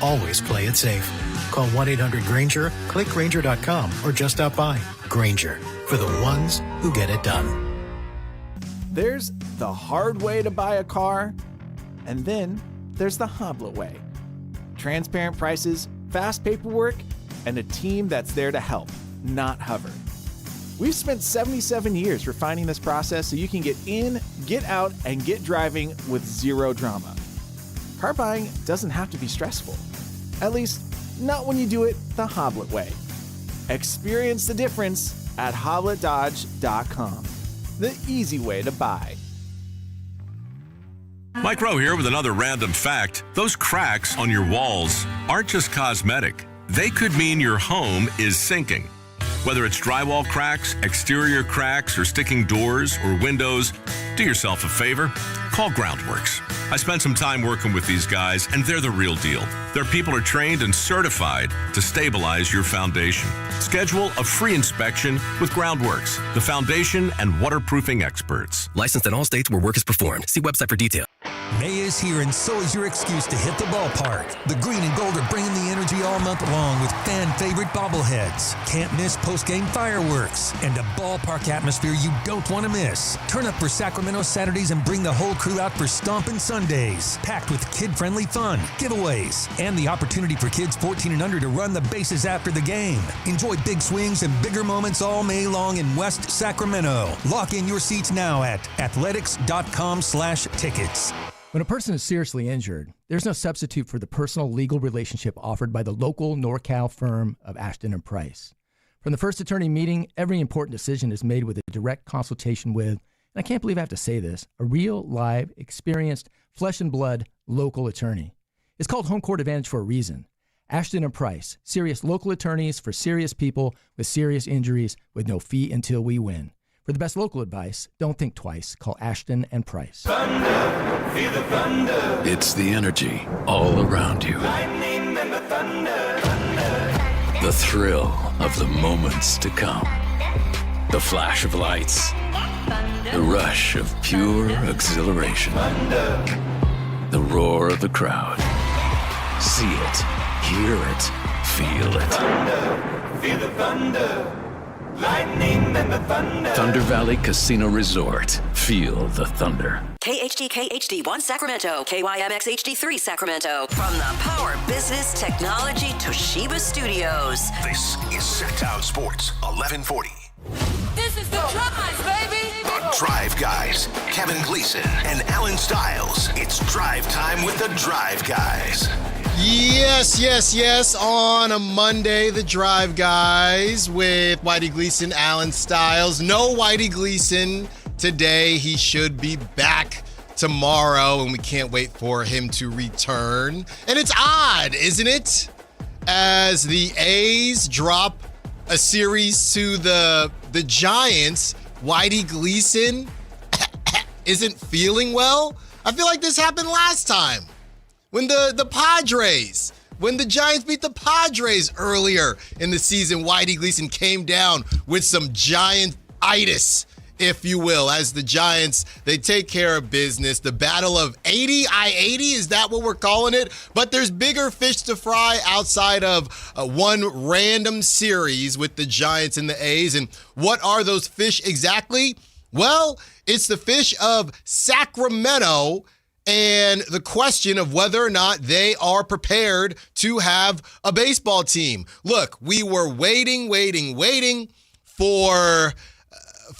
always play it safe. Call 1-800-GRANGER, click Grainger.com, or just stop by. Grainger, for the ones who get it done. There's the hard way to buy a car, and then there's the Hobblet way. Transparent prices, fast paperwork, and a team that's there to help, not hover. We've spent 77 years refining this process so you can get in, get out, and get driving with zero drama. Car buying doesn't have to be stressful. At least, not when you do it the Hobblet way. Experience the difference at HobletDodge.com. The easy way to buy. Mike Rowe here with another random fact. Those cracks on your walls aren't just cosmetic. They could mean your home is sinking. Whether it's drywall cracks, exterior cracks, or sticking doors or windows, do yourself a favor. Call Groundworks. I spent some time working with these guys, and they're the real deal. Their people are trained and certified to stabilize your foundation. Schedule a free inspection with Groundworks, the foundation and waterproofing experts. Licensed in all states where work is performed. See website for details. May is here, and so is your excuse to hit the ballpark. The green and gold are bringing the energy all month long with fan-favorite bobbleheads, can't-miss post-game fireworks, and a ballpark atmosphere you don't want to miss. Turn up for Sacramento Saturdays and bring the whole crew out for Stompin' Sundays, packed with kid-friendly fun, giveaways, and the opportunity for kids 14 and under to run the bases after the game. Enjoy big swings and bigger moments all May long in West Sacramento. Lock in your seats now at athletics.com/tickets. When a person is seriously injured, there's no substitute for the personal legal relationship offered by the local NorCal firm of Ashton and Price. From the first attorney meeting, every important decision is made with a direct consultation with, and I can't believe I have to say this, a real, live, experienced, flesh and blood local attorney. It's called Home Court Advantage for a reason. Ashton and Price, serious local attorneys for serious people with serious injuries with no fee until we win. For the best local advice, don't think twice. Call Ashton and Price. Thunder, feel the thunder. It's the energy all around you. Lightning and the thunder, thunder. The thrill of the moments to come. The flash of lights. The rush of pure exhilaration. Thunder. The roar of the crowd. See it, hear it, feel it. Thunder, feel the thunder. Lightning and the thunder. Thunder Valley Casino Resort. Feel the thunder. KHTK HD1 Sacramento, KYMX HD3 Sacramento. From the Power Business Technology Toshiba Studios. This is Sactown Sports 1140. This is the Drive, baby. The Drive Guys, Kevin Gleason and Alan Stiles. It's drive time with the Drive Guys. Yes. On a Monday, the Drive Guys with Whitey Gleason, Alan Stiles. No Whitey Gleason today. He should be back tomorrow, and we can't wait for him to return. And it's odd, isn't it? As the A's drop a series to the Giants, Whitey Gleason isn't feeling well. I feel like this happened last time. When the Giants beat the Padres earlier in the season, Whitey Gleason came down with some Giant-itis, if you will, as the Giants, they take care of business. The battle of 80, I-80, is that what we're calling it? But there's bigger fish to fry outside of one random series with the Giants and the A's. And what are those fish exactly? Well, it's the fish of Sacramento and the question of whether or not they are prepared to have a baseball team. Look, we were waiting for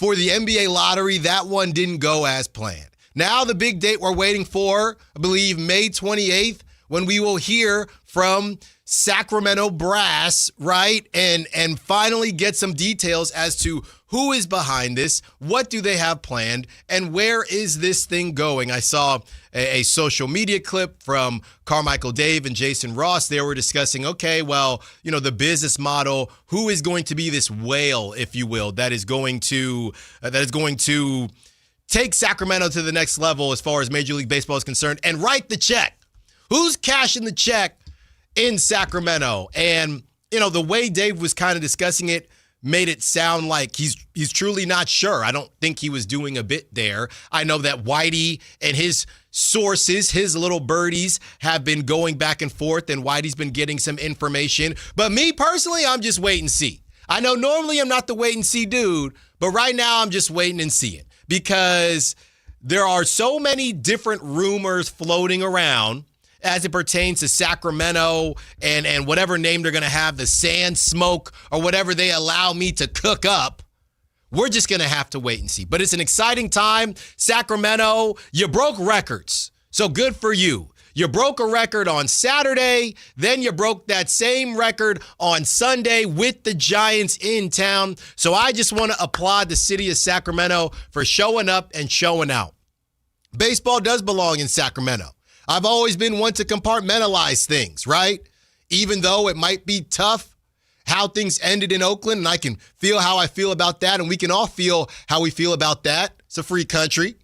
the NBA lottery. That one didn't go as planned. Now the big date we're waiting for, I believe May 28th, when we will hear from Sacramento Brass, right? And finally get some details as to who is behind this, what do they have planned, and where is this thing going? I saw a social media clip from Carmichael Dave and Jason Ross. They were discussing, okay, well, the business model, who is going to be this whale, if you will, that is going to take Sacramento to the next level as far as Major League Baseball is concerned and write the check. Who's cashing the check in Sacramento? And, the way Dave was kind of discussing it made it sound like he's truly not sure. I don't think he was doing a bit there. I know that Whitey and his sources, his little birdies, have been going back and forth, and Whitey's been getting some information. But me personally, I'm just wait and see. I know normally I'm not the wait and see dude, but right now I'm just waiting and seeing because there are so many different rumors floating around as it pertains to Sacramento and whatever name they're going to have, the sand smoke or whatever they allow me to cook up. We're just going to have to wait and see. But it's an exciting time. Sacramento, you broke records. So good for you. You broke a record on Saturday, then you broke that same record on Sunday with the Giants in town. So I just want to applaud the city of Sacramento for showing up and showing out. Baseball does belong in Sacramento. I've always been one to compartmentalize things, right? Even though it might be tough how things ended in Oakland, and I can feel how I feel about that, and we can all feel how we feel about that. It's a free country.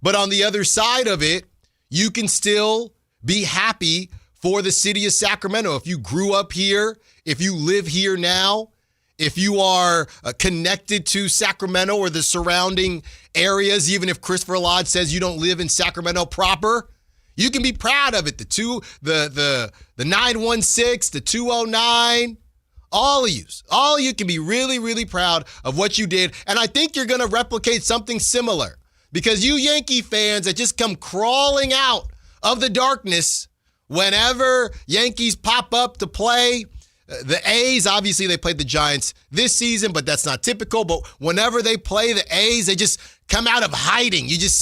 But on the other side of it, you can still be happy for the city of Sacramento. If you grew up here, if you live here now, if you are connected to Sacramento or the surrounding areas, even if Christopher Lodge says you don't live in Sacramento proper, you can be proud of it. The 916, the 209, all of you can be really, really proud of what you did. And I think you're going to replicate something similar because you Yankee fans that just come crawling out of the darkness whenever Yankees pop up to play. The A's, obviously they played the Giants this season, but that's not typical. But whenever they play the A's, they just come out of hiding. You just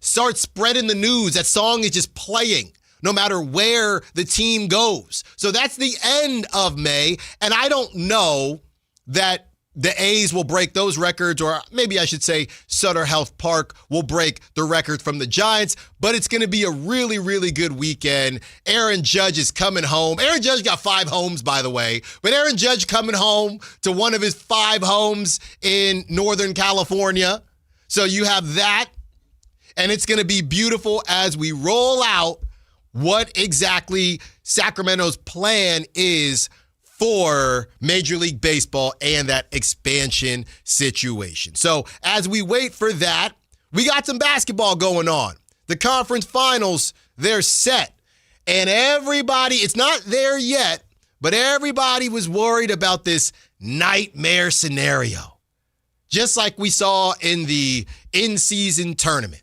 start spreading the news. That song is just playing no matter where the team goes. So that's the end of May. And I don't know that the A's will break those records, or maybe I should say Sutter Health Park will break the record from the Giants, but it's going to be a really, really good weekend. Aaron Judge is coming home. Aaron Judge got 5 homes, by the way, but Aaron Judge coming home to one of his 5 homes in Northern California. So you have that, and it's going to be beautiful as we roll out what exactly Sacramento's plan is for Major League Baseball and that expansion situation. So as we wait for that, we got some basketball going on. The conference finals, they're set. And everybody, it's not there yet, but everybody was worried about this nightmare scenario. Just like we saw in the in-season tournament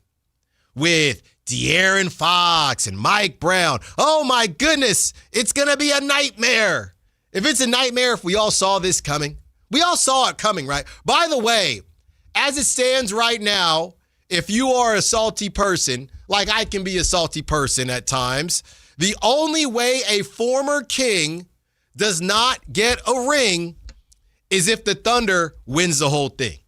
with DeAaron Fox and Mike Brown. Oh my goodness, it's going to be a nightmare. If it's a nightmare, if we all saw this coming, we all saw it coming, right? By the way, as it stands right now, if you are a salty person, like I can be a salty person at times, the only way a former king does not get a ring is if the Thunder wins the whole thing.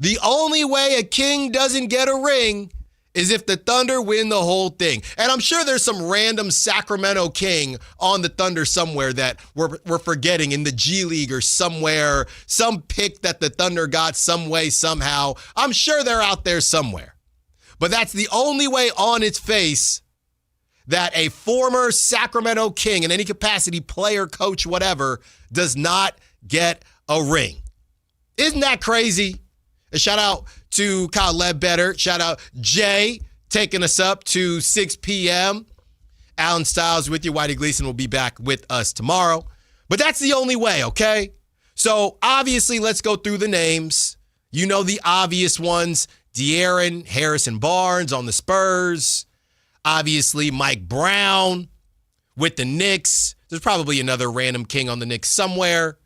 The only way a king doesn't get a ring is if the Thunder win the whole thing. And I'm sure there's some random Sacramento king on the Thunder somewhere that we're forgetting in the G League or somewhere, some pick that the Thunder got some way, somehow. I'm sure they're out there somewhere. But that's the only way on its face that a former Sacramento king in any capacity, player, coach, whatever, does not get a ring. Isn't that crazy? A shout out to Kyle Ledbetter. Shout out Jay taking us up to 6 p.m. Alan Stiles with you. Whitey Gleason will be back with us tomorrow. But that's the only way, okay? So obviously, let's go through the names. You know the obvious ones. DeAaron, Harrison Barnes on the Spurs. Obviously, Mike Brown with the Knicks. There's probably another random king on the Knicks somewhere.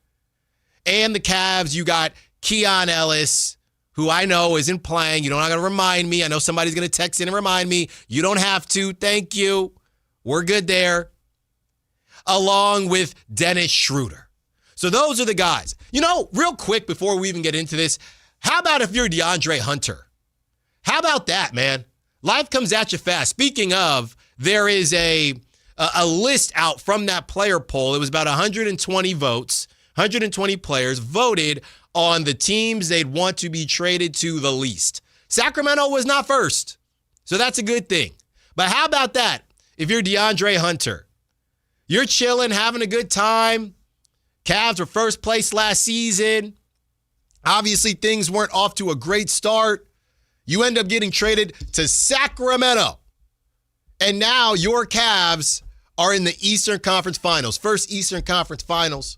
And the Cavs, you got Keon Ellis, who I know isn't playing. You're not going to remind me. I know somebody's going to text in and remind me. You don't have to. Thank you. We're good there. Along with Dennis Schroeder. So those are the guys. You know, real quick before we even get into this, how about if you're DeAndre Hunter? How about that, man? Life comes at you fast. Speaking of, there is a list out from that player poll. It was about 120 votes. 120 players voted on the teams they'd want to be traded to the least. Sacramento was not first, so that's a good thing. But how about that? If you're DeAndre Hunter, you're chilling, having a good time, Cavs were first place last season. Obviously, things weren't off to a great start. You end up getting traded to Sacramento. And now your Cavs are in the Eastern Conference Finals. First Eastern Conference Finals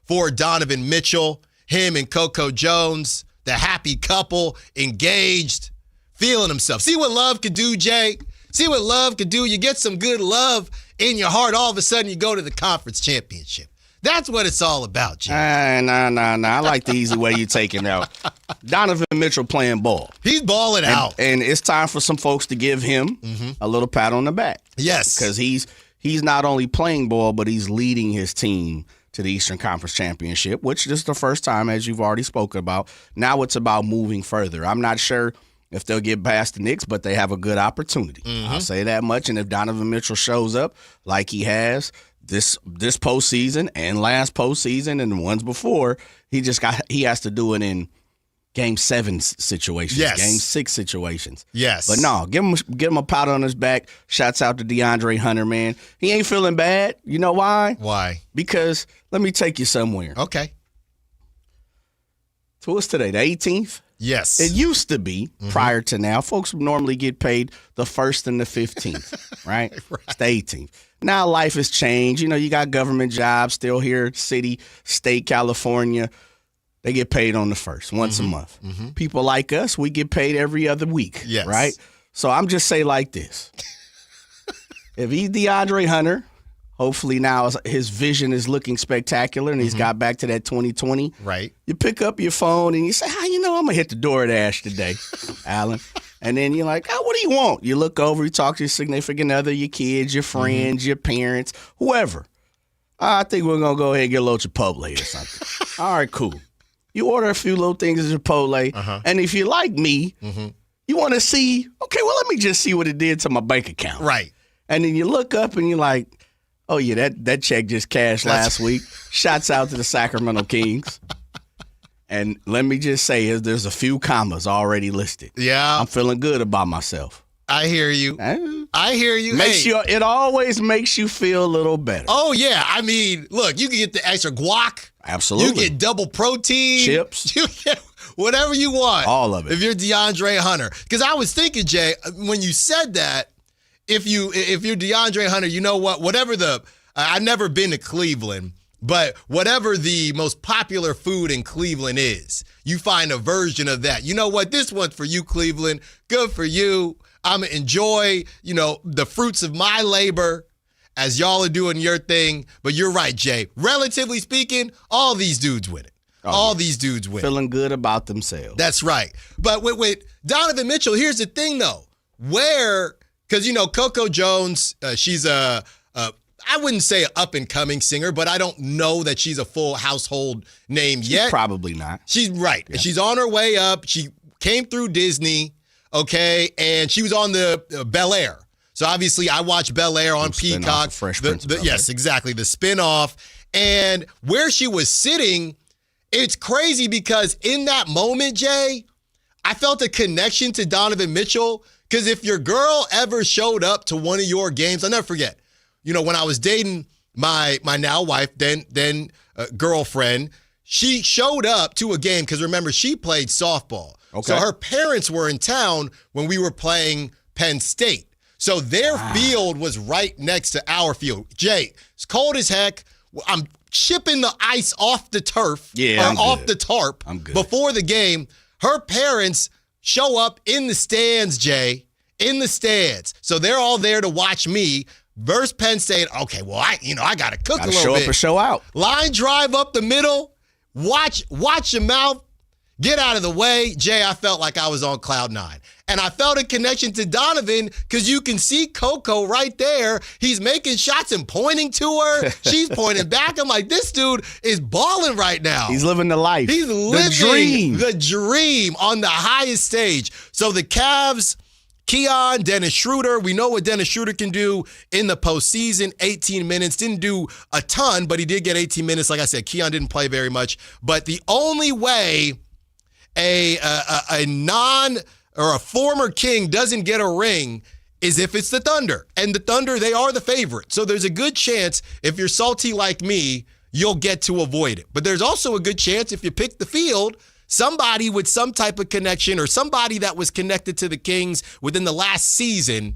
for Donovan Mitchell, him and Coco Jones, the happy couple, engaged, feeling himself. See what love could do, Jay? See what love could do? You get some good love in your heart. All of a sudden, you go to the conference championship. That's what it's all about, Jay. Nah. I like the easy way you take it out. Donovan Mitchell playing ball. He's balling out. And it's time for some folks to give him a little pat on the back. Yes. Because he's not only playing ball, but he's leading his team to the Eastern Conference Championship, which is the first time, as you've already spoken about. Now it's about moving further. I'm not sure if they'll get past the Knicks, but they have a good opportunity. I'll say that much. And if Donovan Mitchell shows up like he has this postseason and last postseason and the ones before, he has to do it in Game 7 situations, Game 6 situations. Yes. But no, give him a pat on his back. Shouts out to DeAndre Hunter, man. He ain't feeling bad. You know why? Why? Because let me take you somewhere. Okay. So what's today, the 18th? Yes. It used to be, prior to now, folks normally get paid the 1st and the 15th, right? It's the 18th. Now life has changed. You know, you got government jobs still here, city, state, California. They get paid on the 1st, once a month. People like us, we get paid every other week, right? So I'm just saying like this. If he's DeAndre Hunter, hopefully now his vision is looking spectacular and he's got back to that 2020. Right. You pick up your phone and you say, I'm going to hit the DoorDash today, Alan. And then you're like, what do you want? You look over, you talk to your significant other, your kids, your friends, your parents, whoever. I think we're going to go ahead and get a little Chipotle or something. All right, cool. You order a few little things at Chipotle. And if you're like me, you want to see, okay, well, let me just see what it did to my bank account. Right. And then you look up and you're like, oh, yeah, that check just cashed last week. Shouts out to the Sacramento Kings. And let me just say, there's a few commas already listed. Yeah. I'm feeling good about myself. I hear you. I hear you. It always makes you feel a little better. Oh, yeah. I mean, look, you can get the extra guac. Absolutely. You get double protein. Chips. You get whatever you want. All of it. If you're DeAndre Hunter. Because I was thinking, Jay, when you said that, if you're DeAndre Hunter, you know what? Whatever I've never been to Cleveland, but whatever the most popular food in Cleveland is, you find a version of that. You know what? This one's for you, Cleveland. Good for you. I'm going to enjoy, the fruits of my labor as y'all are doing your thing. But you're right, Jay. Relatively speaking, all these dudes win it. All these dudes win. Feeling good about themselves. That's right. But with Donovan Mitchell, here's the thing, though. Because, Coco Jones, she's I wouldn't say an up-and-coming singer, but I don't know that she's a full household name yet. Probably not. She's right. Yeah. She's on her way up. She came through Disney, okay, and she was on the Bel Air. So obviously I watched Bel Air on Peacock. Fresh Prince of Bel-Air. Yes, exactly, the spinoff. And where she was sitting, it's crazy because in that moment, Jay, I felt a connection to Donovan Mitchell because if your girl ever showed up to one of your games, I'll never forget. When I was dating my now wife, then girlfriend, she showed up to a game because remember, she played softball. Okay. So her parents were in town when we were playing Penn State. So their field was right next to our field. Jay, it's cold as heck. I'm chipping the ice off the turf off the tarp before the game. Her parents show up in the stands, Jay, in the stands. So they're all there to watch me. Versus Penn State, okay, well, I got to cook a little bit. Show up or show out. Line drive up the middle, watch your mouth, get out of the way. Jay, I felt like I was on cloud nine. And I felt a connection to Donovan because you can see Coco right there. He's making shots and pointing to her. She's pointing back. I'm like, this dude is balling right now. He's living the life. He's living the dream on the highest stage. So the Cavs, Keon, Dennis Schroeder. We know what Dennis Schroeder can do in the postseason. 18 minutes. Didn't do a ton, but he did get 18 minutes. Like I said, Keon didn't play very much. But the only way a former King doesn't get a ring is if it's the Thunder. And the Thunder, they are the favorite. So there's a good chance if you're salty like me, you'll get to avoid it. But there's also a good chance if you pick the field, somebody with some type of connection or somebody that was connected to the Kings within the last season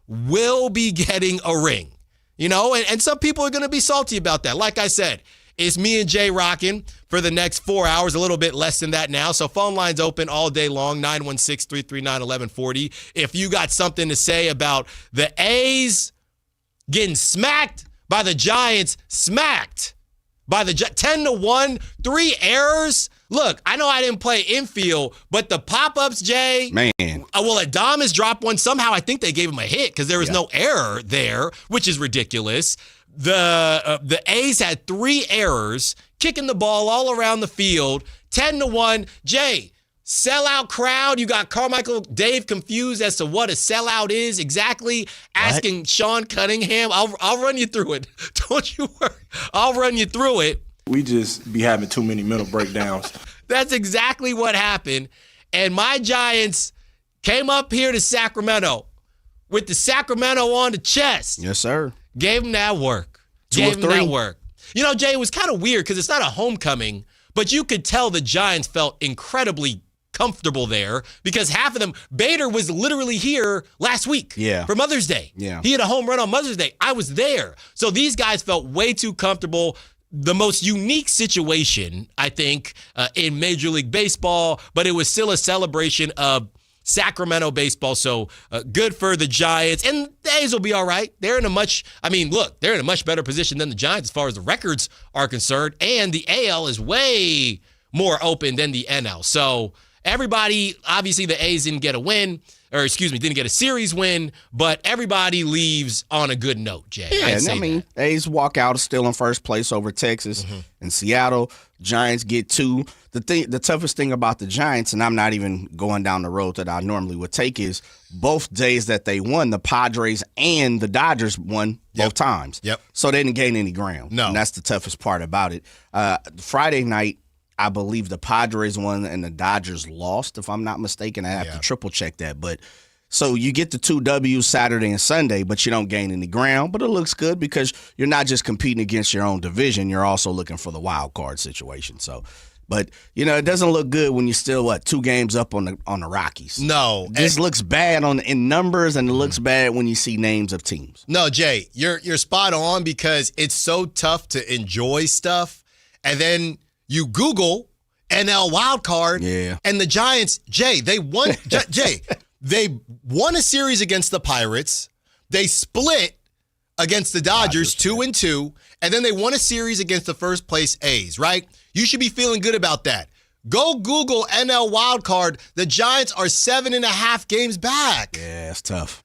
will be getting a ring. You know, and some people are going to be salty about that. Like I said, it's me and Jay rocking for the next 4 hours, a little bit less than that now. So phone lines open all day long, 916-339-1140. If you got something to say about the A's getting smacked by the Giants, smacked by the 10-1, 3 errors. Look, I know I didn't play infield, but the pop-ups, Jay. Man. Well, Adames dropped one. Somehow I think they gave him a hit because there was no error there, which is ridiculous. The A's had 3 errors, kicking the ball all around the field, 10-1. Jay, sellout crowd. You got Carmichael Dave confused as to what a sellout is exactly, asking Sean Cunningham. I'll run you through it. Don't you worry. I'll run you through it. We just be having too many mental breakdowns. That's exactly what happened. And my Giants came up here to Sacramento with the Sacramento on the chest. Yes, sir. Gave them that work. Gave them that work. You know, Jay, it was kind of weird because it's not a homecoming, but you could tell the Giants felt incredibly comfortable there because half of them, Bader was literally here last week for Mother's Day. Yeah. He had a home run on Mother's Day. I was there. So these guys felt way too comfortable. The most unique situation, I think, in Major League Baseball, but it was still a celebration of Sacramento baseball. So good for the Giants. And the A's will be all right. They're in a much better position than the Giants as far as the records are concerned. And the AL is way more open than the NL. So everybody, obviously the A's didn't get a series win, but everybody leaves on a good note, Jay. Yeah, I mean, A's walk out still in first place over Texas and Seattle. Giants get 2. The toughest thing about the Giants, and I'm not even going down the road that I normally would take, is both days that they won, the Padres and the Dodgers won both times. Yep. So they didn't gain any ground. No. And that's the toughest part about it. Friday night, I believe the Padres won and the Dodgers lost, if I'm not mistaken. I have to triple check that. But so you get the 2 W's Saturday and Sunday, but you don't gain any ground. But it looks good because you're not just competing against your own division. You're also looking for the wild card situation. So, but, you know, it doesn't look good when you're still, 2 games up on the Rockies. No. This looks bad in numbers, and it looks bad when you see names of teams. No, Jay, you're spot on because it's so tough to enjoy stuff. And then you Google NL wildcard, and the Giants, Jay, they won. Jay, they won a series against the Pirates. They split against the Dodgers 2-2, and then they won a series against the first place A's, right? You should be feeling good about that. Go Google NL wildcard. The Giants are 7.5 games back. Yeah, it's tough.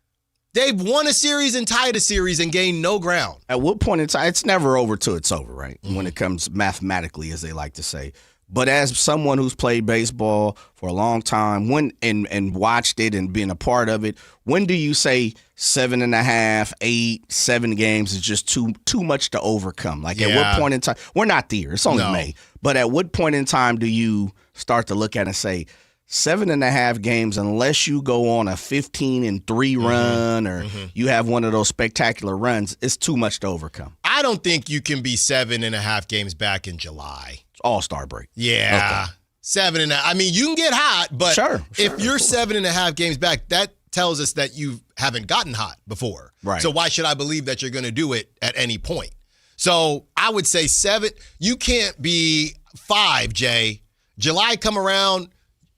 They've won a series and tied a series and gained no ground. At what point in time, it's never over till it's over, right? When it comes mathematically, as they like to say. But as someone who's played baseball for a long time, and watched it and been a part of it, when do you say 7.5, 8, 7 games is just too much to overcome? Like at what point in time? We're not there. It's only May. But at what point in time do you start to look at it and say 7.5 games, unless you go on a 15-3 run or you have one of those spectacular runs, it's too much to overcome? I don't think you can be 7.5 games back in July. All-Star break. Yeah. Okay. 7.5. I mean, you can get hot, but if you're 7.5 games back, that tells us that you haven't gotten hot before. Right. So why should I believe that you're going to do it at any point? So I would say 7. You can't be 5, Jay. July come around,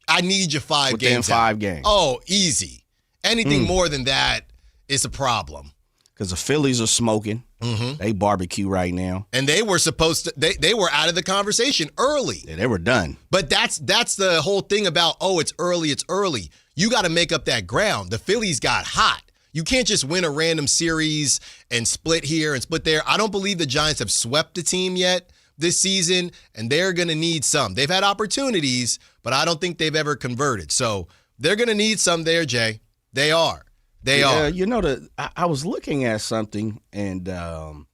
I need you 5 games. Within 5 games. Oh, easy. Anything more than that is a problem. Because the Phillies are smoking. They barbecue right now. And they were supposed to, they were out of the conversation early. Yeah, they were done. But that's the whole thing about, it's early. You got to make up that ground. The Phillies got hot. You can't just win a random series and split here and split there. I don't believe the Giants have swept the team yet this season, and they're going to need some. They've had opportunities, but I don't think they've ever converted. So they're going to need some there, Jay. They are. They are. You know, I was looking at something, and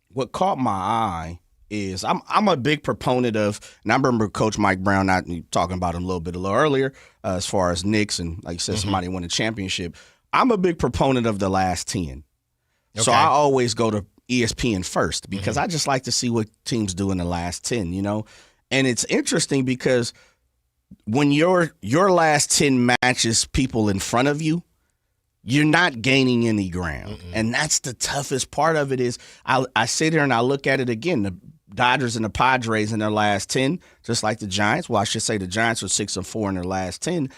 what caught my eye is I'm a big proponent of, and I remember Coach Mike Brown talking about him a little earlier as far as Knicks and, like you said, somebody win a championship. I'm a big proponent of the last 10. Okay. So I always go to ESPN first because I just like to see what teams do in the last 10, you know? And it's interesting because when your last 10 matches people in front of you, you're not gaining any ground. And that's the toughest part of it is I sit here and I look at it again. The Dodgers and the Padres in their last 10, just like the Giants. Well, I should say the Giants were 6-4 in their last 10.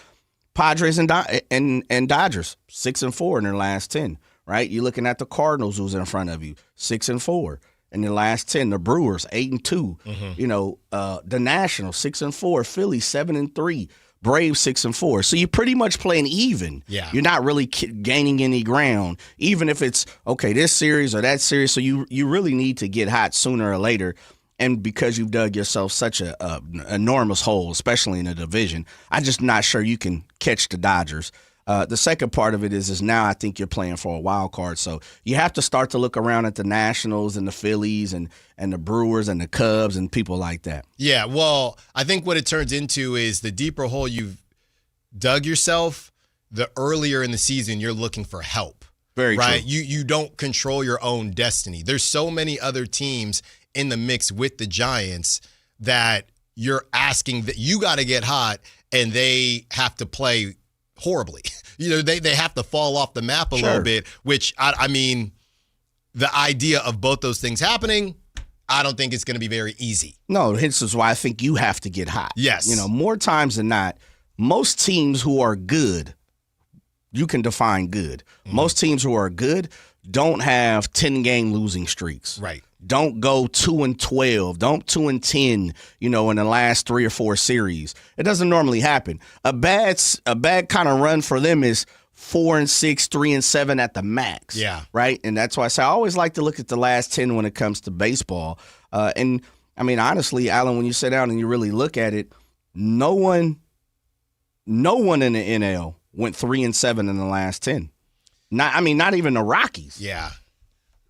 Padres and Dodgers, 6-4 in their last 10, right? You're looking at the Cardinals who's in front of you, 6-4 in their last 10. The Brewers, 8-2. You know, the Nationals, 6-4. Philly, 7-3. Braves 6-4. So you're pretty much playing even. Yeah. You're not really gaining any ground, even if it's, okay, this series or that series. So you really need to get hot sooner or later. And because you've dug yourself such a enormous hole, especially in the division, I'm just not sure you can catch the Dodgers. The second part of it is now I think you're playing for a wild card. So you have to start to look around at the Nationals and the Phillies and the Brewers and the Cubs and people like that. Yeah, well, I think what it turns into is the deeper hole you've dug yourself, the earlier in the season you're looking for help. Very right? true. You don't control your own destiny. There's so many other teams in the mix with the Giants that you're asking that you got to get hot and they have to play horribly. You know, they have to fall off the map a little bit, which, I mean, the idea of both those things happening, I don't think it's going to be very easy. No, this is why I think you have to get hot. Yes. You know, more times than not, most teams who are good, you can define good. Most teams who are good don't have 10-game losing streaks. Right. Don't go 2-12. Don't 2-10, you know, in the last 3 or 4 series. It doesn't normally happen. A bad kind of run for them is 4-6, 3-7 at the max. Yeah. Right? And that's why I say I always like to look at the last 10 when it comes to baseball. And, I mean, honestly, Alan, when you sit down and you really look at it, no one in the NL went 3-7 in the last 10. Not even the Rockies. Yeah.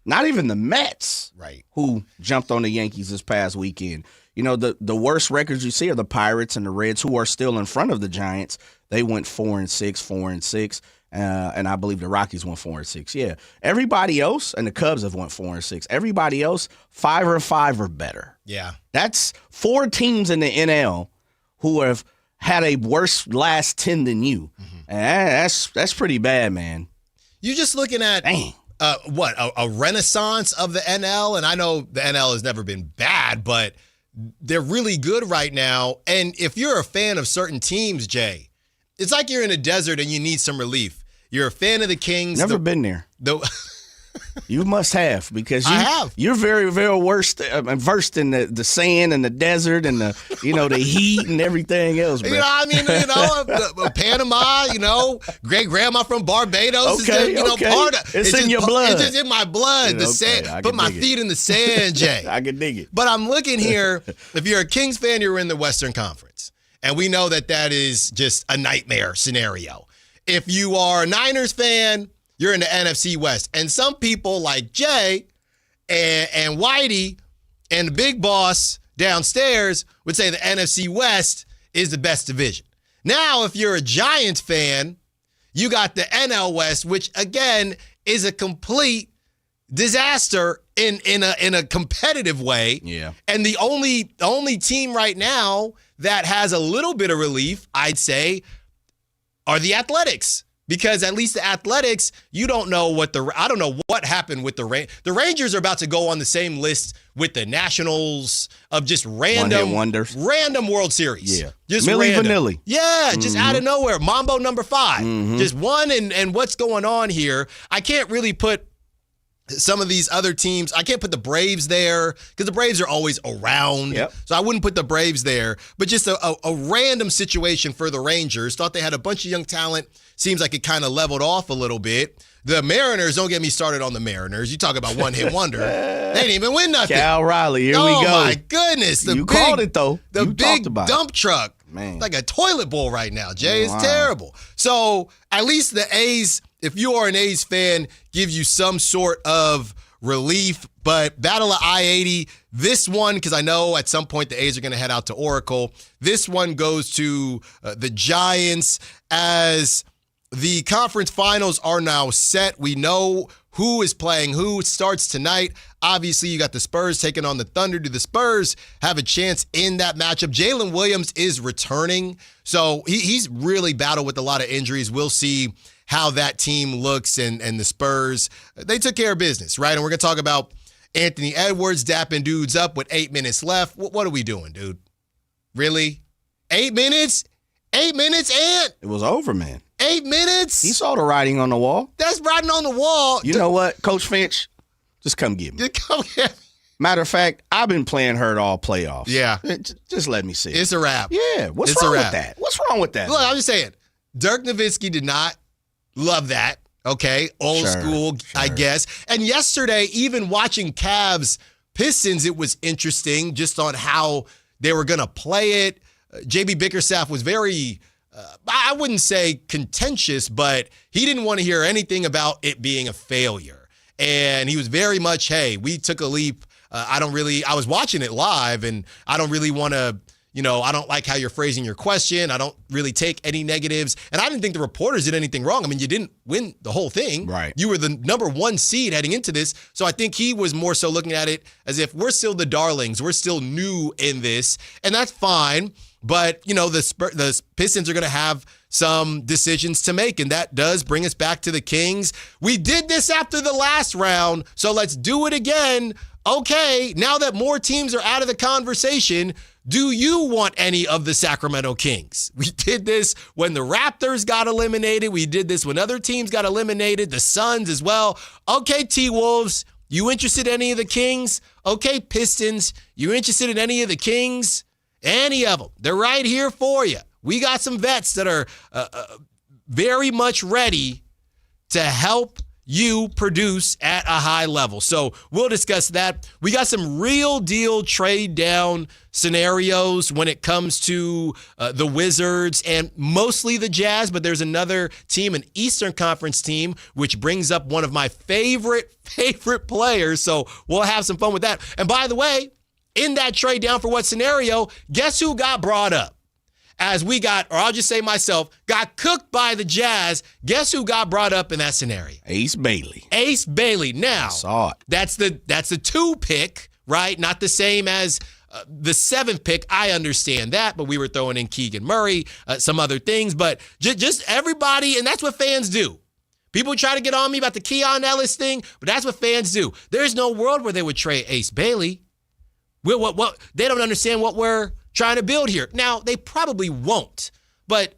Not even the Mets, right? Who jumped on the Yankees this past weekend. You know, the worst records you see are the Pirates and the Reds, who are still in front of the Giants. They went 4-6, 4-6, and I believe the Rockies went 4-6. Yeah, everybody else, and the Cubs have went 4-6. Everybody else 5-5 or better. Yeah, that's 4 teams in the NL who have had a worse last 10 than you. And that's pretty bad, man. You're just looking at a renaissance of the NL, and I know the NL has never been bad, but they're really good right now. And if you're a fan of certain teams, Jay, it's like you're in a desert and you need some relief. You're a fan of the Kings. Never been there. You must have, because you're very, very versed in the sand and the desert and the heat and everything else, bro. You know, I mean, Panama, great grandma from Barbados. Okay, part of it's in your blood. It's just in my blood. The sand. Put my feet in the sand, Jay. I can dig it. But I'm looking here. If you're a Kings fan, you're in the Western Conference, and we know that is just a nightmare scenario. If you are a Niners fan, you're in the NFC West. And some people like Jay and Whitey and the big boss downstairs would say the NFC West is the best division. Now, if you're a Giants fan, you got the NL West, which, again, is a complete disaster in a competitive way. Yeah. And the only team right now that has a little bit of relief, I'd say, are the Athletics. Because at least the Athletics, you don't know I don't know what happened with the Rangers. The Rangers are about to go on the same list with the Nationals of just random World Series. Yeah. Just Milli random. Vanilli. Yeah, just out of nowhere. Mambo number 5. Just one, and what's going on here? I can't really put some of these other teams, I can't put the Braves there because the Braves are always around. Yep. So I wouldn't put the Braves there. But just a random situation for the Rangers. Thought they had a bunch of young talent. Seems like it kind of leveled off a little bit. The Mariners, don't get me started on the Mariners. You talk about one-hit wonder. They didn't even win nothing. Cal Riley, here we go. Oh, my goodness. You called it, though. The you big talked dump truck. Man. Like a toilet bowl right now, Jay. It's terrible. So at least the A's, if you are an A's fan, give you some sort of relief. But Battle of I-80, this one, because I know at some point the A's are going to head out to Oracle. This one goes to the Giants as the conference finals are now set. We know who is playing who starts tonight. Obviously, you got the Spurs taking on the Thunder. Do the Spurs have a chance in that matchup? Jalen Williams is returning, so he's really battled with a lot of injuries. We'll see how that team looks, and the Spurs, they took care of business, right? And we're going to talk about Anthony Edwards dapping dudes up with 8 minutes left. What are we doing, dude? Really? 8 minutes? 8 minutes, Ant? It was over, man. 8 minutes? He saw the writing on the wall. That's writing on the wall. You know what, Coach Finch? Just come get me. Just come get me. Matter of fact, I've been playing hurt all playoffs. Yeah. Just let me see. It's a wrap. Yeah. What's wrong with that? What's wrong with that? Look, I'm just saying, Dirk Nowitzki did not love that. Okay. Old school, I guess. And yesterday, even watching Cavs Pistons, it was interesting just on how they were going to play it. JB Bickerstaff was very, I wouldn't say contentious, but he didn't want to hear anything about it being a failure. And he was very much, hey, we took a leap. I was watching it live, and I don't really want to, I don't like how you're phrasing your question. I don't really take any negatives. And I didn't think the reporters did anything wrong. I mean, you didn't win the whole thing. Right. You were the number 1 seed heading into this. So I think he was more so looking at it as if we're still the darlings. We're still new in this. And that's fine. But, the Pistons are going to have some decisions to make, and that does bring us back to the Kings. We did this after the last round, so let's do it again. Okay, now that more teams are out of the conversation, do you want any of the Sacramento Kings? We did this when the Raptors got eliminated. We did this when other teams got eliminated, the Suns as well. Okay, T-Wolves, you interested in any of the Kings? Okay, Pistons, you interested in any of the Kings? Any of them. They're right here for you. We got some vets that are very much ready to help you produce at a high level. So we'll discuss that. We got some real deal trade down scenarios when it comes to the Wizards and mostly the Jazz, but there's another team, an Eastern Conference team, which brings up one of my favorite players. So we'll have some fun with that. And by the way, in that trade down for what scenario, guess who got brought up? As we got, or I'll just say myself, got cooked by the Jazz. Guess who got brought up in that scenario? Ace Bailey. Ace Bailey. Now, I saw it. That's the 2 pick, right? Not the same as the 7th pick. I understand that, but we were throwing in Keegan Murray, some other things. But just everybody, and that's what fans do. People try to get on me about the Keon Ellis thing, but that's what fans do. There's no world where they would trade Ace Bailey. What they don't understand what we're trying to build here. Now, they probably won't. But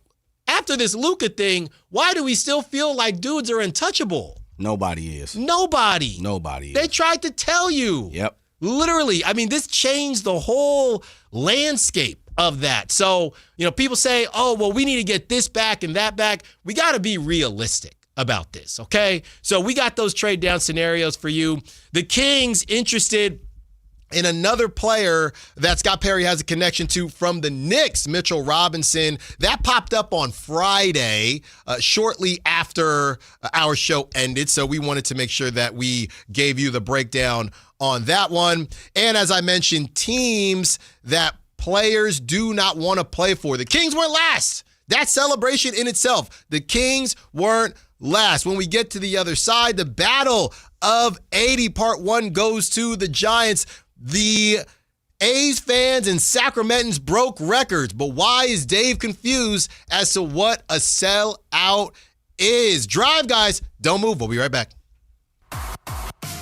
after this Luka thing, why do we still feel like dudes are untouchable? Nobody is. Nobody is. They tried to tell you. Yep. Literally. I mean, this changed the whole landscape of that. So, people say, oh, well, we need to get this back and that back. We got to be realistic about this, okay? So we got those trade down scenarios for you. The Kings interested in another player that Scott Perry has a connection to from the Knicks, Mitchell Robinson. That popped up on Friday, shortly after our show ended. So we wanted to make sure that we gave you the breakdown on that one. And as I mentioned, teams that players do not want to play for. The Kings weren't last. That celebration in itself. The Kings weren't last. When we get to the other side, the battle of 80 Part 1 goes to the Giants. The A's fans and Sacramentans broke records, but why is Dave confused as to what a sellout is? Drive, guys. Don't move. We'll be right back.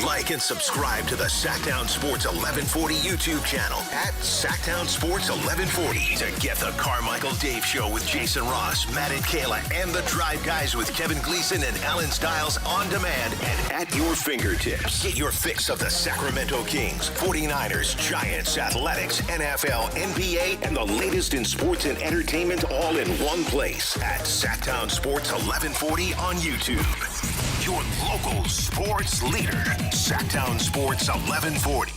Like and subscribe to the Sactown Sports 1140 YouTube channel at Sactown Sports 1140 to get the Carmichael Dave Show with Jason Ross, Matt and Kayla, and the Drive Guys with Kevin Gleason and Alan Stiles on demand and at your fingertips. Get your fix of the Sacramento Kings, 49ers, Giants, Athletics, NFL, NBA, and the latest in sports and entertainment all in one place at Sactown Sports 1140 on YouTube. Your local sports leader, Sactown Sports 1140.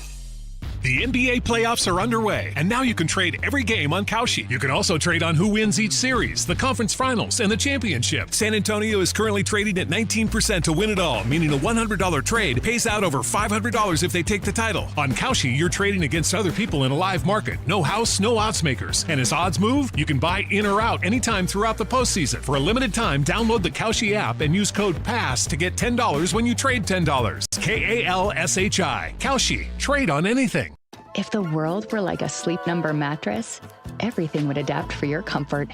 The NBA playoffs are underway, and now you can trade every game on Kalshi. You can also trade on who wins each series, the conference finals, and the championship. San Antonio is currently trading at 19% to win it all, meaning a $100 trade pays out over $500 if they take the title. On Kalshi, you're trading against other people in a live market. No house, no odds makers. And as odds move, you can buy in or out anytime throughout the postseason. For a limited time, download the Kalshi app and use code PASS to get $10 when you trade $10. KALSHI. Kalshi. Trade on anything. If the world were like a Sleep Number mattress, everything would adapt for your comfort.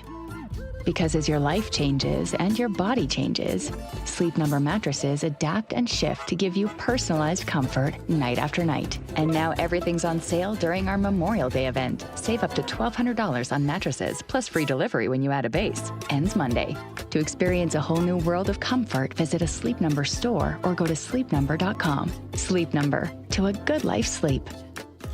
Because as your life changes and your body changes, Sleep Number mattresses adapt and shift to give you personalized comfort night after night. And now everything's on sale during our Memorial Day event. Save up to $1,200 on mattresses, plus free delivery when you add a base. Ends Monday. To experience a whole new world of comfort, visit a Sleep Number store or go to sleepnumber.com. Sleep Number. To a good life sleep.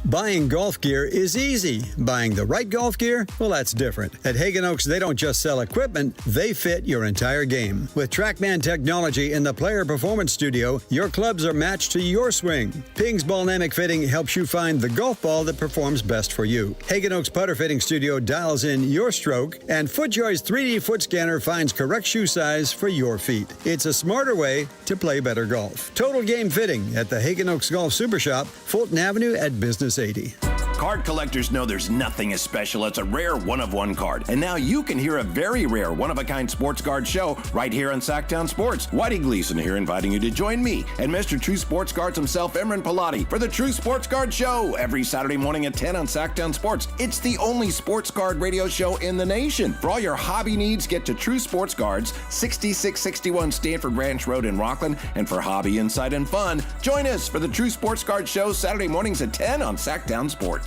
Buying golf gear is easy. Buying the right golf gear, well, that's different. At Hagen Oaks, they don't just sell equipment, they fit your entire game. With TrackMan technology in the Player Performance Studio, your clubs are matched to your swing. Ping's Ballnamic Fitting helps you find the golf ball that performs best for you. Hagen Oaks Putter Fitting Studio dials in your stroke, and FootJoy's 3D foot scanner finds correct shoe size for your feet. It's a smarter way to play better golf. Total Game Fitting at the Hagen Oaks Golf Super Shop, Fulton Avenue at Business 80. Card collectors know there's nothing as special as a rare one-of-one card. And now you can hear a very rare one-of-a-kind sports card show right here on Sactown Sports. Whitey Gleason here inviting you to join me and Mr. True Sports Cards himself, Emran Pilati, for the True Sports Card Show every Saturday morning at 10 on Sactown Sports. It's the only sports card radio show in the nation. For all your hobby needs, get to True Sports Cards, 6661 Stanford Ranch Road in Rockland. And for hobby, insight, and fun, join us for the True Sports Card Show Saturday mornings at 10 on Sactown Sports.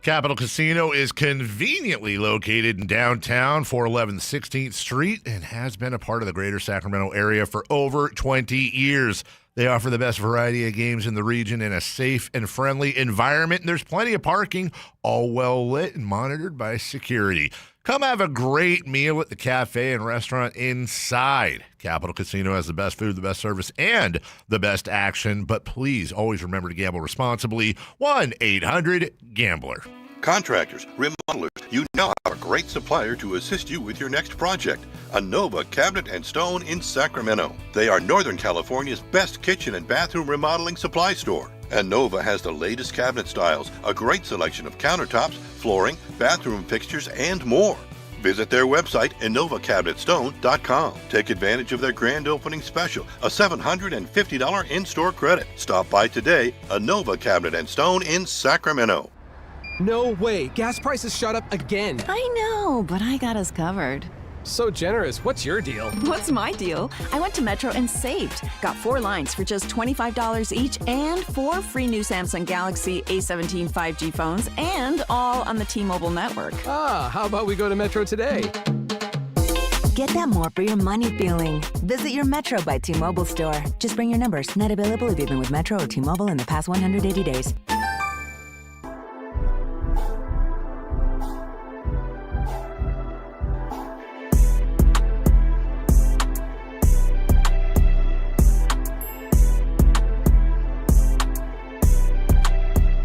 Capital Casino is conveniently located in downtown, 411 16th Street, and has been a part of the greater Sacramento area for over 20 years. They offer the best variety of games in the region in a safe and friendly environment, and there's plenty of parking, all well lit and monitored by security. Come have a great meal at the cafe and restaurant inside. Capital Casino has the best food, the best service, and the best action. But please always remember to gamble responsibly. 1-800-GAMBLER. Contractors, remodelers, you now have a great supplier to assist you with your next project. Anova Cabinet and Stone in Sacramento. They are Northern California's best kitchen and bathroom remodeling supply store. Anova has the latest cabinet styles, a great selection of countertops, flooring, bathroom fixtures, and more. Visit their website, InovaCabinetStone.com. Take advantage of their grand opening special, a $750 in-store credit. Stop by today, Anova Cabinet and Stone in Sacramento. No way, gas prices shot up again. I know, but I got us covered. So generous. What's your deal? What's my deal? I went to Metro and saved. Got 4 lines for just $25 each and 4 free new Samsung Galaxy A17 5G phones, and all on the T-Mobile network. Ah, how about we go to Metro today? Get that more for your money feeling. Visit your Metro by T-Mobile store. Just bring your numbers. Not available if you've been with Metro or T-Mobile in the past 180 days.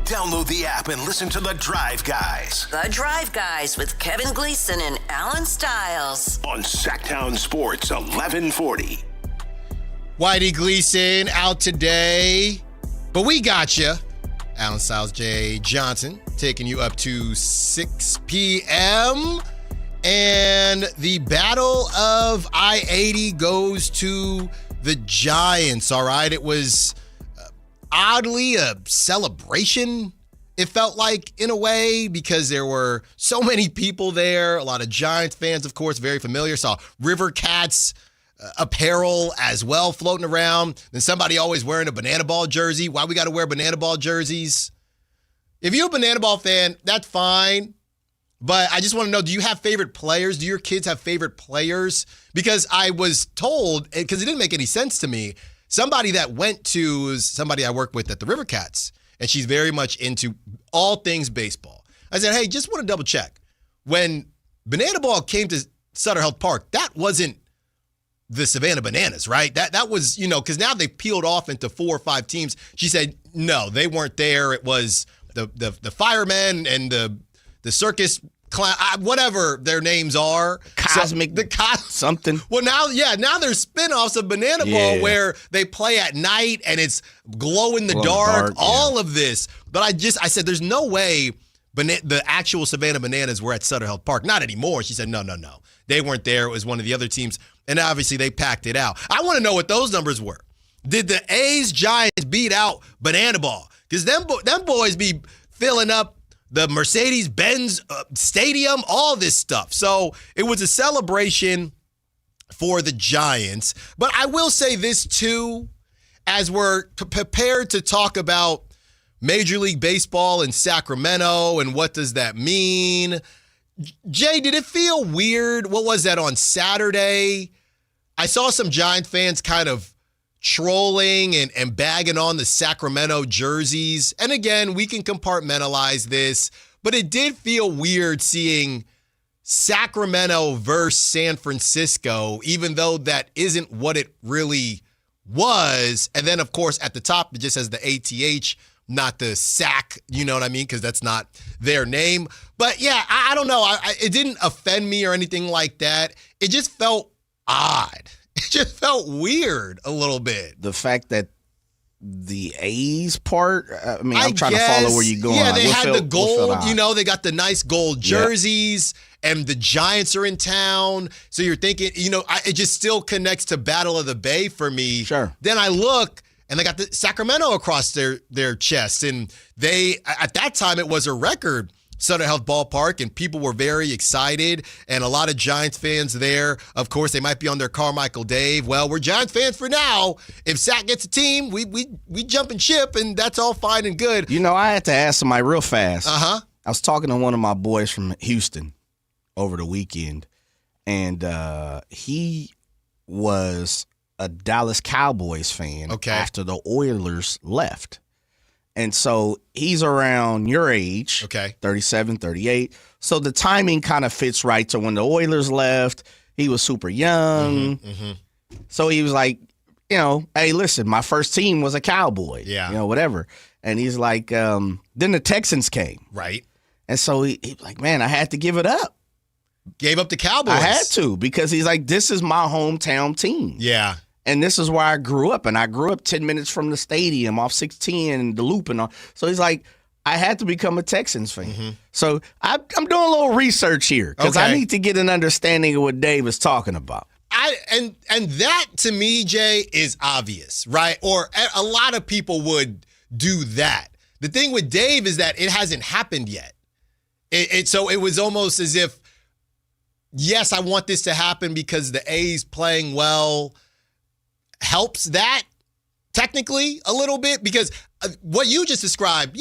Download the app and listen to The Drive Guys. The Drive Guys with Kevin Gleason and Alan Stiles. On Sactown Sports 1140. Whitey Gleason out today, but we got you. Alan Stiles, Jay Johnson, taking you up to 6 p.m. And the Battle of I-80 goes to the Giants, all right? It was oddly a celebration, it felt like, in a way, because there were so many people there. A lot of Giants fans, of course, very familiar. Saw River Cats apparel as well floating around. Then somebody always wearing a Banana Ball jersey. Why we got to wear Banana Ball jerseys? If you're a Banana Ball fan, that's fine. But I just want to know, do you have favorite players? Do your kids have favorite players? Because I was told, because it didn't make any sense to me, somebody that went to is somebody I work with at the River Cats, and she's very much into all things baseball. I said, hey, just want to double check. When Banana Ball came to Sutter Health Park, that wasn't the Savannah Bananas, right? That was, because now they peeled off into 4 or 5 teams. She said, no, they weren't there. It was the firemen and the circus clown, whatever their names are. Cosmic. Something. Well, now there's spinoffs of Banana Ball where they play at night and it's glow in the dark, all of this. But I said, there's no way the actual Savannah Bananas were at Sutter Health Park. Not anymore. She said, no. They weren't there. It was one of the other teams. And obviously they packed it out. I want to know what those numbers were. Did the A's Giants beat out Banana Ball? Because them boys be filling up the Mercedes-Benz Stadium, all this stuff. So it was a celebration for the Giants. But I will say this, too, as we're prepared to talk about Major League Baseball in Sacramento and what does that mean. Jay, did it feel weird? What was that, on Saturday? I saw some Giant fans kind of trolling and bagging on the Sacramento jerseys. And again, we can compartmentalize this, but it did feel weird seeing Sacramento versus San Francisco, even though that isn't what it really was. And then, of course, at the top, it just says the ATH, not the SAC, you know what I mean? Because that's not their name. But yeah, I don't know. It didn't offend me or anything like that. It just felt odd. It just felt weird a little bit. The fact that the A's part, I'm trying to follow where you're going. Yeah, they had the gold, they got the nice gold jerseys, and the Giants are in town. So you're thinking, it just still connects to Battle of the Bay for me. Sure. Then I look, and they got the Sacramento across their chests. And at that time, it was a record, Sutter Health Ballpark, and people were very excited, and a lot of Giants fans there. Of course, they might be on their Carmichael Dave. Well, we're Giants fans for now. If Sac gets a team, we jump and ship, and that's all fine and good. I had to ask somebody real fast. Uh-huh. I was talking to one of my boys from Houston over the weekend, and he was a Dallas Cowboys fan after the Oilers left. And so he's around your age, 37, 38. So the timing kind of fits right to when the Oilers left. He was super young. So he was like, hey, listen, my first team was a Cowboy. Yeah. Whatever. And he's like, then the Texans came. Right. And so he was like, man, I had to give it up. Gave up the Cowboys. I had to, because he's like, this is my hometown team. Yeah. And this is where I grew up. And I grew up 10 minutes from the stadium off 610 and the Loop and all. So he's like, I had to become a Texans fan. So I'm doing a little research here because I need to get an understanding of what Dave is talking about. And that, to me, Jay, is obvious, right? Or a lot of people would do that. The thing with Dave is that it hasn't happened yet. So it was almost as if, yes, I want this to happen because the A's playing well helps that technically a little bit, because what you just described,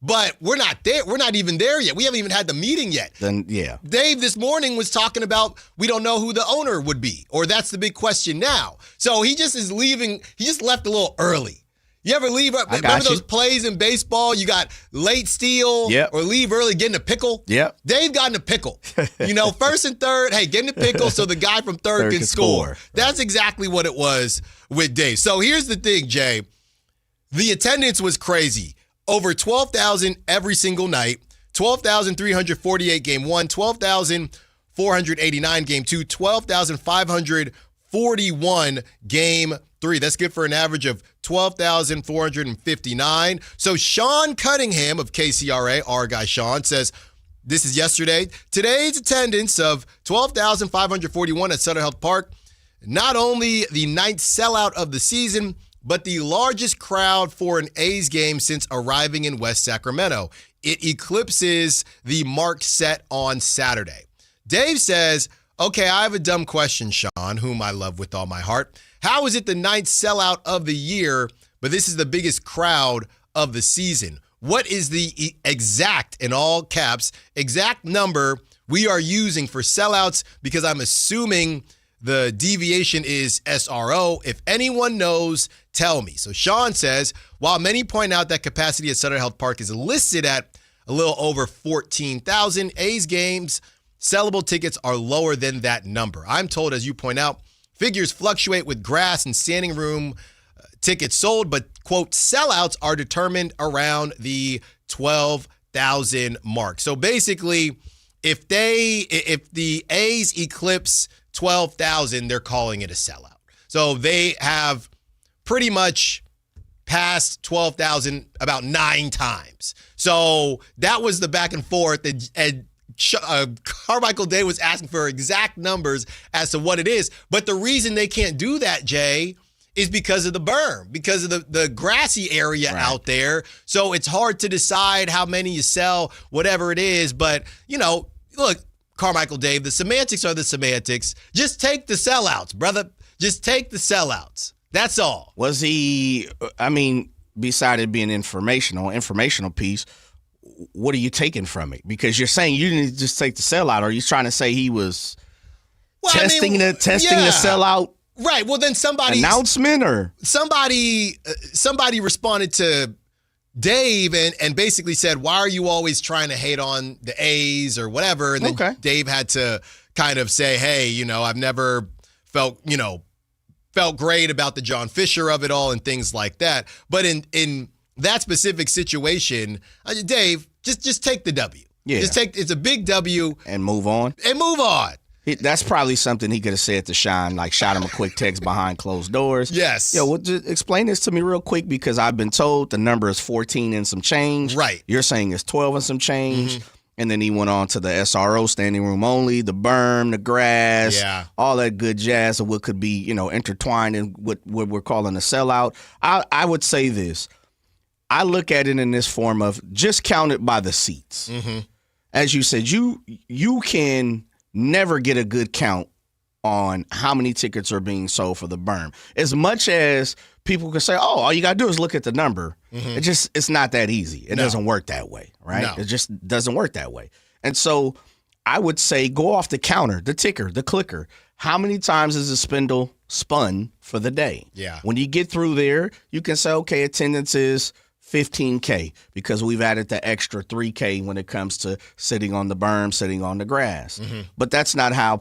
but we're not there. We're not even there yet. We haven't even had the meeting yet. Then, yeah. Dave this morning was talking about we don't know who the owner would be, or that's the big question now. So he just is leaving. He just left a little early. You ever leave? Remember those plays in baseball? You got late steal or leave early, get in a pickle? Yep. Dave got in a pickle. First and third, hey, get in a pickle so the guy from third can score. That's exactly what it was with Dave. So here's the thing, Jay. The attendance was crazy. Over 12,000 every single night. 12,348 game one, 12,489 game two, 12,541 game three. That's good for an average of 12,459. So Sean Cunningham of KCRA, our guy Sean, says, this is yesterday, today's attendance of 12,541 at Sutter Health Park, not only the ninth sellout of the season, but the largest crowd for an A's game since arriving in West Sacramento. It eclipses the mark set on Saturday. Dave says, okay, I have a dumb question, Sean, whom I love with all my heart. How is it the ninth sellout of the year, but this is the biggest crowd of the season? What is the exact, in all caps, exact number we are using for sellouts? Because I'm assuming the deviation is SRO. If anyone knows, tell me. So Sean says, while many point out that capacity at Sutter Health Park is listed at a little over 14,000, A's games sellable tickets are lower than that number. I'm told, as you point out, figures fluctuate with grass and standing room tickets sold, but, quote, sellouts are determined around the 12,000 mark. So basically, if the A's eclipse 12,000, they're calling it a sellout. So they have pretty much passed 12,000 about 9 times. So that was the back and forth, and Carmichael Dave was asking for exact numbers as to what it is. But the reason they can't do that, Jay, is because of the berm, because of the grassy area out there. So it's hard to decide how many you sell, whatever it is. But, look, Carmichael Dave, the semantics are the semantics. Just take the sellouts, brother. Just take the sellouts. That's all. Was he, beside it being informational piece, what are you taking from it? Because you're saying you didn't just take the sellout. Are you trying to say he was testing the sellout? Right. Well, then announcement or somebody responded to Dave and basically said, why are you always trying to hate on the A's or whatever? And then Dave had to kind of say, hey, I've never felt great about the John Fisher of it all and things like that. But in that specific situation, Dave, just take the W. Yeah. It's a big W. And move on. That's probably something he could have said to Sean, like shot him a quick text behind closed doors. Yes. Just explain this to me real quick, because I've been told the number is 14 and some change. Right. You're saying it's 12 and some change. Mm-hmm. And then he went on to the SRO, standing room only, the berm, the grass, all that good jazz of what could be, intertwined in what we're calling a sellout. I would say this. I look at it in this form of just count it by the seats. Mm-hmm. As you said, you can never get a good count on how many tickets are being sold for the berm. As much as people can say, oh, all you got to do is look at the number. Mm-hmm. It's not that easy. It doesn't work that way, right? No. It just doesn't work that way. And so I would say go off the counter, the ticker, the clicker. How many times is the spindle spun for the day? Yeah. When you get through there, you can say, okay, attendance is 15K because we've added the extra 3K when it comes to sitting on the berm, sitting on the grass. Mm-hmm. But that's not how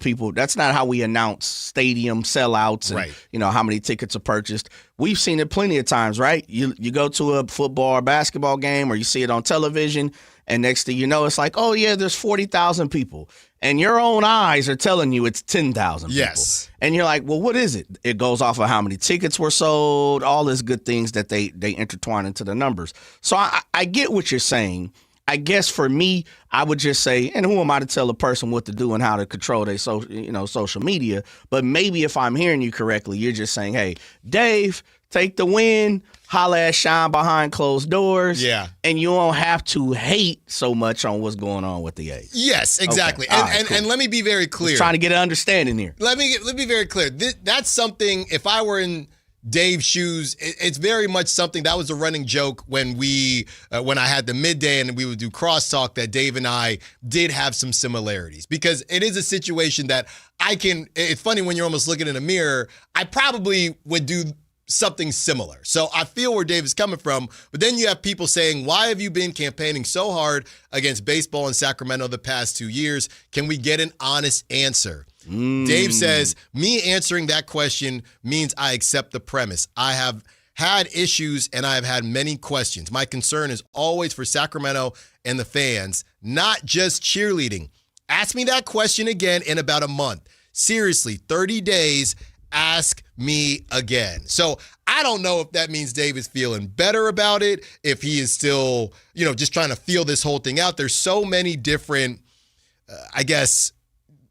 we announce stadium sellouts and how many tickets are purchased. We've seen it plenty of times, right? You go to a football or basketball game or you see it on television, and next thing you know, it's like, oh yeah, there's 40,000 people. And your own eyes are telling you it's 10,000 people. Yes. And you're like, well, what is it? It goes off of how many tickets were sold, all these good things that they intertwine into the numbers. So I get what you're saying. I guess for me, I would just say, and who am I to tell a person what to do and how to control their social media? But maybe if I'm hearing you correctly, you're just saying, hey, Dave, take the win, holla at Sean behind closed doors. Yeah. And you don't have to hate so much on what's going on with the A's. Yes, exactly. Okay. And let me be very clear. Just trying to get an understanding here. Let me be very clear. That's something, if I were in Dave's shoes, it's very much something that was a running joke when I had the midday and we would do crosstalk, that Dave and I did have some similarities, because it is a situation that it's funny when you're almost looking in a mirror, I probably would do something similar. So I feel where Dave is coming from, but then you have people saying, why have you been campaigning so hard against baseball in Sacramento the past 2 years? Can we get an honest answer? Dave says, me answering that question means I accept the premise. I have had issues and I have had many questions. My concern is always for Sacramento and the fans, not just cheerleading. Ask me that question again in about a month. Seriously, 30 days, ask me again. So I don't know if that means Dave is feeling better about it, if he is still, just trying to feel this whole thing out. There's so many different,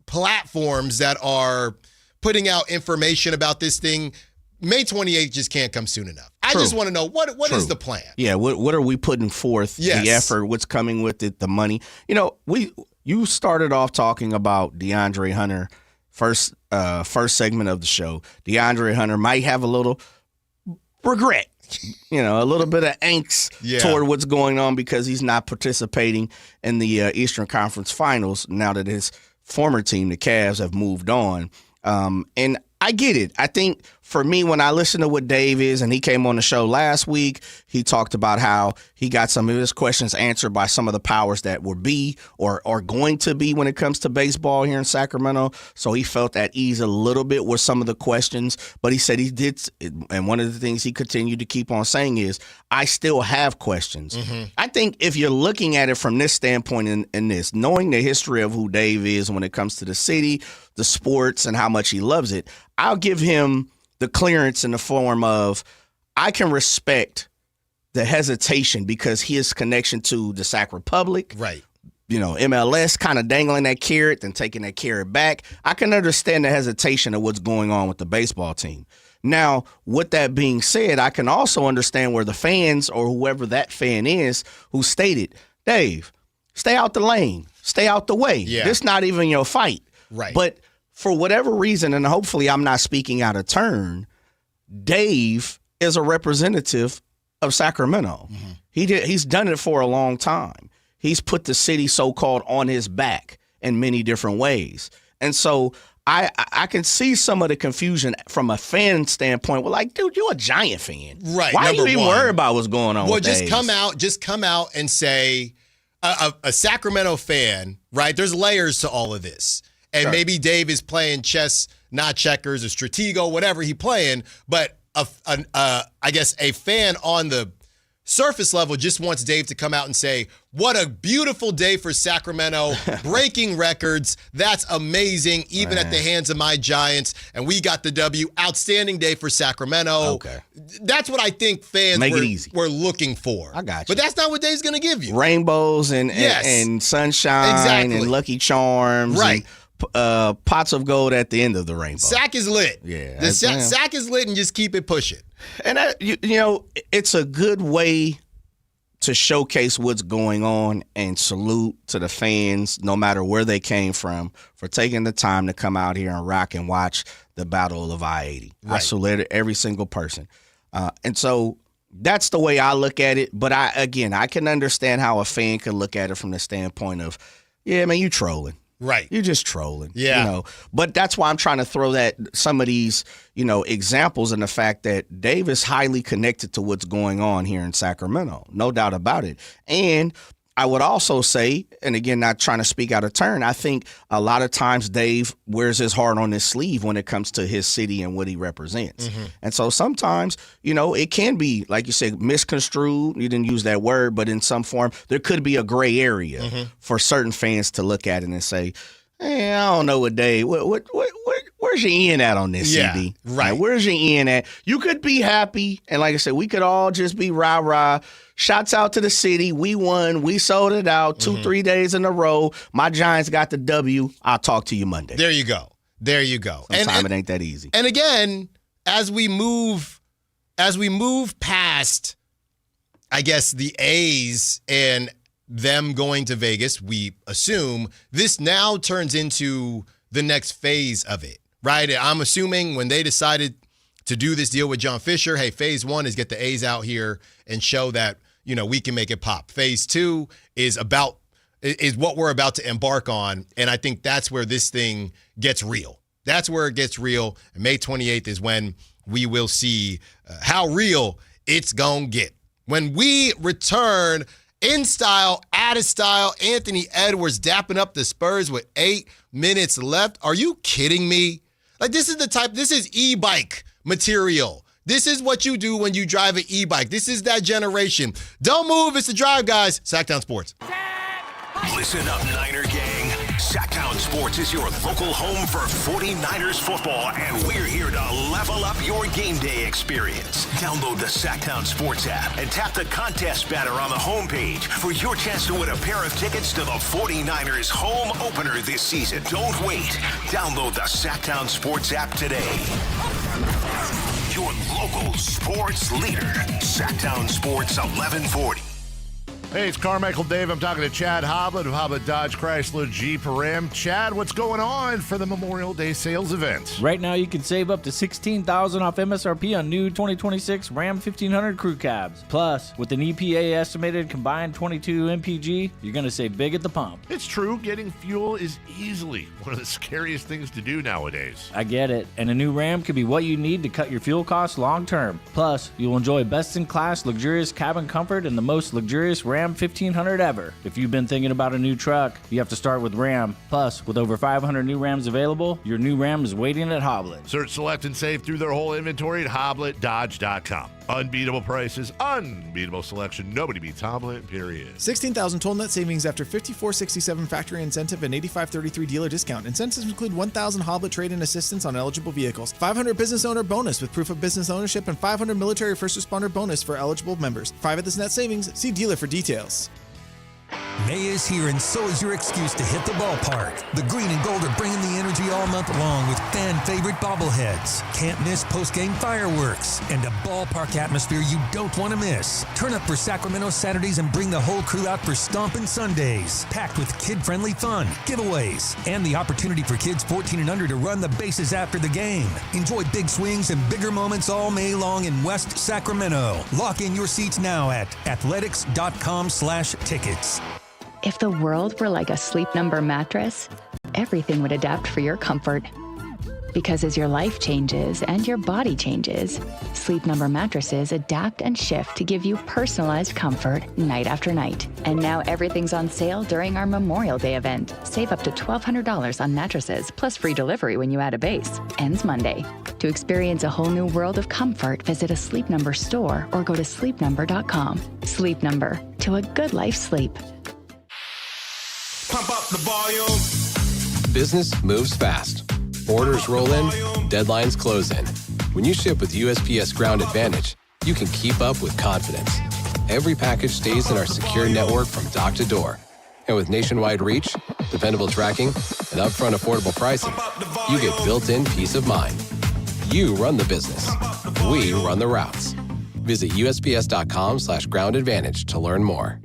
platforms that are putting out information about this thing. May 28th just can't come soon enough. I just want to know what is the plan? Yeah, what are we putting forth? Yes. The effort, what's coming with it, the money. You started off talking about DeAndre Hunter first segment of the show. DeAndre Hunter might have a little regret, a little bit of angst toward what's going on because he's not participating in the Eastern Conference Finals now that his former team, the Cavs, have moved on. And I get it. I think for me, when I listen to what Dave is, and he came on the show last week, he talked about how he got some of his questions answered by some of the powers that would be or are going to be when it comes to baseball here in Sacramento. So he felt at ease a little bit with some of the questions, but he said he did. And one of the things he continued to keep on saying is, I still have questions. I think if you're looking at it from this standpoint in this, knowing the history of who Dave is when it comes to the city, the sports, and how much he loves it, I'll give him the clearance in the form of I can respect the hesitation because his connection to the Sac Republic, right? MLS kind of dangling that carrot and taking that carrot back. I can understand the hesitation of what's going on with the baseball team. Now, with that being said, I can also understand where the fans or whoever that fan is who stated, Dave, stay out the lane, stay out the way. Yeah. This not even your fight. Right. But for whatever reason, and hopefully I'm not speaking out of turn, Dave is a representative of Sacramento. He's done it for a long time. He's put the city so-called on his back in many different ways. And so I can see some of the confusion from a fan standpoint. Well, like, dude, you're a Giant fan. Right. Why are you even worried about what's going on Well, with just Dave? come out and say, a Sacramento fan, right? There's layers to all of this. And Sure. maybe Dave is playing chess, not checkers, or Stratego, whatever he playing. But I guess a fan on the surface level just wants Dave to come out and say, what a beautiful day for Sacramento, breaking records. That's amazing, even at the hands of my Giants. And we got the W. Outstanding day for Sacramento. Okay. That's what I think fans were looking for. I got you. But that's not what Dave's going to give you. Rainbows and sunshine Exactly. and Lucky Charms. Right. And pots of gold at the end of the rainbow. Sac is lit. Yeah. The sac is lit, and just keep it pushing. And it's a good way to showcase what's going on and salute to the fans, no matter where they came from, for taking the time to come out here and rock and watch the Battle of I-80. I Right. salute every single person. And so that's the way I look at it. But I can understand how a fan could look at it from the standpoint of, yeah, man, you trolling. Right. You're just trolling. Yeah. But that's why I'm trying to throw some of these, examples in the fact that Dave is highly connected to what's going on here in Sacramento. No doubt about it. And I would also say, and again, not trying to speak out of turn, I think a lot of times Dave wears his heart on his sleeve when it comes to his city and what he represents. And so sometimes, it can be, like you said, misconstrued. You didn't use that word, but in some form, there could be a gray area for certain fans to look at it and say, hey, I don't know what Dave, where's your end at on this, Yeah, CD? right. Like, where's your end at? You could be happy, and like I said, we could all just be rah-rah. Shouts out to the city. We won. We sold it out 2-3 days in a row. My Giants got the W. I'll talk to you Monday. There you go. Sometimes it ain't that easy. And again, as we move past, I guess, the A's and them going to Vegas, we assume this now turns into the next phase of it, right? I'm assuming when they decided to do this deal with John Fisher, hey, phase 1 is get the A's out here and show that, we can make it pop. Phase 2 is what we're about to embark on, and I think that's where this thing gets real. That's where it gets real. And May 28th is when we will see how real it's going to get. When we return in style, out of style, Anthony Edwards dapping up the Spurs with 8 minutes left. Are you kidding me? Like, this is e-bike material. This is what you do when you drive an e-bike. This is that generation. Don't move. It's the Drive, guys. Sactown Sports. Listen up, Niner gang. Sactown Sports is your local home for 49ers football, and we're here to level up your game day experience. Download the Sactown Sports app and tap the contest banner on the homepage for your chance to win a pair of tickets to the 49ers home opener this season. Don't wait. Download the Sactown Sports app today. Your local sports leader. Sactown Sports 1140. Hey, it's Carmichael Dave. I'm talking to Chad Hobblet of Hobblet Dodge Chrysler Jeep Ram. Chad, what's going on for the Memorial Day sales event? Right now, you can save up to $16,000 off MSRP on new 2026 Ram 1500 crew cabs. Plus, with an EPA estimated combined 22 MPG, you're going to save big at the pump. It's true, getting fuel is easily one of the scariest things to do nowadays. I get it, and a new Ram could be what you need to cut your fuel costs long term. Plus, you'll enjoy best-in-class luxurious cabin comfort and the most luxurious Ram 1500 ever. If you've been thinking about a new truck, you have to start with Ram. Plus, with over 500 new Rams available, your new Ram is waiting at Hobblet. Search, select, and save through their whole inventory at HobbletDodge.com. Unbeatable prices, unbeatable selection. Nobody beats Hobblet, period. $16,000 total net savings after $54.67 factory incentive and $85.33 dealer discount. Incentives include $1,000 Hobblet trade-in assistance on eligible vehicles, $500 business owner bonus with proof of business ownership, and $500 military first responder bonus for eligible members. 5 of this net savings. See dealer for details. May is here, and so is your excuse to hit the ballpark. The green and gold are bringing the energy all month long with fan-favorite bobbleheads, can't miss post-game fireworks, and a ballpark atmosphere you don't want to miss. Turn up for Sacramento Saturdays and bring the whole crew out for Stompin' Sundays, packed with kid-friendly fun, giveaways, and the opportunity for kids 14 and under to run the bases after the game. Enjoy big swings and bigger moments all May long in West Sacramento. Lock in your seats now at athletics.com/tickets. If the world were like a Sleep Number mattress, everything would adapt for your comfort. Because as your life changes and your body changes, Sleep Number mattresses adapt and shift to give you personalized comfort night after night. And now everything's on sale during our Memorial Day event. Save up to $1,200 on mattresses, plus free delivery when you add a base. Ends Monday. To experience a whole new world of comfort, visit a Sleep Number store or go to sleepnumber.com. Sleep Number, to a good life's sleep. Pump up the volume. Business moves fast. Orders roll in, deadlines close in. When you ship with USPS Ground Advantage, you can keep up with confidence. Every package stays in our secure network from dock to door. And with nationwide reach, dependable tracking, and upfront affordable pricing, you get built-in peace of mind. You run the business. We run the routes. Visit USPS.com/Ground Advantage to learn more.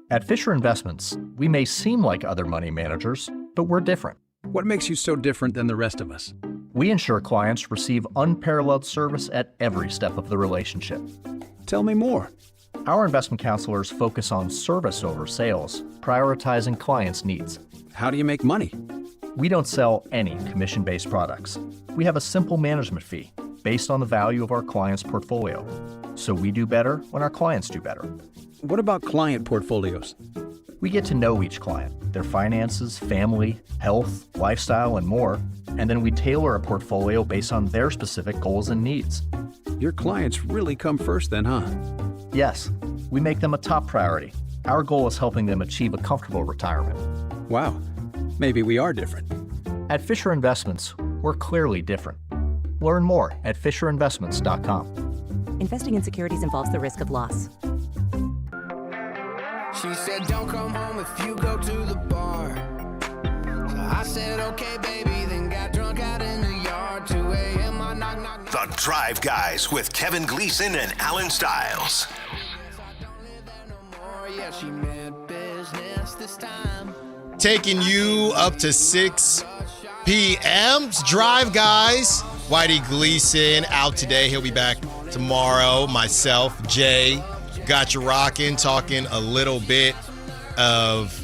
At Fisher Investments, we may seem like other money managers, but we're different. What makes you so different than the rest of us? We ensure clients receive unparalleled service at every step of the relationship. Tell me more. Our investment counselors focus on service over sales, prioritizing clients' needs. How do you make money? We don't sell any commission-based products. We have a simple management fee based on the value of our client's portfolio. So we do better when our clients do better. What about client portfolios? We get to know each client, their finances, family, health, lifestyle, and more, and then we tailor a portfolio based on their specific goals and needs. Your clients really come first then, huh? Yes, we make them a top priority. Our goal is helping them achieve a comfortable retirement. Wow, maybe we are different. At Fisher Investments, we're clearly different. Learn more at FisherInvestments.com. Investing in securities involves the risk of loss. She said, don't come home if you go to the bar. So I said, okay, baby, then got drunk out in the yard. 2 a.m. I knock, knock, knock. The Drive Guys with Kevin Gleason and Alan Stiles. Yeah, she meant business this time. Taking you up to 6 p.m. Drive Guys. Whitey Gleason out today. He'll be back tomorrow. Myself, Jay, got you rocking, talking a little bit of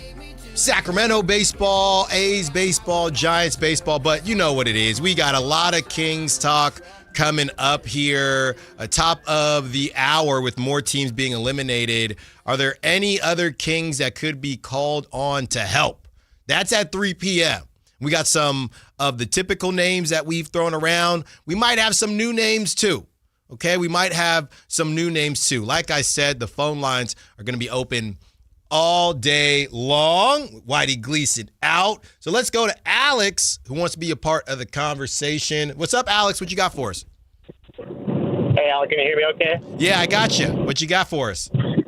Sacramento baseball, A's baseball, Giants baseball, but you know what it is. We got a lot of Kings talk coming up here, top of the hour with more teams being eliminated. Are there any other Kings that could be called on to help? That's at 3 p.m. We got some of the typical names that we've thrown around. We might have some new names too. Okay, we might have some new names too. Like I said, the phone lines are going to be open all day long. Whitey Gleason out. So let's go to Alex, who wants to be a part of the conversation. What's up, Alex? What you got for us? Hey, Alex, can you hear me okay? Yeah, I got you. What you got for us? Hey,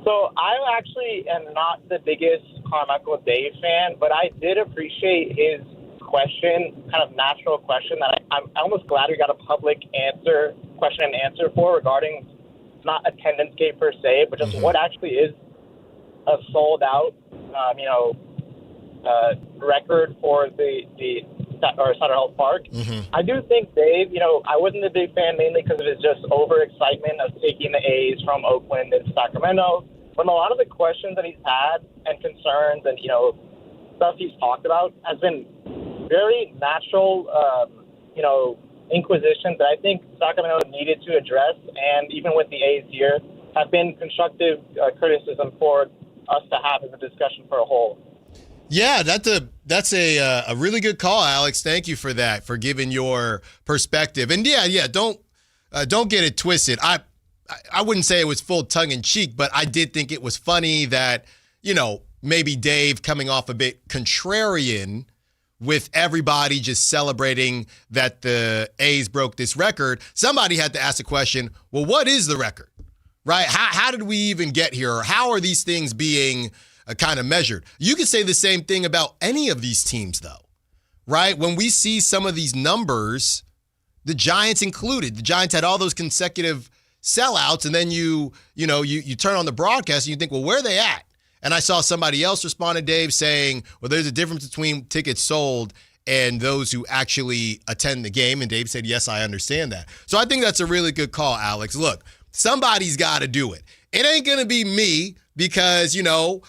so I actually am not the biggest Carmichael Dave fan, but I did appreciate his question, kind of natural question that I'm almost glad we got a public question and answer for regarding not attendance game per se, but just what actually is a sold out, record for the Sutter Health Park. I do think, Dave, I wasn't a big fan mainly because of his just overexcitement of taking the A's from Oakland and Sacramento. But a lot of the questions that he's had and concerns and, stuff he's talked about has been very natural, inquisitions that I think Sacramento needed to address. And even with the A's here, have been constructive criticism for us to have as a discussion for a whole. Yeah, that's a really good call, Alex. Thank you for that, for giving your perspective. And don't get it twisted. I wouldn't say it was full tongue in cheek, but I did think it was funny that, maybe Dave coming off a bit contrarian with everybody just celebrating that the A's broke this record. Somebody had to ask the question, well, what is the record, right? How did we even get here? Or how are these things being kind of measured? You could say the same thing about any of these teams, though, right? When we see some of these numbers, the Giants included, the Giants had all those consecutive sellouts, and then you turn on the broadcast and you think, well, where are they at? And I saw somebody else respond to Dave saying, well, there's a difference between tickets sold and those who actually attend the game. And Dave said, yes, I understand that. So I think that's a really good call, Alex. Look, somebody's got to do it. It ain't going to be me because, I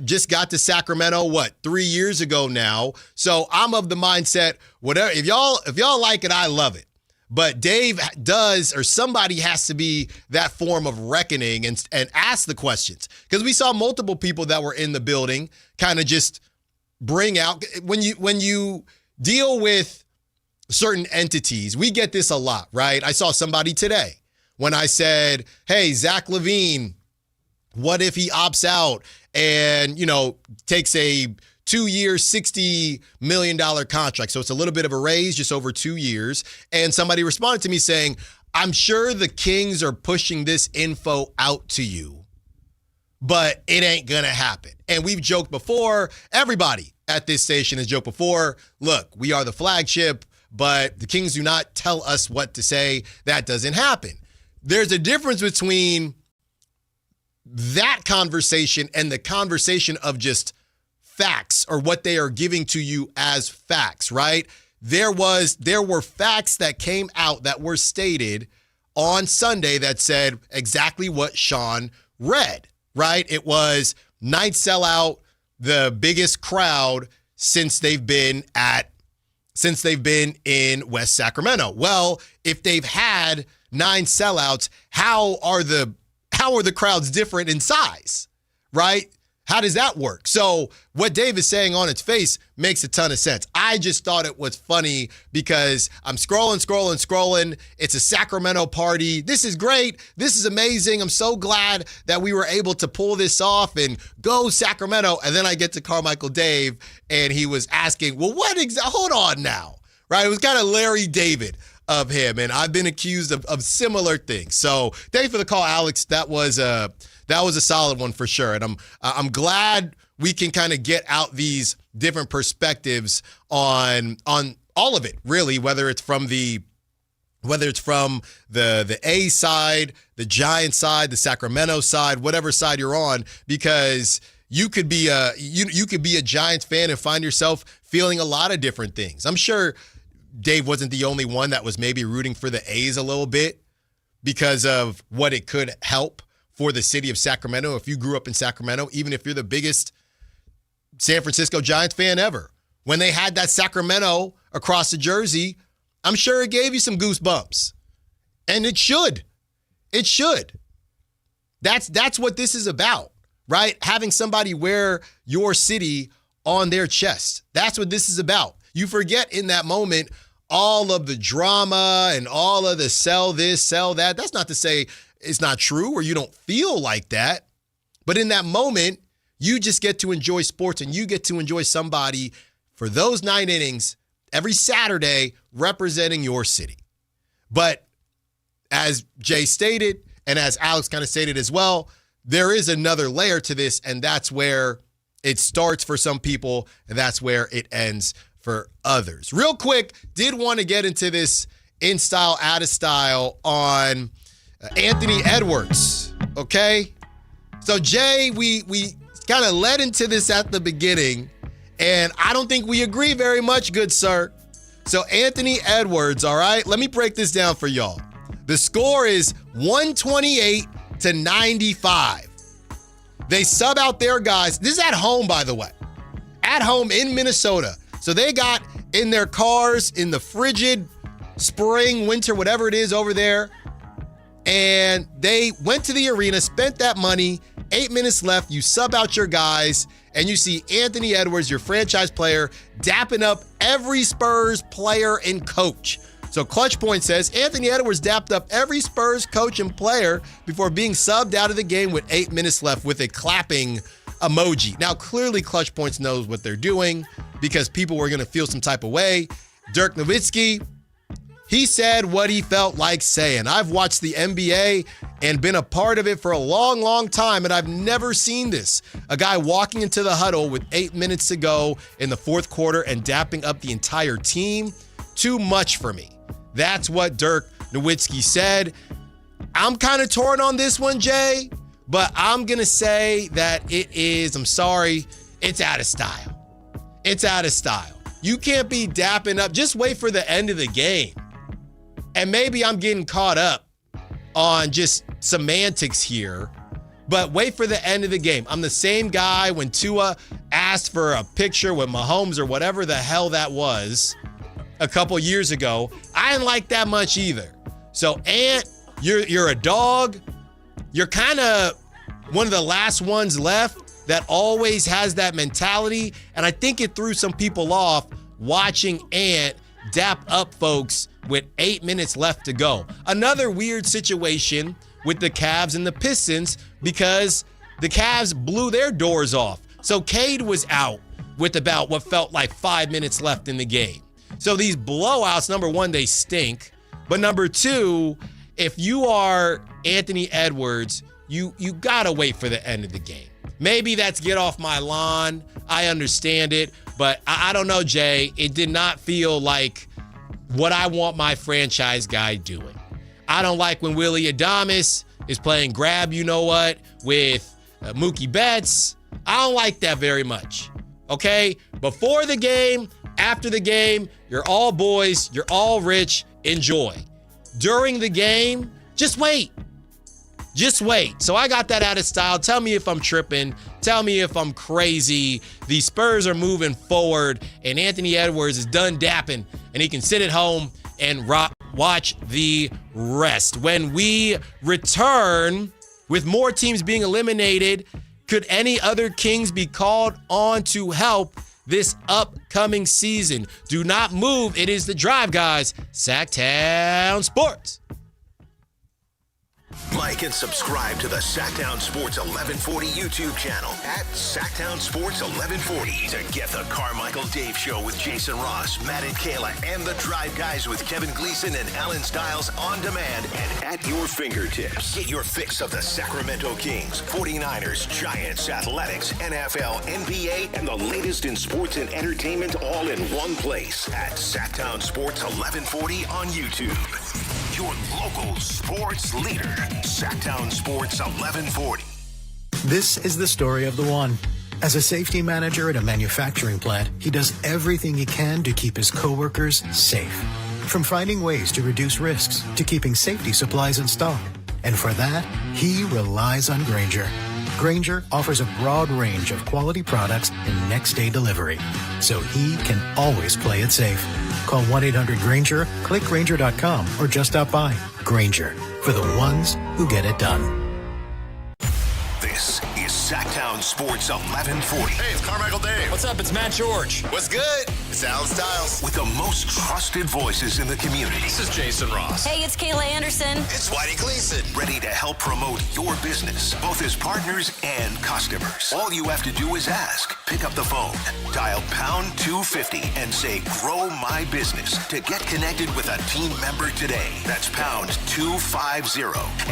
just got to Sacramento, 3 years ago now. So I'm of the mindset, whatever, if y'all like it, I love it. But Dave does, or somebody has to be that form of reckoning and ask the questions. Because we saw multiple people that were in the building kind of just bring out, when you deal with certain entities, we get this a lot, right? I saw somebody today when I said, hey, Zach LaVine, what if he opts out and, takes a 2-year, $60 million contract. So it's a little bit of a raise, just over 2 years. And somebody responded to me saying, I'm sure the Kings are pushing this info out to you, but it ain't going to happen. And we've joked before, everybody at this station has joked before, look, we are the flagship, but the Kings do not tell us what to say. That doesn't happen. There's a difference between that conversation and the conversation of just facts, or what they are giving to you as facts, right? There were facts that came out that were stated on Sunday that said exactly what Sean read, right? It was night sellout, the biggest crowd since they've been in West Sacramento. Well, if they've had 9 sellouts, how are the crowds different in size, right? How does that work? So what Dave is saying on its face makes a ton of sense. I just thought it was funny because I'm scrolling. It's a Sacramento party. This is great. This is amazing. I'm so glad that we were able to pull this off and go Sacramento. And then I get to Carmichael Dave and he was asking, well, hold on now, right? It was kind of Larry David of him. And I've been accused of similar things. So thank you for the call, Alex. That was a solid one for sure. And I'm glad we can kind of get out these different perspectives on all of it, really, whether it's from the A side, the Giants side, the Sacramento side, whatever side you're on, because you could be a Giants fan and find yourself feeling a lot of different things. I'm sure Dave wasn't the only one that was maybe rooting for the A's a little bit because of what it could help for the city of Sacramento. If you grew up in Sacramento, even if you're the biggest San Francisco Giants fan ever, when they had that Sacramento across the jersey, I'm sure it gave you some goosebumps. And it should. It should. That's what this is about, right? Having somebody wear your city on their chest. That's what this is about. You forget in that moment all of the drama and all of the sell this, sell that. That's not to say it's not true or you don't feel like that. But in that moment, you just get to enjoy sports and you get to enjoy somebody for those 9 innings every Saturday representing your city. But as Jay stated, and as Alex kind of stated as well, there is another layer to this, and that's where it starts for some people, and that's where it ends for others. Real quick, did want to get into this in style, out of style on Anthony Edwards, okay? So, Jay, we kind of led into this at the beginning, and I don't think we agree very much, good sir. So, Anthony Edwards, all right? Let me break this down for y'all. The score is 128-95. They sub out their guys. This is at home, by the way. At home in Minnesota. So they got in their cars in the frigid spring, winter, whatever it is over there. And they went to the arena, spent that money. 8 minutes left. You sub out your guys, and you see Anthony Edwards, your franchise player, dapping up every Spurs player and coach. So Clutch Point says, Anthony Edwards dapped up every Spurs coach and player before being subbed out of the game with 8 minutes left with a clapping emoji. Now, clearly Clutch Points knows what they're doing because people were going to feel some type of way. Dirk Nowitzki, he said what he felt like saying. I've watched the NBA and been a part of it for a long, long time, and I've never seen this. A guy walking into the huddle with 8 minutes to go in the fourth quarter and dapping up the entire team. Too much for me. That's what Dirk Nowitzki said. I'm kind of torn on this one, Jay, but I'm going to say that it is, I'm sorry, it's out of style. It's out of style. You can't be dapping up. Just wait for the end of the game. And maybe I'm getting caught up on just semantics here, but wait for the end of the game. I'm the same guy when Tua asked for a picture with Mahomes or whatever the hell that was a couple years ago. I didn't like that much either. So, Ant, you're a dog. You're kind of one of the last ones left that always has that mentality. And I think it threw some people off watching Ant dap up folks with 8 minutes left to go. Another weird situation with the Cavs and the Pistons because the Cavs blew their doors off. So Cade was out with about what felt like 5 minutes left in the game. So these blowouts, number one, they stink. But number two, if you are Anthony Edwards, you gotta wait for the end of the game. Maybe that's get off my lawn. I understand it. But I don't know, Jay. It did not feel like what I want my franchise guy doing. I don't like when Willie Adames is playing grab you-know-what with Mookie Betts. I don't like that very much. Okay? Before the game, after the game, you're all boys, you're all rich, enjoy. During the game, just wait. Just wait. So I got that out of style. Tell me if I'm tripping. Tell me if I'm crazy. The Spurs are moving forward, and Anthony Edwards is done dapping, and he can sit at home and watch the rest. When we return with more teams being eliminated, could any other Kings be called on to help this upcoming season? Do not move. It is The Drive, guys. Sactown Sports. Like and subscribe to the Sactown Sports 1140 YouTube channel at Sactown Sports 1140 to get the Carmichael Dave Show with Jason Ross, Matt and Kayla, and the Drive Guys with Kevin Gleason and Alan Stiles on demand and at your fingertips. Get your fix of the Sacramento Kings, 49ers, Giants, Athletics, NFL, NBA, and the latest in sports and entertainment all in one place at Sactown Sports 1140 on YouTube. Your local sports leader, Sactown Sports 1140. This is the story of the one. As a safety manager at a manufacturing plant, he does everything he can to keep his coworkers safe. From finding ways to reduce risks to keeping safety supplies in stock. And for that, he relies on Grainger. Grainger offers a broad range of quality products and next-day delivery, so he can always play it safe. Call 1-800-GRAINGER, click Grainger.com, or just stop by. Grainger, for the ones who get it done. This is Sactown Sports 1140. Hey, it's Carmichael Dave. What's up? It's Matt George. What's good? It's Alan Stiles. With the most trusted voices in the community. This is Jason Ross. Hey, it's Kayla Anderson. It's Whitey Gleason. Ready to help promote your business, both as partners and customers. All you have to do is ask. Pick up the phone, dial pound 250 and say, grow my business to get connected with a team member today. That's pound 250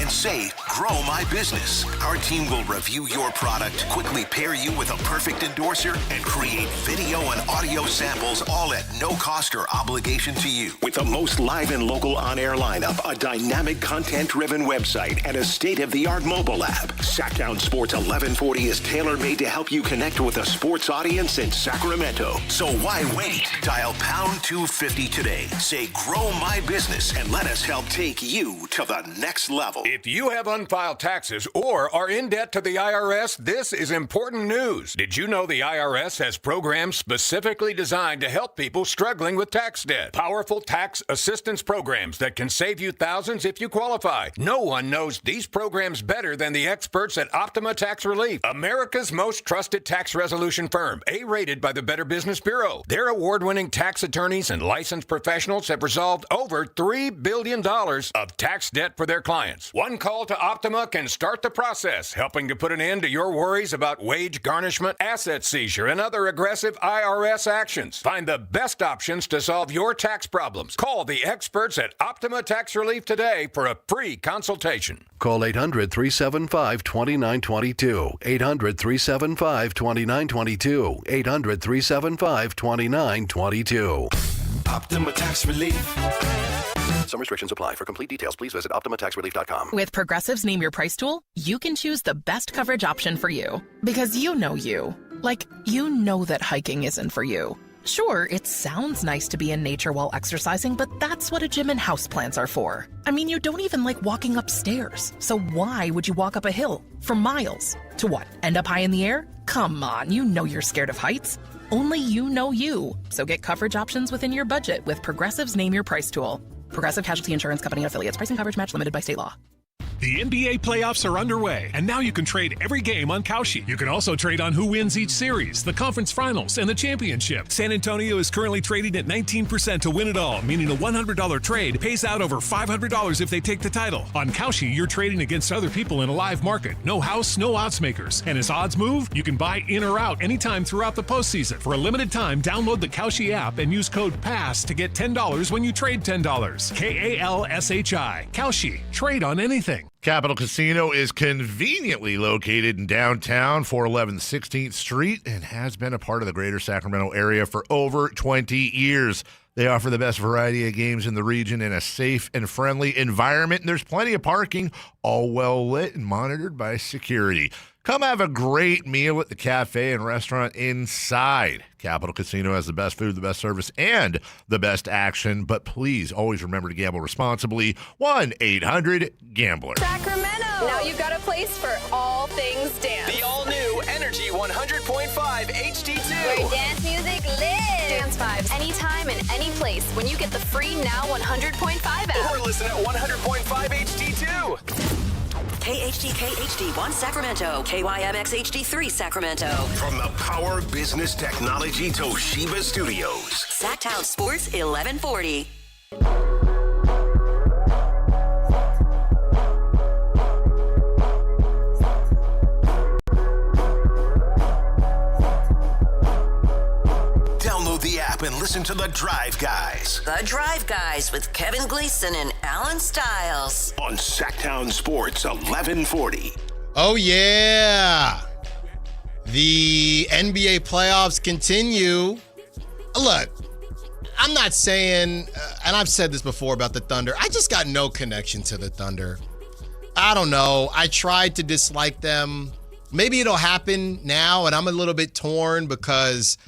and say, grow my business. Our team will review your product, quickly pair you with a perfect endorser, and create video and audio samples, all at no cost or obligation to you. With the most live and local on-air lineup, a dynamic content-driven website, and a state-of-the-art mobile app, Sactown Sports 1140 is tailor-made to help you connect with a sports audience in Sacramento. So why wait? Dial pound 250 today. Say, grow my business, and let us help take you to the next level. If you have unfiled taxes or are in debt to the IRS, this is important news. Did you know the IRS has programs specifically designed to help people struggling with tax debt? Powerful tax assistance programs that can save you thousands if you qualify. No one knows these programs better than the experts at Optima Tax Relief, America's most trusted tax resolution firm, A-rated by the Better Business Bureau. Their award-winning tax attorneys and licensed professionals have resolved over $3 billion of tax debt for their clients. One call to Optima can start the process, helping to put an end to your worries about wage garnishment, asset seizure, and other aggressive IRS actions. Find the best options to solve your tax problems. Call the experts at Optima Tax Relief today for a free consultation. Call 800-375-2922. 800-375-2922. 800-375-2922. Optima Tax Relief. Some restrictions apply. For complete details, please visit OptimaTaxRelief.com. With Progressive's Name Your Price tool, you can choose the best coverage option for you. Because you know you. Like, you know that hiking isn't for you. Sure, it sounds nice to be in nature while exercising, but that's what a gym and houseplants are for. I mean, you don't even like walking upstairs. So why would you walk up a hill for miles? To what, end up high in the air? Come on, you know you're scared of heights. Only you know you. So get coverage options within your budget with Progressive's Name Your Price tool. Progressive Casualty Insurance Company and Affiliates. Price and coverage match limited by state law. The NBA playoffs are underway, and now you can trade every game on Kalshi. You can also trade on who wins each series, the conference finals, and the championship. San Antonio is currently trading at 19% to win it all, meaning a $100 trade pays out over $500 if they take the title. On Kalshi, you're trading against other people in a live market. No house, no odds makers. And as odds move, you can buy in or out anytime throughout the postseason. For a limited time, download the Kalshi app and use code PASS to get $10 when you trade $10. KALSHI. Kalshi. Trade on anything. Capital Casino is conveniently located in downtown, 411 16th Street, and has been a part of the greater Sacramento area for over 20 years. They offer the best variety of games in the region in a safe and friendly environment, and there's plenty of parking, all well lit and monitored by security. Come have a great meal at the cafe and restaurant inside. Capital Casino has the best food, the best service, and the best action. But please always remember to gamble responsibly. 1-800-GAMBLER. Sacramento! Now you've got a place for all things dance. The all-new Energy 100.5 HD2. Where dance music lives. Dance vibes anytime and any place when you get the free Now 100.5 app. Or listen at 100.5 HD2. KHD1 Sacramento, KYMX HD3 Sacramento. From the Power Business Technology Toshiba Studios. Sactown Sports 1140. Download the app and listen to The Drive Guys. The Drive Guys with Kevin Gleason and Alan Stiles. On Sactown Sports 1140. Oh, yeah. The NBA playoffs continue. Look, I'm not saying, and I've said this before about the Thunder, I just got no connection to the Thunder. I don't know. I tried to dislike them. Maybe it'll happen now, and I'm a little bit torn because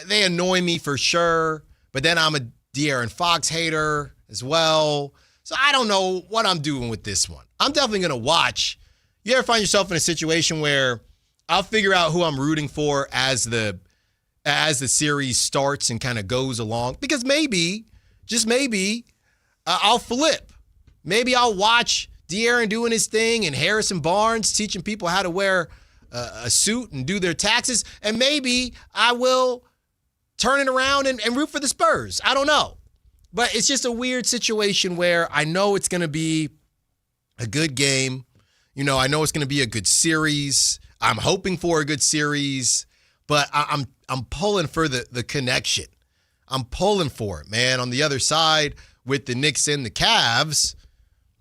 they annoy me for sure, but then I'm a DeAaron Fox hater as well. So I don't know what I'm doing with this one. I'm definitely going to watch. You ever find yourself in a situation where I'll figure out who I'm rooting for as the series starts and kind of goes along? Because maybe, just maybe, I'll flip. Maybe I'll watch DeAaron doing his thing and Harrison Barnes teaching people how to wear a suit and do their taxes, and maybe I will turn it around and root for the Spurs. I don't know. But it's just a weird situation where I know it's going to be a good game. I know it's going to be a good series. I'm hoping for a good series, but I'm pulling for the connection. I'm pulling for it, man. On the other side with the Knicks and the Cavs,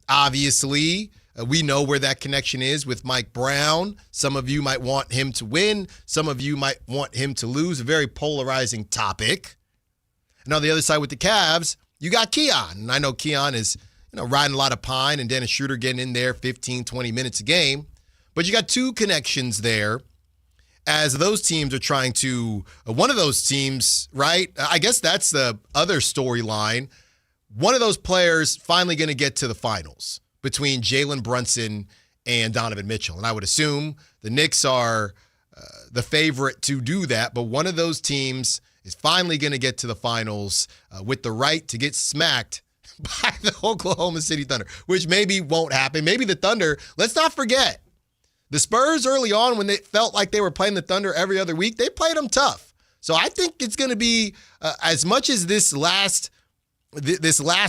obviously, we know where that connection is with Mike Brown. Some of you might want him to win. Some of you might want him to lose. A very polarizing topic. And on the other side with the Cavs, you got Keon. And I know Keon is riding a lot of pine and Dennis Schroeder getting in there 15, 20 minutes a game. But you got two connections there as those teams are trying to, one of those teams, right? I guess that's the other storyline. One of those players finally going to get to the finals between Jalen Brunson and Donovan Mitchell. And I would assume the Knicks are the favorite to do that. But one of those teams is finally going to get to the finals with the right to get smacked by the Oklahoma City Thunder, which maybe won't happen. Maybe the Thunder, let's not forget, the Spurs early on when they felt like they were playing the Thunder every other week, they played them tough. So I think it's going to be, as much as this last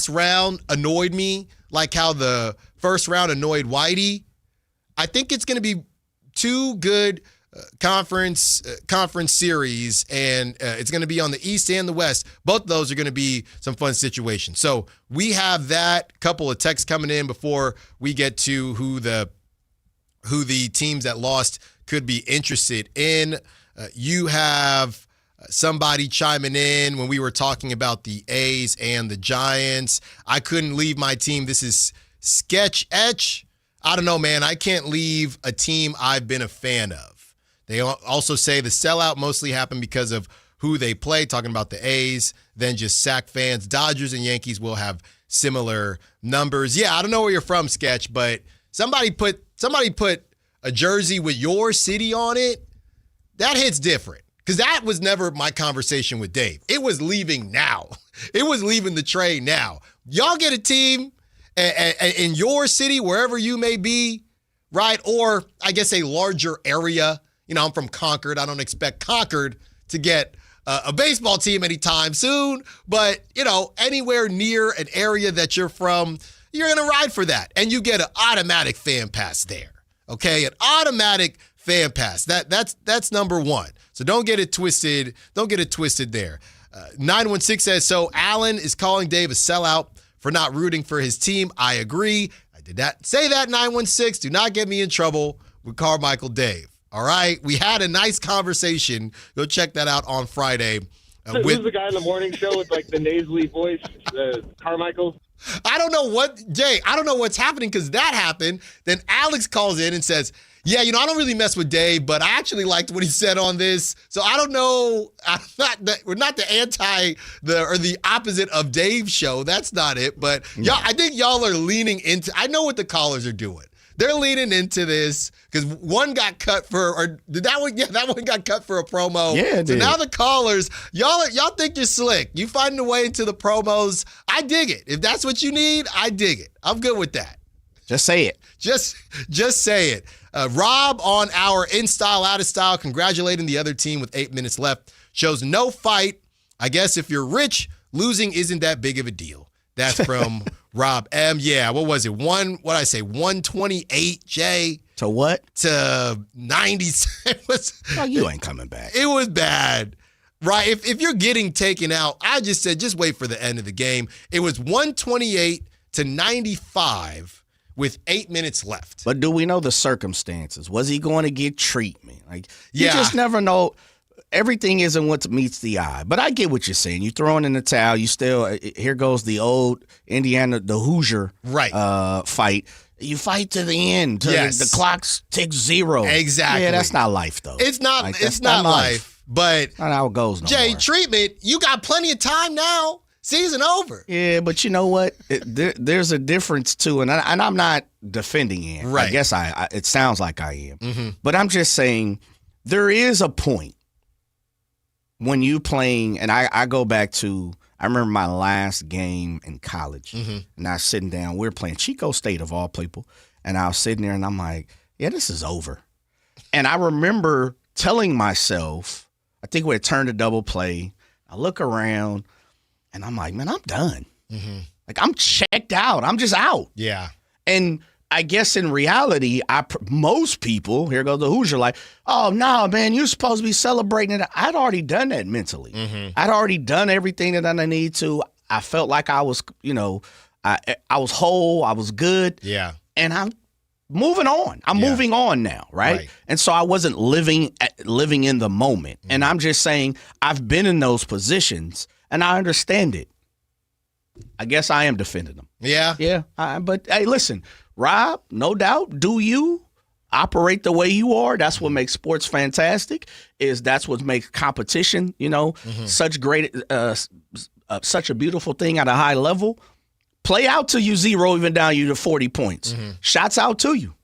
round annoyed me, like how the first round annoyed Whitey, I think it's going to be two good conference series, and it's going to be on the East and the West. Both of those are going to be some fun situations. So we have that couple of texts coming in before we get to who the teams that lost could be interested in. You have somebody chiming in when we were talking about the A's and the Giants. I couldn't leave my team. This is Sketch Etch. I don't know, man. I can't leave a team I've been a fan of. They also say the sellout mostly happened because of who they play, talking about the A's, then just Sac fans. Dodgers and Yankees will have similar numbers. Yeah, I don't know where you're from, Sketch, but somebody put a jersey with your city on it. That hits different, because that was never my conversation with Dave. It was leaving now. It was leaving the trade now. Y'all get a team in your city, wherever you may be, right? Or I guess a larger area. I'm from Concord. I don't expect Concord to get a baseball team anytime soon. But, anywhere near an area that you're from, you're going to ride for that. And you get an automatic fan pass there. Okay? An automatic fan pass. That's number one. So don't get it twisted. Don't get it twisted there. 916 says, so Allen is calling Dave a sellout for not rooting for his team. I agree. I did not say that, 916. Do not get me in trouble with Carmichael Dave. All right? We had a nice conversation. Go check that out on Friday. Who's the guy in the morning show with the nasally voice, Carmichael? I don't know what's happening, because that happened. Then Alex calls in and says, yeah, I don't really mess with Dave, but I actually liked what he said on this. So I don't know. We're not the opposite of Dave's show. That's not it. But y'all, I think y'all are leaning into, I know what the callers are doing. They're leaning into this because one got cut that one got cut for a promo. Yeah, it did. So now the callers, y'all think you're slick. You find a way into the promos. I dig it. If that's what you need, I dig it. I'm good with that. Just say it. Just say it. Rob on our In Style, Out of Style, congratulating the other team with 8 minutes left. Shows no fight. I guess if you're rich, losing isn't that big of a deal. That's from Rob M. Yeah, what was it? 128, Jay? To what? To 90. Oh, you ain't coming back. It was bad. Right? If you're getting taken out, I just said just wait for the end of the game. It was 128 to 95 with 8 minutes left. But do we know the circumstances? Was he going to get treatment? You just never know. Everything isn't what meets the eye. But I get what you're saying. You're throwing in the towel. You still, here goes the old Indiana, the Hoosier fight. You fight to the end. The clock ticks zero. Exactly. Yeah, that's not life, though. It's not not life. But not how it goes no Jay, more. treatment, you got plenty of time now. Season over. Yeah, but you know what? There's a difference, too. And I'm not defending him. Right. I guess it sounds like I am. Mm-hmm. But I'm just saying there is a point when you playing, and I go back to, I remember my last game in college, and I was sitting down, we were playing Chico State of all people, and I was sitting there, and I'm like, yeah, this is over. And I remember telling myself, I think we had turned a double play, I look around, and I'm like, man, I'm done. I'm checked out. I'm just out. Yeah. And I guess in reality, most people, here goes the Hoosier, like, oh, no, man, you're supposed to be celebrating it. I'd already done that mentally. I'd already done everything that I need to. I felt like I was, I was whole. I was good. Yeah. And I'm moving on. I'm moving on now, right? And so I wasn't living in the moment. And I'm just saying I've been in those positions, and I understand it. I guess I am defending them. Yeah. Yeah. But, hey, listen, Rob, no doubt, do you operate the way you are? That's what makes sports fantastic, that's what makes competition, such great, such a beautiful thing at a high level. Play out till you zero, even down you to 40 points. Shots out to you.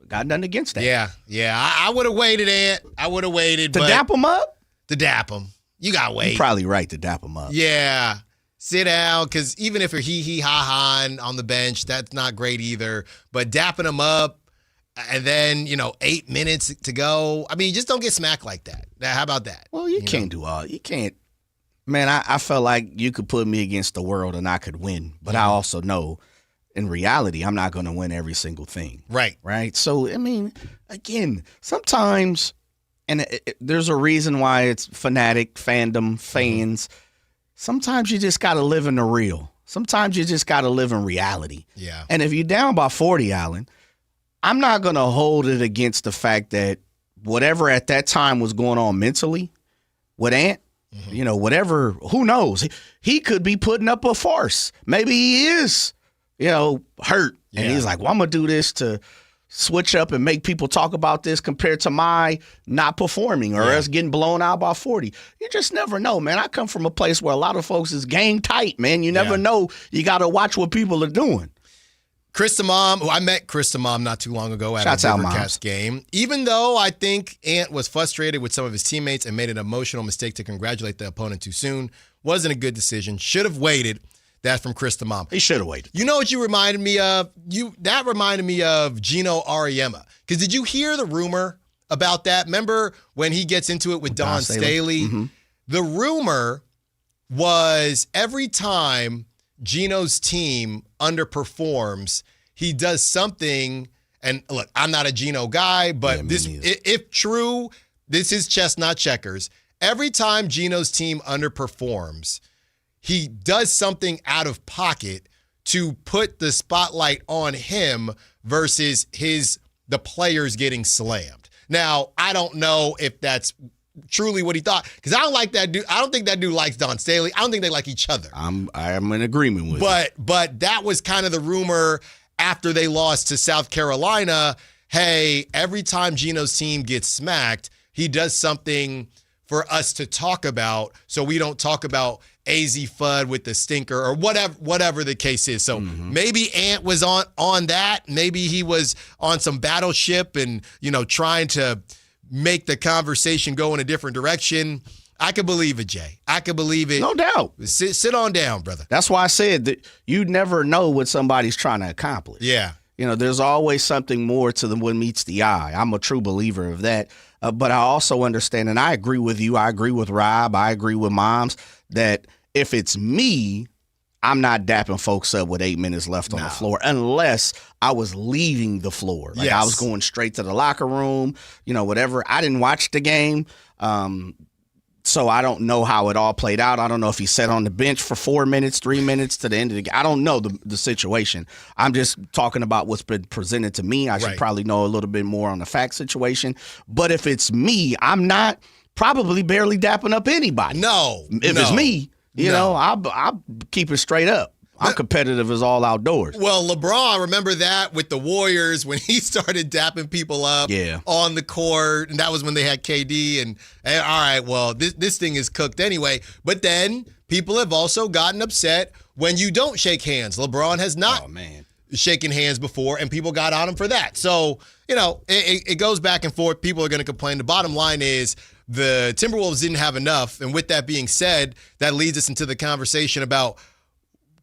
Got nothing against that. Yeah. I would have waited, Ant. I would have waited. To dap him up? To dap him. You got to wait. You're probably right to dap him up. Yeah. Sit down, because even if you're hee-hee-ha-ha on the bench, that's not great either. But dapping him up, and then, 8 minutes to go. I mean, just don't get smacked like that. How about that? Well, you can't do all. You can't. Man, I felt like you could put me against the world and I could win. But I also know, in reality, I'm not going to win every single thing. Right? So, I mean, again, sometimes, and there's a reason why it's fanatic, fandom, fans. Sometimes you just got to live in the real. Sometimes you just got to live in reality. Yeah. And if you're down by 40, Allen, I'm not going to hold it against the fact that whatever at that time was going on mentally with Ant, whatever, who knows? He could be putting up a farce. Maybe he is, hurt. Yeah. And he's like, well, I'm going to do this to switch up and make people talk about this compared to my not performing or us getting blown out by 40. You just never know, man. I come from a place where a lot of folks is game tight, man. You never know. You got to watch what people are doing. Chris Tamam, I met Chris Tamam not too long ago at a Rivercast game. Even though I think Ant was frustrated with some of his teammates and made an emotional mistake to congratulate the opponent too soon, wasn't a good decision. Should have waited. That's from Chris Tamam. He should have waited. You know what you reminded me of? That reminded me of Gino Auriemma. Because did you hear the rumor about that? Remember when he gets into it with Don Staley? The rumor was every time Gino's team underperforms, he does something. And look, I'm not a Gino guy, but if true, this is chess, not checkers. Every time Gino's team underperforms, he does something out of pocket to put the spotlight on him versus the players getting slammed. Now, I don't know if that's truly what he thought, because I don't like that dude. I don't think that dude likes Don Staley. I don't think they like each other. I'm in agreement with you. But that was kind of the rumor after they lost to South Carolina. Hey, every time Gino's team gets smacked, he does something for us to talk about, so we don't talk about AZ Fudd with the stinker or whatever the case is. So maybe Ant was on that. Maybe he was on some battleship and, trying to make the conversation go in a different direction. I could believe it, Jay. I could believe it. No doubt. Sit on down, brother. That's why I said that you never know what somebody's trying to accomplish. Yeah. There's always something more to them what meets the eye. I'm a true believer of that. But I also understand, and I agree with you. I agree with Rob. I agree with Moms that if it's me, I'm not dapping folks up with 8 minutes left on the floor unless I was leaving the floor. Like I was going straight to the locker room, whatever. I didn't watch the game. So I don't know how it all played out. I don't know if he sat on the bench for 4 minutes, 3 minutes to the end of the game. I don't know the situation. I'm just talking about what's been presented to me. I should probably know a little bit more on the fact situation. But if it's me, I'm not probably barely dapping up anybody. No. If it's me, I'll keep it straight up. I'm competitive as all outdoors. Well, LeBron, remember that with the Warriors when he started dapping people up on the court, and that was when they had KD, and all right, well, this thing is cooked anyway. But then people have also gotten upset when you don't shake hands. LeBron has not shaken hands before, and people got on him for that. So, it goes back and forth. People are going to complain. The bottom line is the Timberwolves didn't have enough, and with that being said, that leads us into the conversation about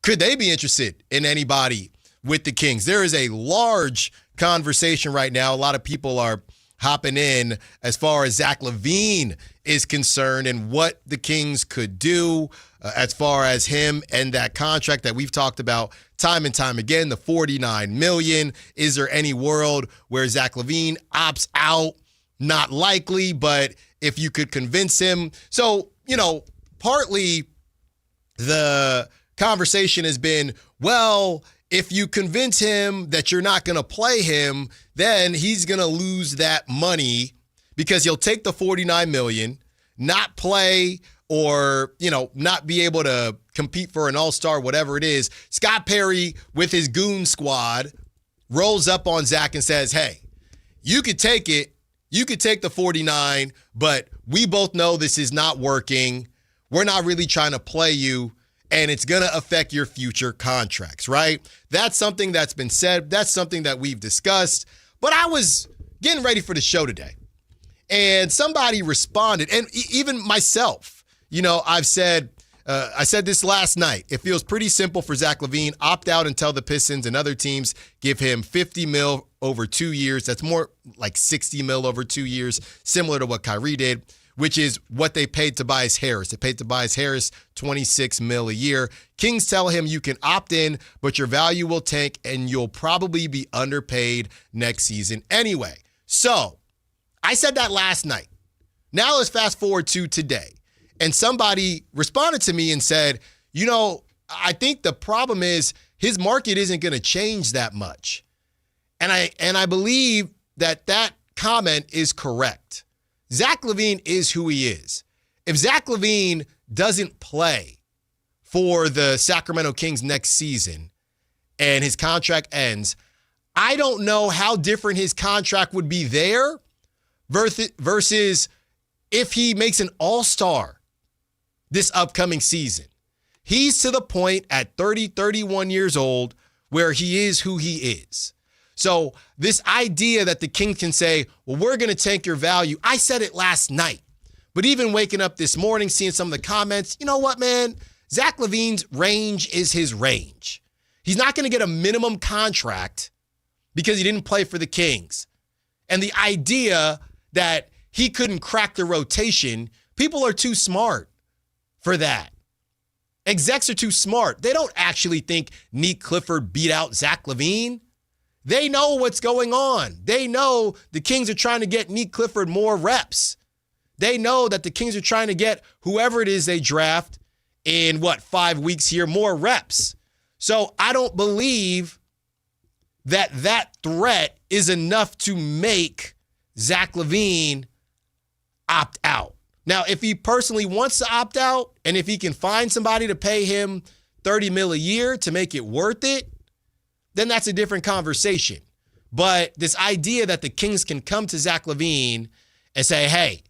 could they be interested in anybody with the Kings? There is a large conversation right now. A lot of people are hopping in as far as Zach LaVine is concerned and what the Kings could do as far as him and that contract that we've talked about time and time again, the $49 million. Is there any world where Zach LaVine opts out? Not likely, but if you could convince him. So, partly the conversation has been, well, if you convince him that you're not going to play him, then he's going to lose that money because he'll take the $49 million, not play or, not be able to compete for an all-star, whatever it is. Scott Perry with his goon squad rolls up on Zach and says, hey, you could take it. You could take the 49, but we both know this is not working. We're not really trying to play you, and it's going to affect your future contracts, right? That's something that's been said. That's something that we've discussed. But I was getting ready for the show today, and somebody responded, and even myself, I've said, I said this last night. It feels pretty simple for Zach LaVine. Opt out until the Pistons and other teams give him $50 million over 2 years. That's more like $60 million over 2 years, similar to what Kyrie did, which is what they paid Tobias Harris. They paid Tobias Harris $26 million a year. Kings tell him you can opt in, but your value will tank and you'll probably be underpaid next season anyway. So I said that last night. Now let's fast forward to today. And somebody responded to me and said, I think the problem is his market isn't going to change that much. And I believe that comment is correct. Zach LaVine is who he is. If Zach LaVine doesn't play for the Sacramento Kings next season and his contract ends, I don't know how different his contract would be there versus if he makes an all-star this upcoming season. He's to the point at 30, 31 years old where he is who he is. So this idea that the Kings can say, well, we're going to tank your value. I said it last night, but even waking up this morning, seeing some of the comments, you know what, man? Zach LaVine's range is his range. He's not going to get a minimum contract because he didn't play for the Kings. And the idea that he couldn't crack the rotation, people are too smart for that. Execs are too smart. They don't actually think Nick Clifford beat out Zach LaVine. They know what's going on. They know the Kings are trying to get Nick Clifford more reps. They know that the Kings are trying to get whoever it is they draft in 5 weeks here, more reps. So I don't believe that threat is enough to make Zach LaVine opt out. Now, if he personally wants to opt out and if he can find somebody to pay him $30 million a year to make it worth it, then that's a different conversation. But this idea that the Kings can come to Zach LaVine and say, hey,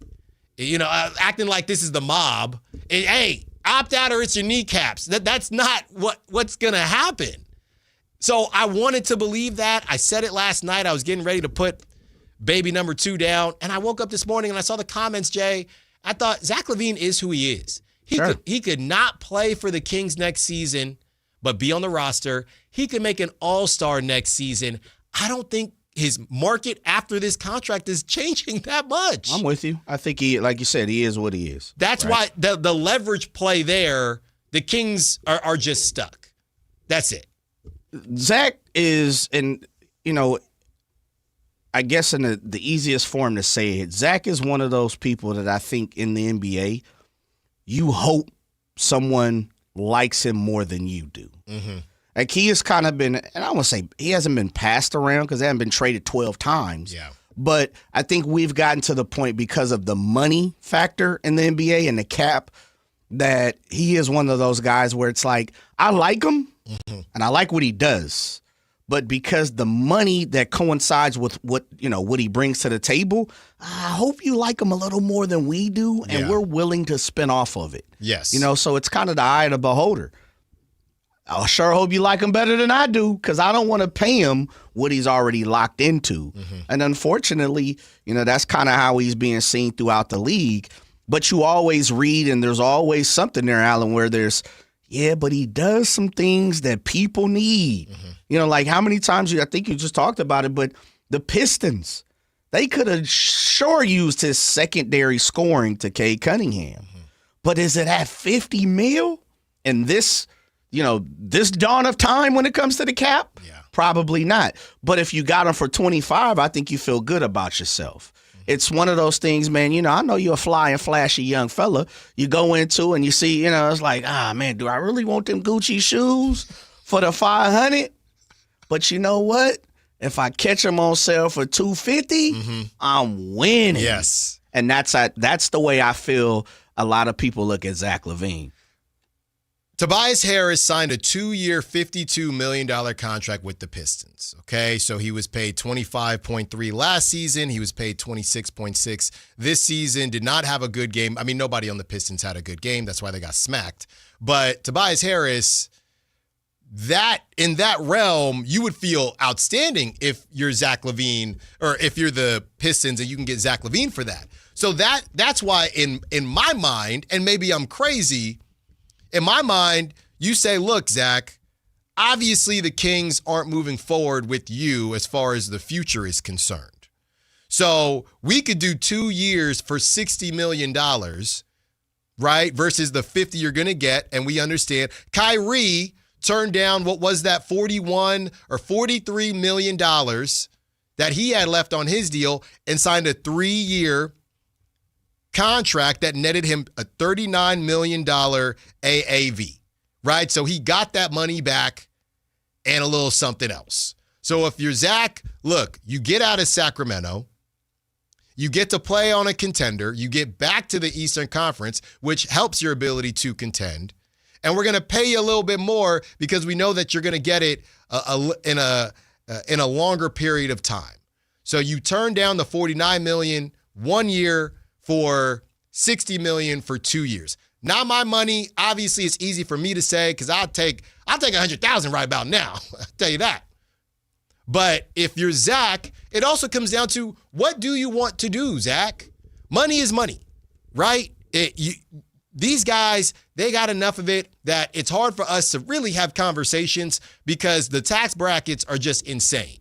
acting like this is the mob, and, hey, opt out or it's your kneecaps. That's not what's going to happen. So I wanted to believe that. I said it last night. I was getting ready to put baby number 2 down, and I woke up this morning and I saw the comments, Jay. I thought Zach LaVine is who he is. He could not play for the Kings next season, but be on the roster. He could make an all-star next season. I don't think his market after this contract is changing that much. I'm with you. I think he, like you said, he is what he is. That's why the leverage play there, the Kings are just stuck. That's it. Zach is, I guess in the easiest form to say it, Zach is one of those people that I think in the NBA, you hope someone likes him more than you do. Mm-hmm. Like he has kind of been, and I want to say he hasn't been passed around because they haven't been traded 12 times. Yeah. But I think we've gotten to the point because of the money factor in the NBA and the cap that he is one of those guys where it's like, I like him and I like what he does. But because the money that coincides with what he brings to the table, I hope you like him a little more than we do, and we're willing to spin off of it. Yes. So it's kind of the eye of the beholder. I sure hope you like him better than I do because I don't want to pay him what he's already locked into. Mm-hmm. And unfortunately, that's kind of how he's being seen throughout the league. But you always read, and there's always something there, Alan, where there's, but he does some things that people need. Mm-hmm. Like how many times I think you just talked about it, but the Pistons, They could have sure used his secondary scoring to Cade Cunningham. But is it at $50 million in this, this dawn of time when it comes to the cap? Yeah. Probably not. But if you got him for 25, I think you feel good about yourself. It's one of those things, man. I know you're a fly and flashy young fella. You go into and you see, it's like, man, do I really want them Gucci shoes for the $500? But you know what? If I catch them on sale for $250, I'm winning. Yes. And that's the way I feel a lot of people look at Zach LaVine. Tobias Harris signed a 2-year, $52 million contract with the Pistons. Okay, so he was paid $25.3 last season. He was paid $26.6 this season. Did not have a good game. I mean, nobody on the Pistons had a good game. That's why they got smacked. But Tobias Harris, in that realm, you would feel outstanding if you're Zach LaVine, or if you're the Pistons and you can get Zach LaVine for that. So that's why in my mind, and maybe I'm crazy, in my mind, you say, look, Zach, obviously the Kings aren't moving forward with you as far as the future is concerned. So we could do 2 years for $60 million, right, versus the 50 you're going to get, and we understand. Kyrie turned down, what was that, $41 or $43 million that he had left on his deal and signed a 3-year contract that netted him a $39 million AAV, right? So he got that money back and a little something else. So if you're Zach, look, you get out of Sacramento, you get to play on a contender, you get back to the Eastern Conference, which helps your ability to contend, and we're going to pay you a little bit more because we know that you're going to get it in a longer period of time. So you turn down the $49 million 1 year for $60 million for 2 years. Not my money. Obviously, it's easy for me to say because I'll take $100,000 right about now. I'll tell you that. But if you're Zach, it also comes down to what do you want to do, Zach? Money is money, right? These guys, they got enough of it that it's hard for us to really have conversations because the tax brackets are just insane.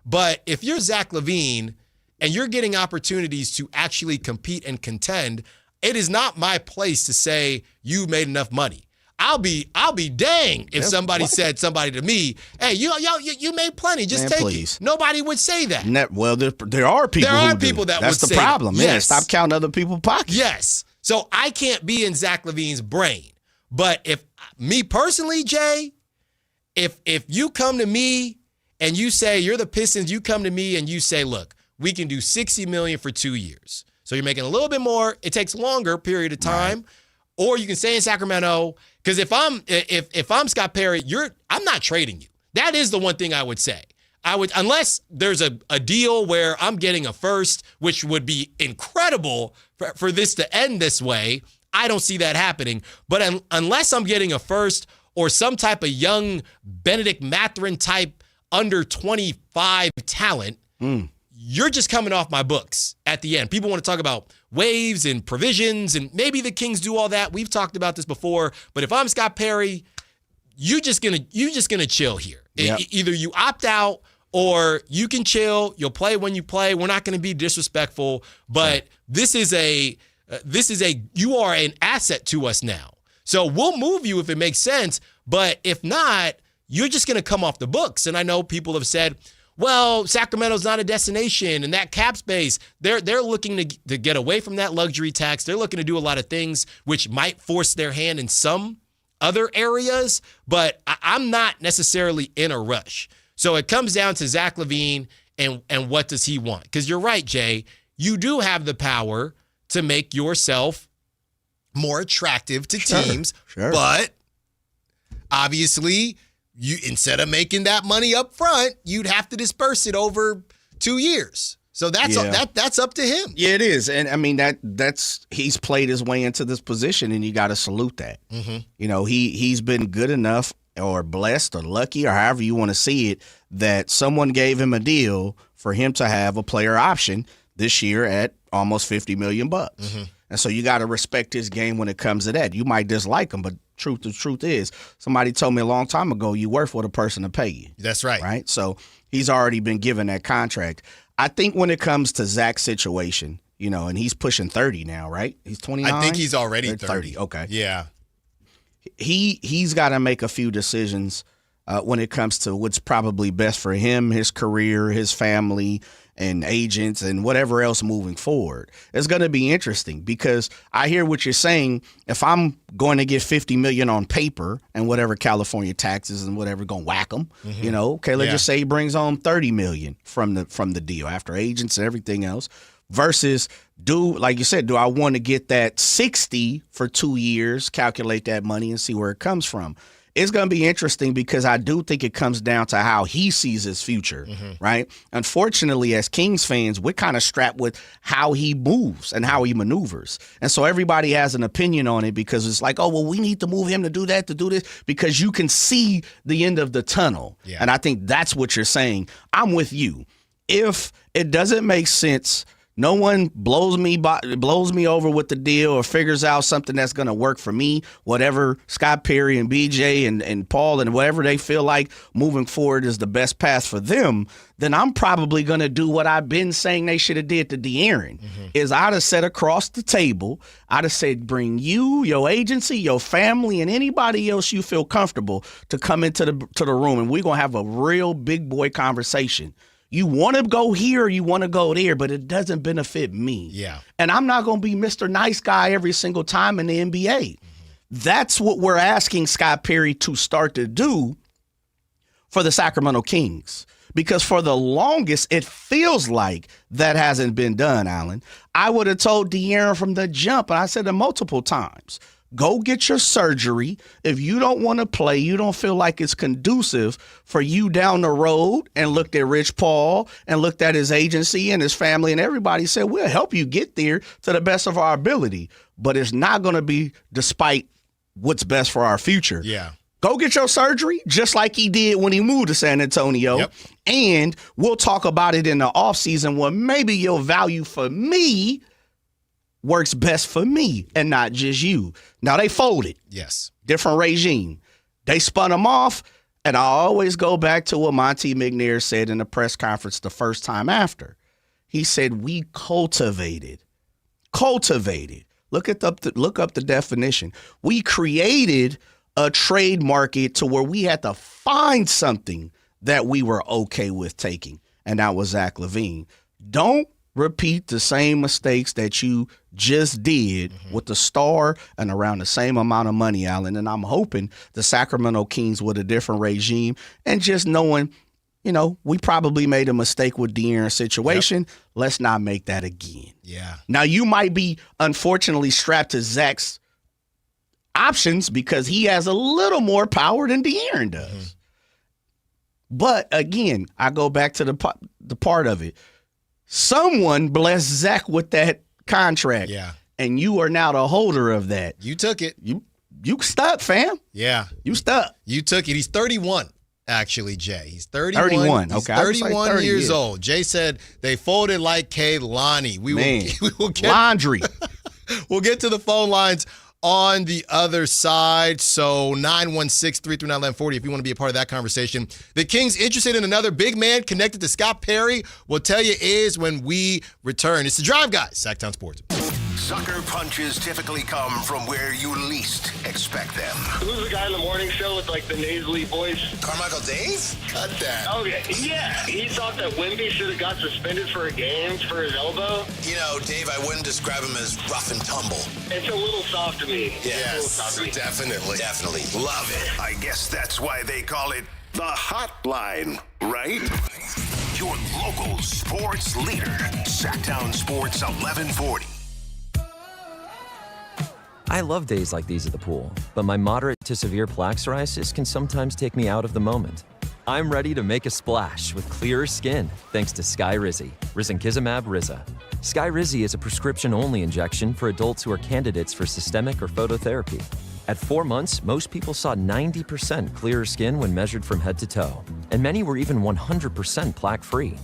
But if you're Zach LaVine and you're getting opportunities to actually compete and contend, it is not my place to say you made enough money. I'll be dang if somebody said to me, hey, you made plenty, just take it. Nobody would say that. Well, there are people. There are who people do. that That's would the say problem. that. Yeah, Yes. stop counting other people's pockets. Yes. So I can't be in Zach LaVine's brain. But if me personally, Jay, if you come to me and you say you're the Pistons, you come to me and you say, look, we can do $60 million for 2 years. So you're making a little bit more. It takes longer period of time. Right. Or you can stay in Sacramento. Because if I'm Scott Perry, I'm not trading you. That is the one thing I would say. Unless there's a deal where I'm getting a first, which would be incredible for this to end this way. I don't see that happening. But unless I'm getting a first or some type of young Benedict Mathurin type under 25 talent, you're just coming off my books at the end. People want to talk about waves and provisions, and maybe the Kings do all that. We've talked about this before. But if I'm Scott Perry, you're just gonna chill here. Yep. Either you opt out or you can chill. You'll play when you play. We're not going to be disrespectful, but this is you are an asset to us now. So we'll move you if it makes sense, but if not, you're just going to come off the books. And I know people have said, well, Sacramento's not a destination and that cap space, they're looking to get away from that luxury tax. They're looking to do a lot of things which might force their hand in some other areas, but I'm not necessarily in a rush. So it comes down to Zach LaVine and what does he want? Because you're right, Jay, you do have the power to make yourself more attractive to teams, but obviously you, instead of making that money up front, you'd have to disperse it over 2 years. So that's up to him. Yeah, it is. And I mean that's he's played his way into this position, and you got to salute that. Mm-hmm. You know, he's been good enough or blessed or lucky or however you want to see it that someone gave him a deal for him to have a player option this year at almost $50 million. Mm-hmm. And so you got to respect his game when it comes to that. You might dislike him, but the truth is, somebody told me a long time ago, you worth what a person to pay you. That's right. Right? So he's already been given that contract. I think when it comes to Zach's situation, and he's pushing 30 now, right? He's 29? I think he's already 30. Okay. Yeah. He's got to make a few decisions when it comes to what's probably best for him, his career, his family, and agents, and whatever else moving forward. It's going to be interesting because I hear what you're saying. If I'm going to get $50 million on paper and whatever California taxes and whatever going to whack them, let's just say he brings home $30 million from the deal after agents and everything else. Versus, like you said, do I want to get that 60 for 2 years, calculate that money and see where it comes from? It's going to be interesting because I do think it comes down to how he sees his future, right? Unfortunately, as Kings fans, we're kind of strapped with how he moves and how he maneuvers. And so everybody has an opinion on it because it's like, oh, well, we need to move him to do that, to do this, because you can see the end of the tunnel. Yeah. And I think that's what you're saying. I'm with you. If it doesn't make sense, no one blows me over with the deal or figures out something that's going to work for me, whatever Scott Perry and BJ and Paul and whatever they feel like moving forward is the best path for them, then I'm probably going to do what I've been saying they should have did to DeAaron, is I'd have sat across the table. I'd have said, bring you, your agency, your family, and anybody else you feel comfortable to come into the room, and we're going to have a real big boy conversation. You want to go here or you want to go there, but it doesn't benefit me. Yeah. And I'm not going to be Mr. Nice Guy every single time in the NBA. That's what we're asking Scott Perry to start to do for the Sacramento Kings. Because for the longest, it feels like that hasn't been done, Alan. I would have told DeAaron from the jump, and I said it multiple times, go get your surgery. If you don't want to play, you don't feel like it's conducive for you down the road, and looked at Rich Paul and looked at his agency and his family, and everybody said, we'll help you get there to the best of our ability. But it's not going to be despite what's best for our future. Yeah. Go get your surgery, just like he did when he moved to San Antonio. Yep. And we'll talk about it in the offseason when maybe your value for me works best for me and not just you. Now, they folded. Yes. Different regime. They spun them off, and I always go back to what Monty McNair said in the press conference the first time after. He said, we cultivated. Look up the definition. We created a trade market to where we had to find something that we were okay with taking, and that was Zach LaVine. Don't repeat the same mistakes that you just did with the star and around the same amount of money, Allen. And I'm hoping the Sacramento Kings with a different regime, and just knowing, we probably made a mistake with DeAaron's situation. Yep. Let's not make that again. Yeah. Now, you might be, unfortunately, strapped to Zach's options because he has a little more power than DeAaron does. But, again, I go back to the part of it. Someone blessed Zach with that contract. Yeah. And you are now the holder of that. You took it. You stuck, fam. Yeah. You stuck. You took it. He's 31, actually, Jay. He's 31. 31. He's Okay. 31 years old. Jay said they folded like Kehlani. We will get laundry. We'll get to the phone lines on the other side. So 916-339-1140 if you want to be a part of that conversation. The Kings interested in another big man connected to Scott Perry. We'll tell you is when we return. It's the Drive Guys, Sactown Sports. Sucker punches typically come from where you least expect them. Who's the guy in the morning show with like the nasally voice? Carmichael Dave? Cut that. Okay, yeah. He thought that Wemby should have got suspended for a game for his elbow. Dave, I wouldn't describe him as rough and tumble. It's a little soft to me. Yes, definitely. Love it. I guess that's why they call it the Hotline, right? Your local sports leader, Sactown Sports 1140. I love days like these at the pool, but my moderate to severe plaque psoriasis can sometimes take me out of the moment. I'm ready to make a splash with clearer skin thanks to Skyrizi, risankizumab Riza. Skyrizi is a prescription-only injection for adults who are candidates for systemic or phototherapy. At 4 months, most people saw 90% clearer skin when measured from head to toe, and many were even 100% plaque-free.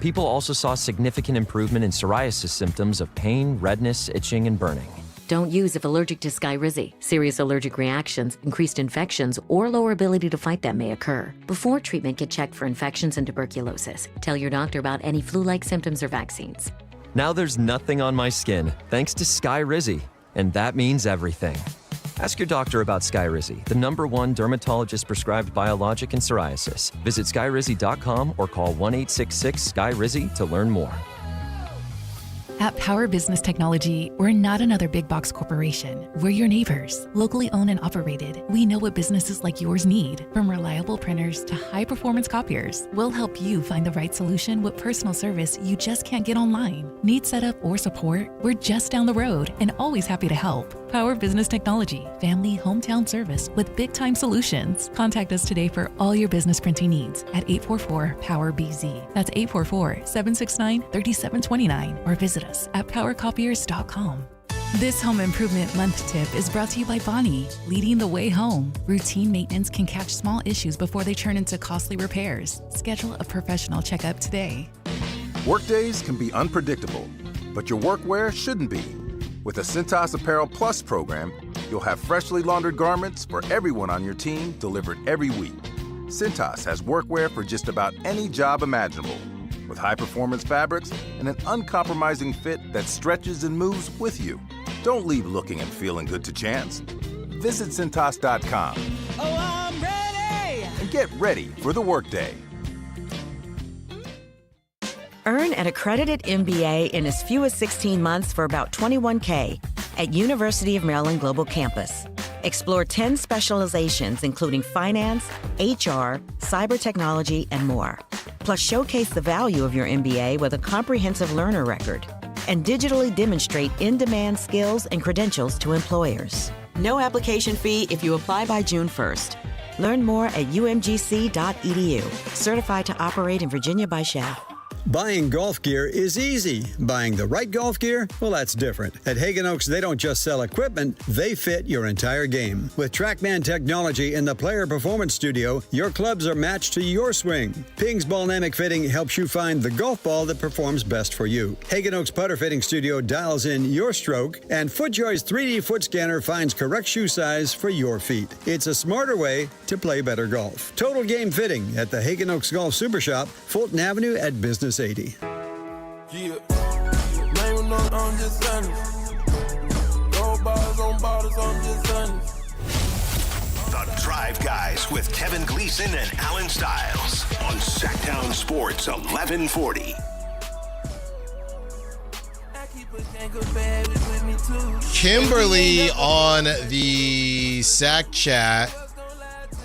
People also saw significant improvement in psoriasis symptoms of pain, redness, itching, and burning. Don't use if allergic to Skyrizi. Serious allergic reactions, increased infections, or lower ability to fight them may occur. Before treatment, get checked for infections and tuberculosis. Tell your doctor about any flu-like symptoms or vaccines. Now there's nothing on my skin thanks to Skyrizi, and that means everything. Ask your doctor about Skyrizi, the #1 dermatologist-prescribed biologic in psoriasis. Visit skyrizi.com or call 1-866-SKYRIZI to learn more. At Power Business Technology, we're not another big box corporation. We're your neighbors, locally owned and operated. We know what businesses like yours need, from reliable printers to high-performance copiers. We'll help you find the right solution with personal service you just can't get online. Need setup or support? We're just down the road and always happy to help. Power Business Technology, family hometown service with big-time solutions. Contact us today for all your business printing needs at 844-POWER-BZ. That's 844-769-3729 or visit us at powercopiers.com. This home improvement month tip is brought to you by Bonnie, leading the way home. Routine maintenance can catch small issues before they turn into costly repairs. Schedule a professional checkup today. Workdays can be unpredictable, but your workwear shouldn't be. With the Cintas Apparel Plus program, you'll have freshly laundered garments for everyone on your team delivered every week. Cintas has workwear for just about any job imaginable, with high-performance fabrics and an uncompromising fit that stretches and moves with you. Don't leave looking and feeling good to chance. Visit Cintas.com. Oh, I'm ready! And get ready for the workday. Earn an accredited MBA in as few as 16 months for about $21K at University of Maryland Global Campus. Explore 10 specializations, including finance, HR, cyber technology, and more. Plus, showcase the value of your MBA with a comprehensive learner record and digitally demonstrate in-demand skills and credentials to employers. No application fee if you apply by June 1st. Learn more at umgc.edu. Certified to operate in Virginia by Shell. Buying golf gear is easy. Buying the right golf gear, well, that's different. At Hagen Oaks, they don't just sell equipment, they fit your entire game. With TrackMan technology in the Player Performance Studio, your clubs are matched to your swing. Ping's Ballnamic Fitting helps you find the golf ball that performs best for you. Hagen Oaks Putter Fitting Studio dials in your stroke, and FootJoy's 3D foot scanner finds correct shoe size for your feet. It's a smarter way to play better golf. Total Game Fitting at the Hagen Oaks Golf Super Shop, Fulton Avenue at Business 80. Yeah, I'm just honest. No bars on bottles, I'm just honest. The Drive Guys with Kevin Gleason and Alan Stiles on Sactown Sports 1140. Kimberly on the Sac Chat.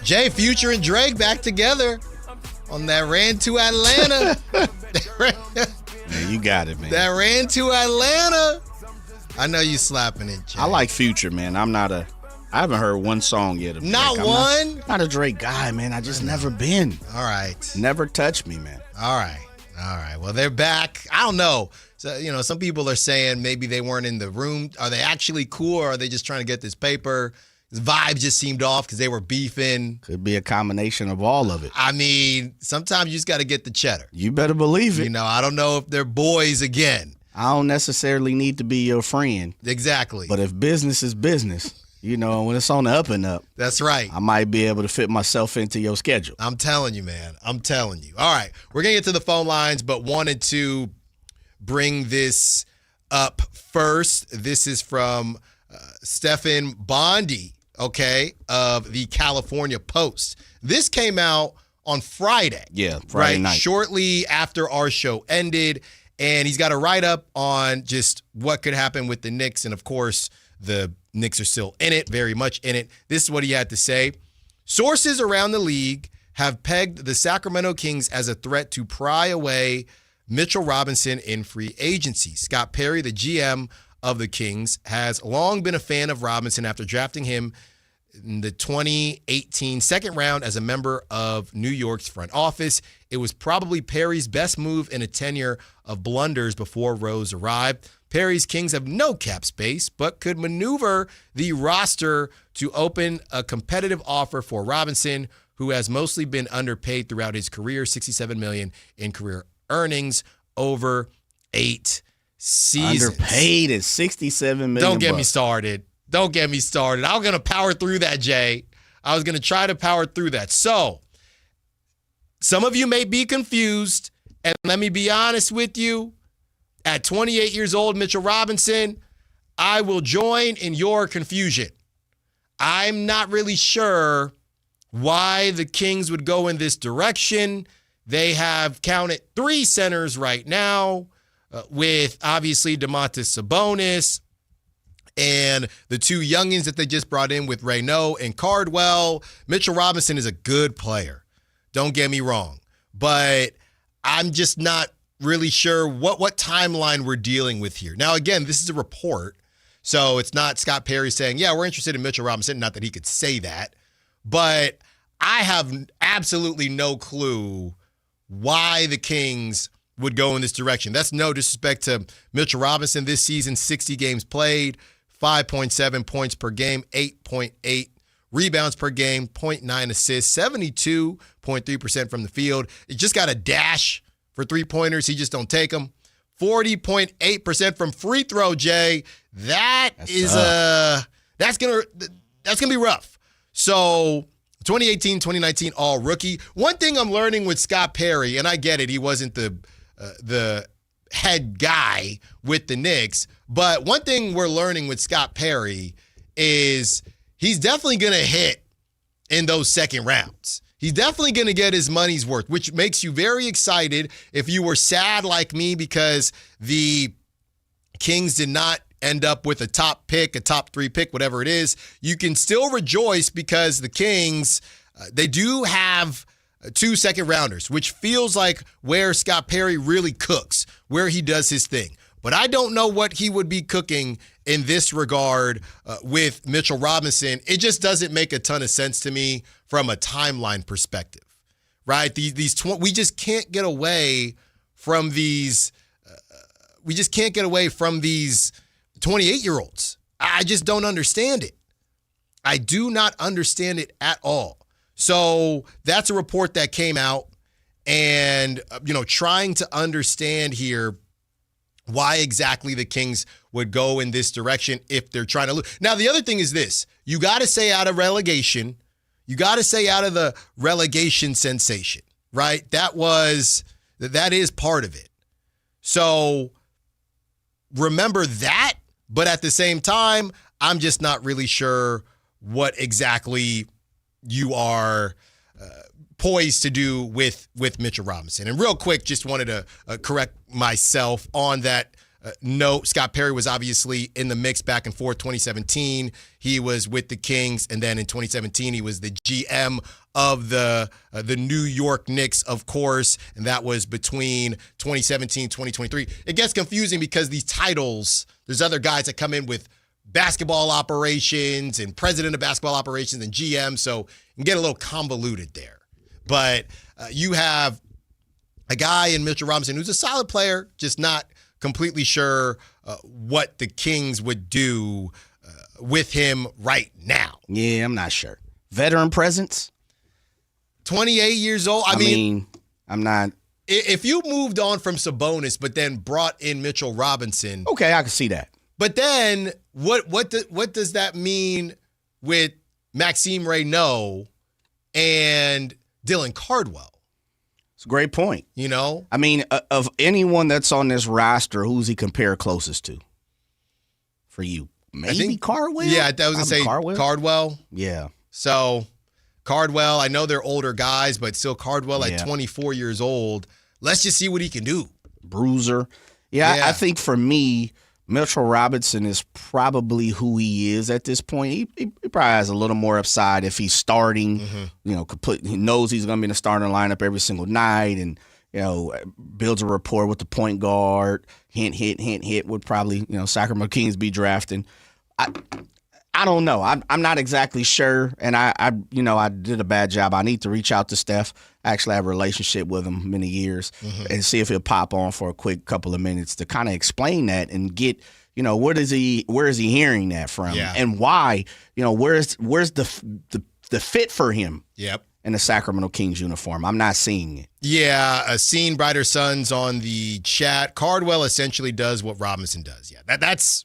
Jay, Future, and Drake back together on that Ran to Atlanta. Man, you got it, man. That Ran to Atlanta. I know you slapping it, Jay. I like Future, man. I haven't heard one song yet of Drake. Not one? Not a Drake guy, man. I just never been. All right. Never touched me, man. All right. Well, they're back. I don't know. So, some people are saying maybe they weren't in the room. Are they actually cool, or are they just trying to get this paper? The vibe just seemed off because they were beefing. Could be a combination of all of it. I mean, sometimes you just got to get the cheddar. You better believe it. I don't know if they're boys again. I don't necessarily need to be your friend. Exactly. But if business is business, when it's on the up and up. That's right. I might be able to fit myself into your schedule. I'm telling you, man. I'm telling you. All right. We're going to get to the phone lines, but wanted to bring this up first. This is from Stephan Bondi. Of the California Post. This came out on Friday. Yeah, Friday night. Shortly after our show ended. And he's got a write-up on just what could happen with the Knicks. And, of course, the Knicks are still in it, very much in it. This is what he had to say. Sources around the league have pegged the Sacramento Kings as a threat to pry away Mitchell Robinson in free agency. Scott Perry, the GM of the Kings, has long been a fan of Robinson after drafting him in the 2018 second round as a member of New York's front office. It was probably Perry's best move in a tenure of blunders before Rose arrived. Perry's Kings have no cap space, but could maneuver the roster to open a competitive offer for Robinson, who has mostly been underpaid throughout his career, $67 million in career earnings over 8 seasons. Underpaid at $67 million. Don't get me started. Don't get me started. I was going to power through that, Jay. I was going to try to power through that. So, some of you may be confused, and let me be honest with you. At 28 years old, Mitchell Robinson, I will join in your confusion. I'm not really sure why the Kings would go in this direction. They have counted 3 centers right now, with obviously Domantas Sabonis and the 2 youngins that they just brought in with Reynaud and Cardwell. Mitchell Robinson is a good player. Don't get me wrong. But I'm just not really sure what timeline we're dealing with here. Now, again, this is a report, so it's not Scott Perry saying, yeah, we're interested in Mitchell Robinson. Not that he could say that. But I have absolutely no clue why the Kings would go in this direction. That's no disrespect to Mitchell Robinson this season. 60 games played, 5.7 points per game, 8.8 rebounds per game, 0.9 assists, 72.3% from the field. He just got a dash for three-pointers. He just don't take them. 40.8% from free throw, Jay. That's gonna be rough. So 2018, 2019 all rookie. One thing I'm learning with Scott Perry, and I get it, he wasn't the head guy with the Knicks, but one thing we're learning with Scott Perry is he's definitely going to hit in those second rounds. He's definitely going to get his money's worth, which makes you very excited if you were sad like me because the Kings did not end up with a top pick, a top 3 pick, whatever it is. You can still rejoice because the Kings, they do have 2 second rounders, which feels like where Scott Perry really cooks, where he does his thing. But I don't know what he would be cooking in this regard with Mitchell Robinson. It just doesn't make a ton of sense to me from a timeline perspective, right? We just can't get away from these. We just can't get away from these 28-year-olds. I just don't understand it. I do not understand it at all. So that's a report that came out, and trying to understand here why exactly the Kings would go in this direction if they're trying to lose. Now, the other thing is this. You got to stay out of relegation. You got to stay out of the relegation sensation, right? That is part of it. So remember that, but at the same time, I'm just not really sure what exactly you are poised to do with Mitchell Robinson. And real quick, just wanted to correct myself on that note. Scott Perry was obviously in the mix back and forth. 2017, he was with the Kings, and then in 2017, he was the GM of the New York Knicks, of course, and that was between 2017 2023. It gets confusing because these titles, there's other guys that come in with basketball operations and president of basketball operations and GM, so you can get a little convoluted there. But you have a guy in Mitchell Robinson who's a solid player, just not completely sure what the Kings would do with him right now. Yeah, I'm not sure. Veteran presence? 28 years old. I mean, I'm not. If you moved on from Sabonis but then brought in Mitchell Robinson. Okay, I can see that. But then what does that mean with Maxime Reynaud and Dylan Cardwell? It's a great point. I mean, of anyone that's on this roster, who's he compare closest to for you? Maybe Cardwell? Yeah, I was going to say Cardwell. Yeah. So Cardwell, I know they're older guys, but still Cardwell at 24 years old. Let's just see what he can do. Bruiser. Yeah. I think for me, Mitchell Robinson is probably who he is at this point. He probably has a little more upside if he's starting. Mm-hmm. He knows he's going to be in the starting lineup every single night, and builds a rapport with the point guard. Hint would probably Sacramento Kings be drafting. I don't know. I'm not exactly sure, and I did a bad job. I need to reach out to Steph. I actually have a relationship with him many years, and see if he'll pop on for a quick couple of minutes to kind of explain that and get, where is he hearing that from, and why? Where's the fit for him? Yep. in a Sacramento Kings uniform. I'm not seeing it. Yeah, seen brighter suns on the chat. Cardwell essentially does what Robinson does. Yeah, that's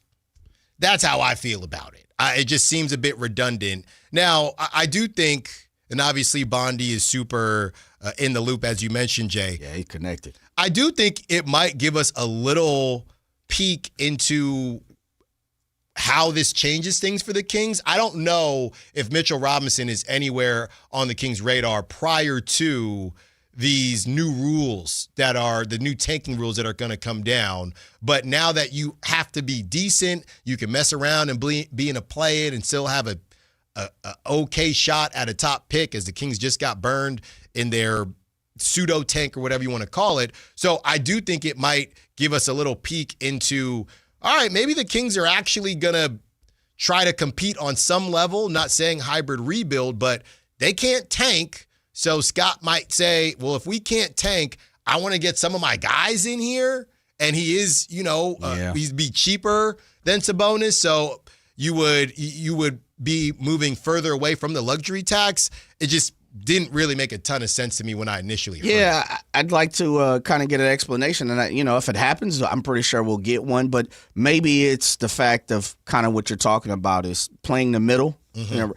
how I feel about it. It just seems a bit redundant. Now, I do think, and obviously Bondi is super in the loop, as you mentioned, Jay. Yeah, he's connected. I do think it might give us a little peek into how this changes things for the Kings. I don't know if Mitchell Robinson is anywhere on the Kings' radar prior to these new rules that are the new tanking rules that are going to come down. But now that you have to be decent, you can mess around and be in a play-in and still have a okay shot at a top pick, as the Kings just got burned in their pseudo tank or whatever you want to call it. So I do think it might give us a little peek into, all right, maybe the Kings are actually going to try to compete on some level, not saying hybrid rebuild, but they can't tank. So Scott might say, well, if we can't tank, I want to get some of my guys in here. And he is, he'd be cheaper than Sabonis. So you would be moving further away from the luxury tax. It just didn't really make a ton of sense to me when I initially heard it. I'd like to kind of get an explanation. And, if it happens, I'm pretty sure we'll get one. But maybe it's the fact of kind of what you're talking about is playing the middle. Mm-hmm.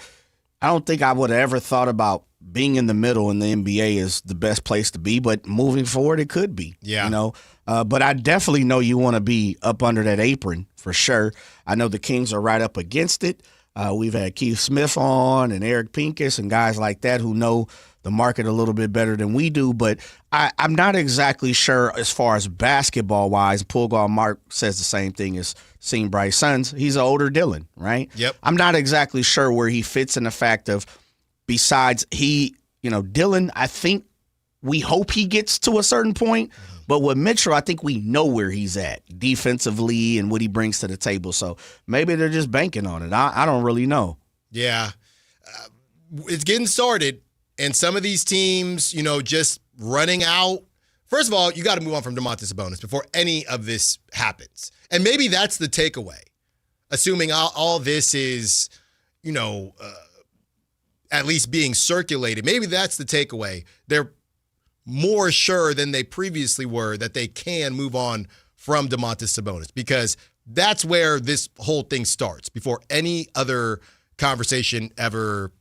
I don't think I would have ever thought about being in the middle in the NBA is the best place to be. But moving forward, it could be. Yeah. But I definitely know you want to be up under that apron for sure. I know the Kings are right up against it. We've had Keith Smith on and Eric Pincus and guys like that who know the market a little bit better than we do. But I'm not exactly sure as far as basketball-wise. Pool Guard Mark says the same thing as Seen Bright Suns. He's an older Dylan, right? Yep. I'm not exactly sure where he fits in the fact of besides Dylan, I think we hope he gets to a certain point. But with Mitchell, I think we know where he's at defensively and what he brings to the table. So maybe they're just banking on it. I don't really know. Yeah. It's getting started. And some of these teams, just running out. First of all, you got to move on from Domantas Sabonis before any of this happens. And maybe that's the takeaway. Assuming all this is, at least being circulated. Maybe that's the takeaway. They're more sure than they previously were that they can move on from Domantas Sabonis, because that's where this whole thing starts before any other conversation ever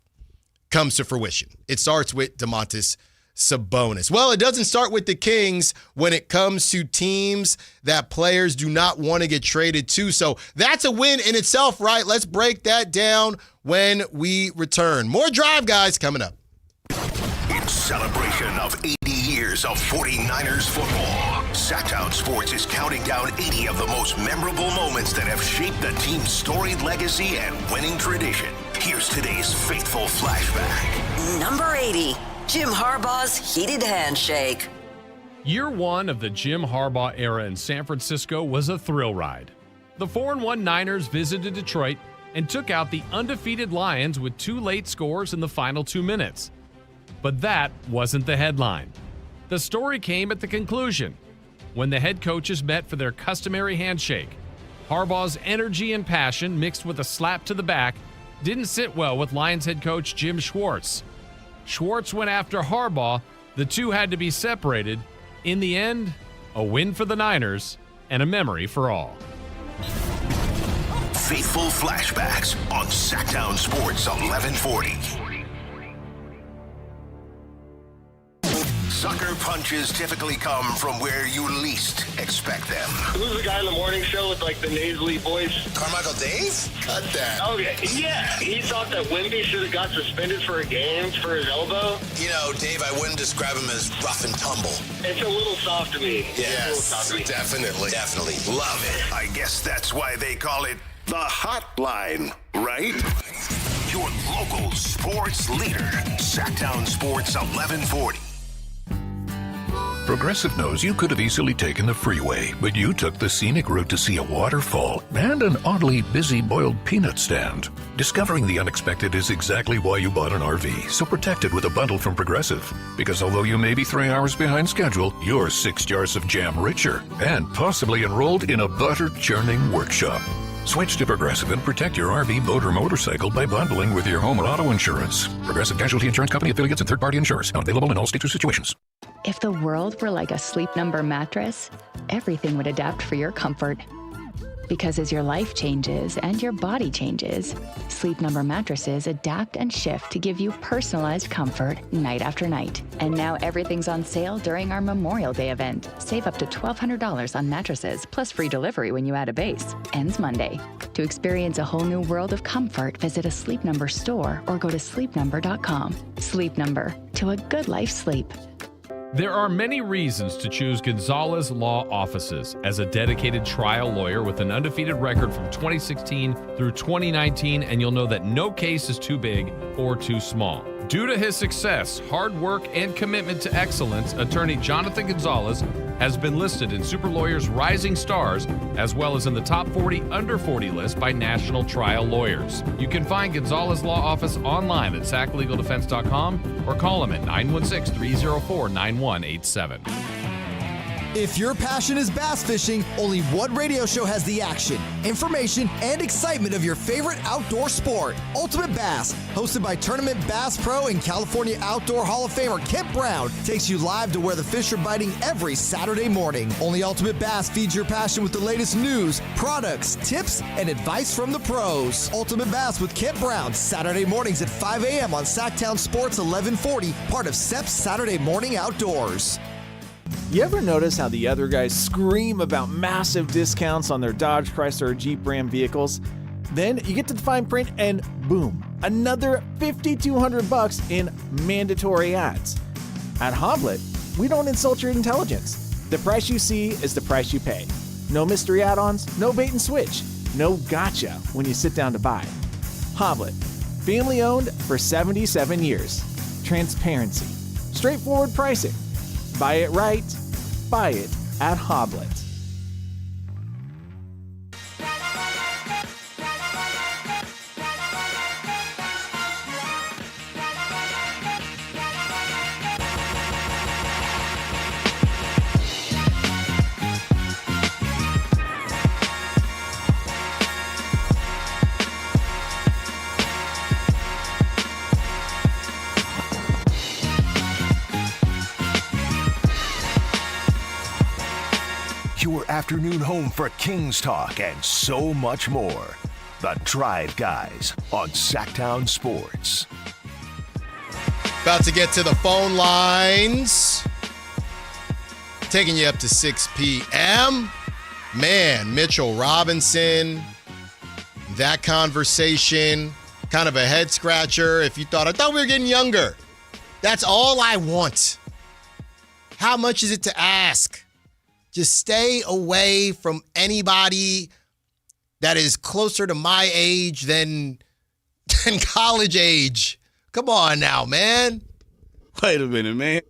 comes to fruition. It starts with Domantas Sabonis. Well, it doesn't start with the Kings when it comes to teams that players do not want to get traded to. So that's a win in itself, right? Let's break that down when we return. More Drive Guys coming up. In celebration of 80 years of 49ers football, Sactown Sports is counting down 80 of the most memorable moments that have shaped the team's storied legacy and winning tradition. Here's today's faithful flashback. Number 80, Jim Harbaugh's heated handshake. Year one of the Jim Harbaugh era in San Francisco was a thrill ride. The 4-1 Niners visited Detroit and took out the undefeated Lions with 2 late scores in the final 2 minutes. But that wasn't the headline. The story came at the conclusion, when the head coaches met for their customary handshake. Harbaugh's energy and passion mixed with a slap to the back didn't sit well with Lions head coach Jim Schwartz. Schwartz went after Harbaugh. The two had to be separated. In the end, a win for the Niners and a memory for all. Faithful flashbacks on Sactown Sports 1140. Sucker punches typically come from where you least expect them. Who's the guy in the morning show with the nasally voice? Carmichael Dave? Cut that. Oh, yeah. He thought that Wemby should have got suspended for a game for his elbow. Dave, I wouldn't describe him as rough and tumble. It's a little soft to me. Yes, definitely. Love it. I guess that's why they call it the Hotline, right? Your local sports leader, Sactown Sports 1140. Progressive knows you could have easily taken the freeway, but you took the scenic route to see a waterfall and an oddly busy boiled peanut stand. Discovering the unexpected is exactly why you bought an RV, so protect it with a bundle from Progressive. Because although you may be 3 hours behind schedule, you're 6 jars of jam richer and possibly enrolled in a butter churning workshop. Switch to Progressive and protect your RV, boat, or motorcycle by bundling with your home or auto insurance. Progressive Casualty Insurance Company, affiliates, and third-party insurers. Not available in all states or situations. If the world were like a Sleep Number mattress, everything would adapt for your comfort. Because as your life changes and your body changes, Sleep Number mattresses adapt and shift to give you personalized comfort night after night. And now everything's on sale during our Memorial Day event. Save up to $1,200 on mattresses, plus free delivery when you add a base. Ends Monday. To experience a whole new world of comfort, visit a Sleep Number store or go to sleepnumber.com. Sleep Number, to a good life's sleep. There are many reasons to choose Gonzalez Law Offices as a dedicated trial lawyer with an undefeated record from 2016 through 2019, and you'll know that no case is too big or too small. Due to his success, hard work, and commitment to excellence, attorney Jonathan Gonzalez has been listed in Super Lawyers Rising Stars, as well as in the top 40 under 40 list by national trial lawyers. You can find Gonzalez Law Office online at saclegaldefense.com or call him at 916-304-9187. If your passion is bass fishing, only one radio show has the action, information, and excitement of your favorite outdoor sport. Ultimate Bass, hosted by Tournament Bass Pro and California Outdoor Hall of Famer Kent Brown, takes you live to where the fish are biting every Saturday morning. Only Ultimate Bass feeds your passion with the latest news, products, tips, and advice from the pros. Ultimate Bass with Kent Brown, Saturday mornings at 5 a.m. on Sactown Sports 1140, part of SEP's Saturday Morning Outdoors. You ever notice how the other guys scream about massive discounts on their Dodge, Chrysler, or Jeep Ram vehicles? Then you get to the fine print and boom, another $5,200 in mandatory ads. At Hobblet, we don't insult your intelligence. The price you see is the price you pay. No mystery add-ons, no bait and switch, no gotcha when you sit down to buy. Hobblet, family owned for 77 years. Transparency, straightforward pricing. Buy it right, buy it at Hobblet. Your afternoon home for Kings Talk and so much more. The Drive Guys on Sactown Sports. About to get to the phone lines. Taking you up to 6 p.m. Man, Mitchell Robinson. That conversation, kind of a head scratcher. If you thought, I thought we were getting younger. That's all I want. How much is it to ask? Just stay away from anybody that is closer to my age than college age. Come on now, man. Wait a minute, man.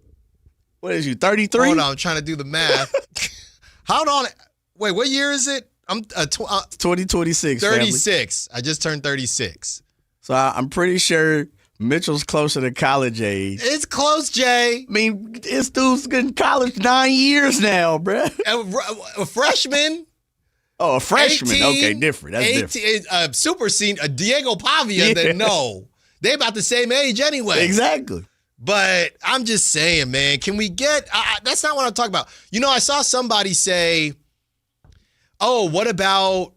What is you, 33? Hold on, I'm trying to do the math. Hold on. Wait, what year is it? I'm 2026. 36. Family. I just turned 36. So I'm pretty sure Mitchell's closer to college age. It's close, Jay. I mean, this dude's in college 9 years now, bruh. A freshman. Oh, a freshman. 18, okay, different. That's 18, different. Super senior, Diego Pavia. Yeah. Then no, they about the same age anyway. Exactly. But I'm just saying, man, can we get? That's not what I'm talking about. You know, I saw somebody say, "Oh, what about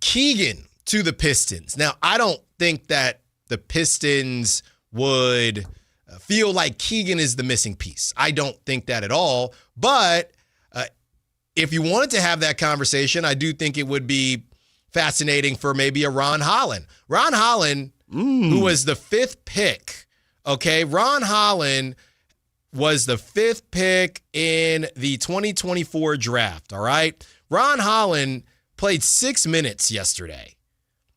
Keegan to the Pistons?" Now, I don't think that the Pistons would feel like Keegan is the missing piece. I don't think that at all. But if you wanted to have that conversation, I do think it would be fascinating for maybe a Ron Holland. Ron Holland, who was the 5th pick, okay? Ron Holland was the 5th pick in the 2024 draft, all right? Ron Holland played 6 minutes yesterday.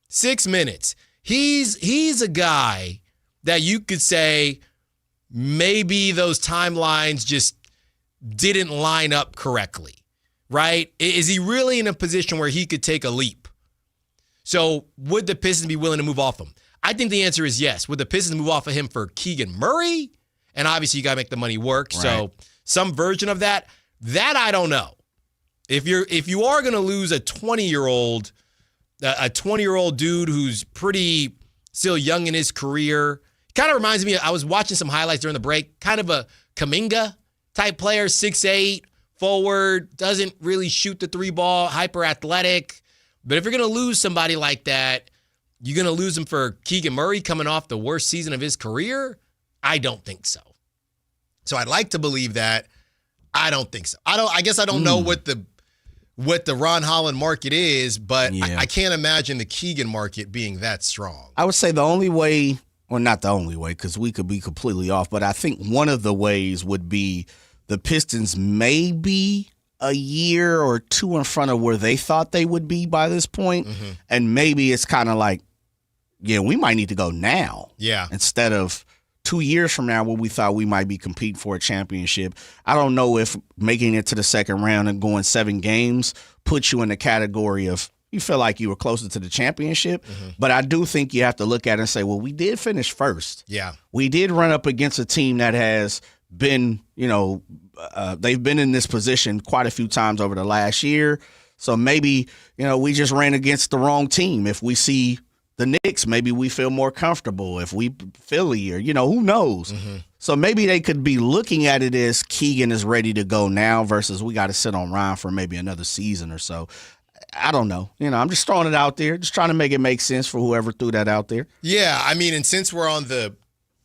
6 minutes. He's a guy that you could say maybe those timelines just didn't line up correctly, right? Is he really in a position where he could take a leap? So would the Pistons be willing to move off him? I think the answer is yes. Would the Pistons move off of him for Keegan Murray? And obviously you got to make the money work. Right. So some version of that I don't know. If you are going to lose a 20-year-old, a 20-year-old dude who's pretty still young in his career. Kind of reminds me, I was watching some highlights during the break, kind of a Kuminga type player, 6'8", forward, doesn't really shoot the three ball, hyper athletic. But if you're going to lose somebody like that, you're going to lose him for Keegan Murray coming off the worst season of his career? I don't think so. So I'd like to believe that. I don't think so. I guess I don't know what the Ron Holland market is, but I can't imagine the Keegan market being that strong. I would say the only way, well, not the only way, because we could be completely off, but I think one of the ways would be the Pistons may be a year or two in front of where they thought they would be by this point, and maybe it's kind of like, yeah, we might need to go now. Yeah. Instead of 2 years from now when we thought we might be competing for a championship. I don't know if making it to the second round and going 7 games puts you in the category of you feel like you were closer to the championship. But I do think you have to look at it and say, well, we did finish first. Yeah. We did run up against a team that has been, they've been in this position quite a few times over the last year. So maybe, we just ran against the wrong team. If we see the Knicks, maybe we feel more comfortable. If we Philly or, who knows? So maybe they could be looking at it as Keegan is ready to go now versus we got to sit on Ryan for maybe another season or so. I don't know. I'm just throwing it out there, just trying to make it make sense for whoever threw that out there. Yeah, I mean, and since we're on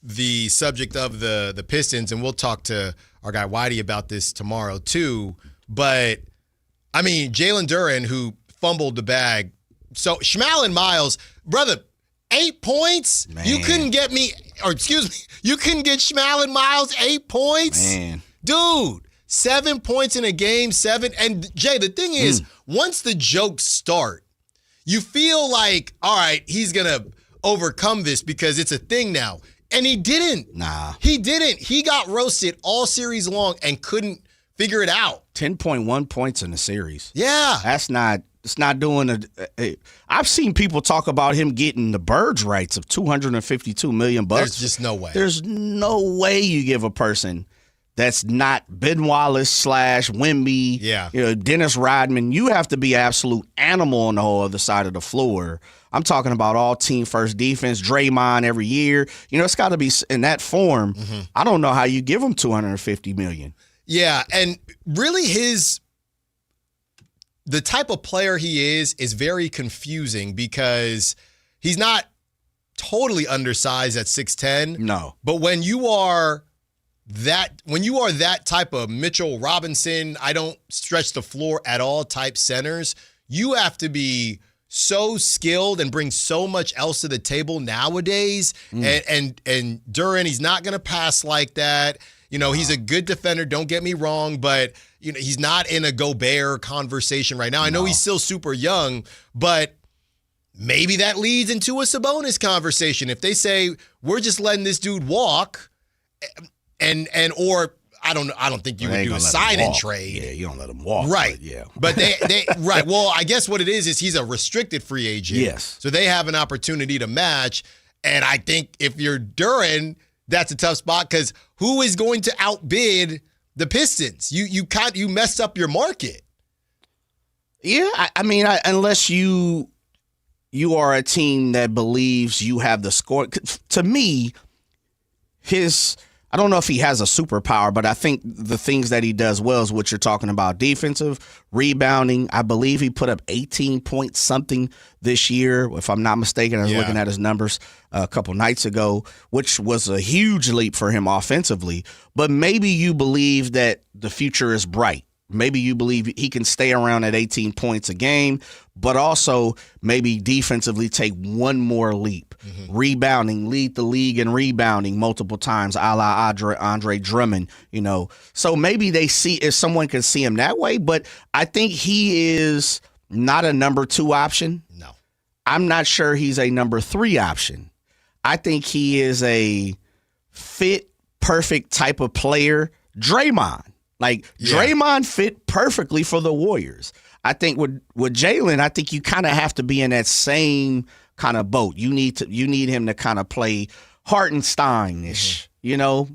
the subject of the Pistons, and we'll talk to our guy Whitey about this tomorrow too, but, I mean, Jalen Duran, who fumbled the bag. So, Schmal and Miles, brother, 8 points? Man. You couldn't get me, or excuse me, you couldn't get Schmal and Miles 8 points? Man. Dude, 7 points in a game, 7. And, Jay, the thing is, once the jokes start, you feel like, all right, he's going to overcome this because it's a thing now. And he didn't. Nah. He didn't. He got roasted all series long and couldn't figure it out. 10.1 points in the series. Yeah. It's not doing I've seen people talk about him getting the Birds rights of $252 million. There's just no way. There's no way you give a person that's not Ben Wallace / Wemby, Dennis Rodman. You have to be an absolute animal on the whole other side of the floor. I'm talking about all team first defense, Draymond every year. It's got to be in that form. I don't know how you give him $250 million. Yeah, and really the type of player he is very confusing because he's not totally undersized at 6'10". No. But when you are that type of Mitchell Robinson, I don't stretch the floor at all type centers, you have to be so skilled and bring so much else to the table nowadays. And Duran, he's not going to pass like that. He's a good defender, don't get me wrong, but he's not in a Gobert conversation right now. I know he's still super young, but maybe that leads into a Sabonis conversation. If they say, we're just letting this dude walk, or I don't think you would do a sign and trade. Yeah, you don't let him walk. Right. But they right. Well, I guess what it is he's a restricted free agent. Yes. So they have an opportunity to match. And I think if you're Duran, that's a tough spot because who is going to outbid the Pistons? You messed up your market. Yeah, I mean, unless you are a team that believes you have the score. To me, I don't know if he has a superpower, but I think the things that he does well is what you're talking about. Defensive, rebounding. I believe he put up 18 points something this year, if I'm not mistaken. I was looking at his numbers a couple nights ago, which was a huge leap for him offensively. But maybe you believe that the future is bright. Maybe you believe he can stay around at 18 points a game, but also maybe defensively take one more leap. Rebounding, lead the league in rebounding multiple times, a la Andre Drummond, So maybe they see if someone can see him that way, but I think he is not a number 2 option. No. I'm not sure he's a number 3 option. I think he is a fit, perfect type of player. Draymond. Draymond fit perfectly for the Warriors. I think with Jalen, I think you kind of have to be in that same kind of boat. You need him to kind of play Hartenstein-ish,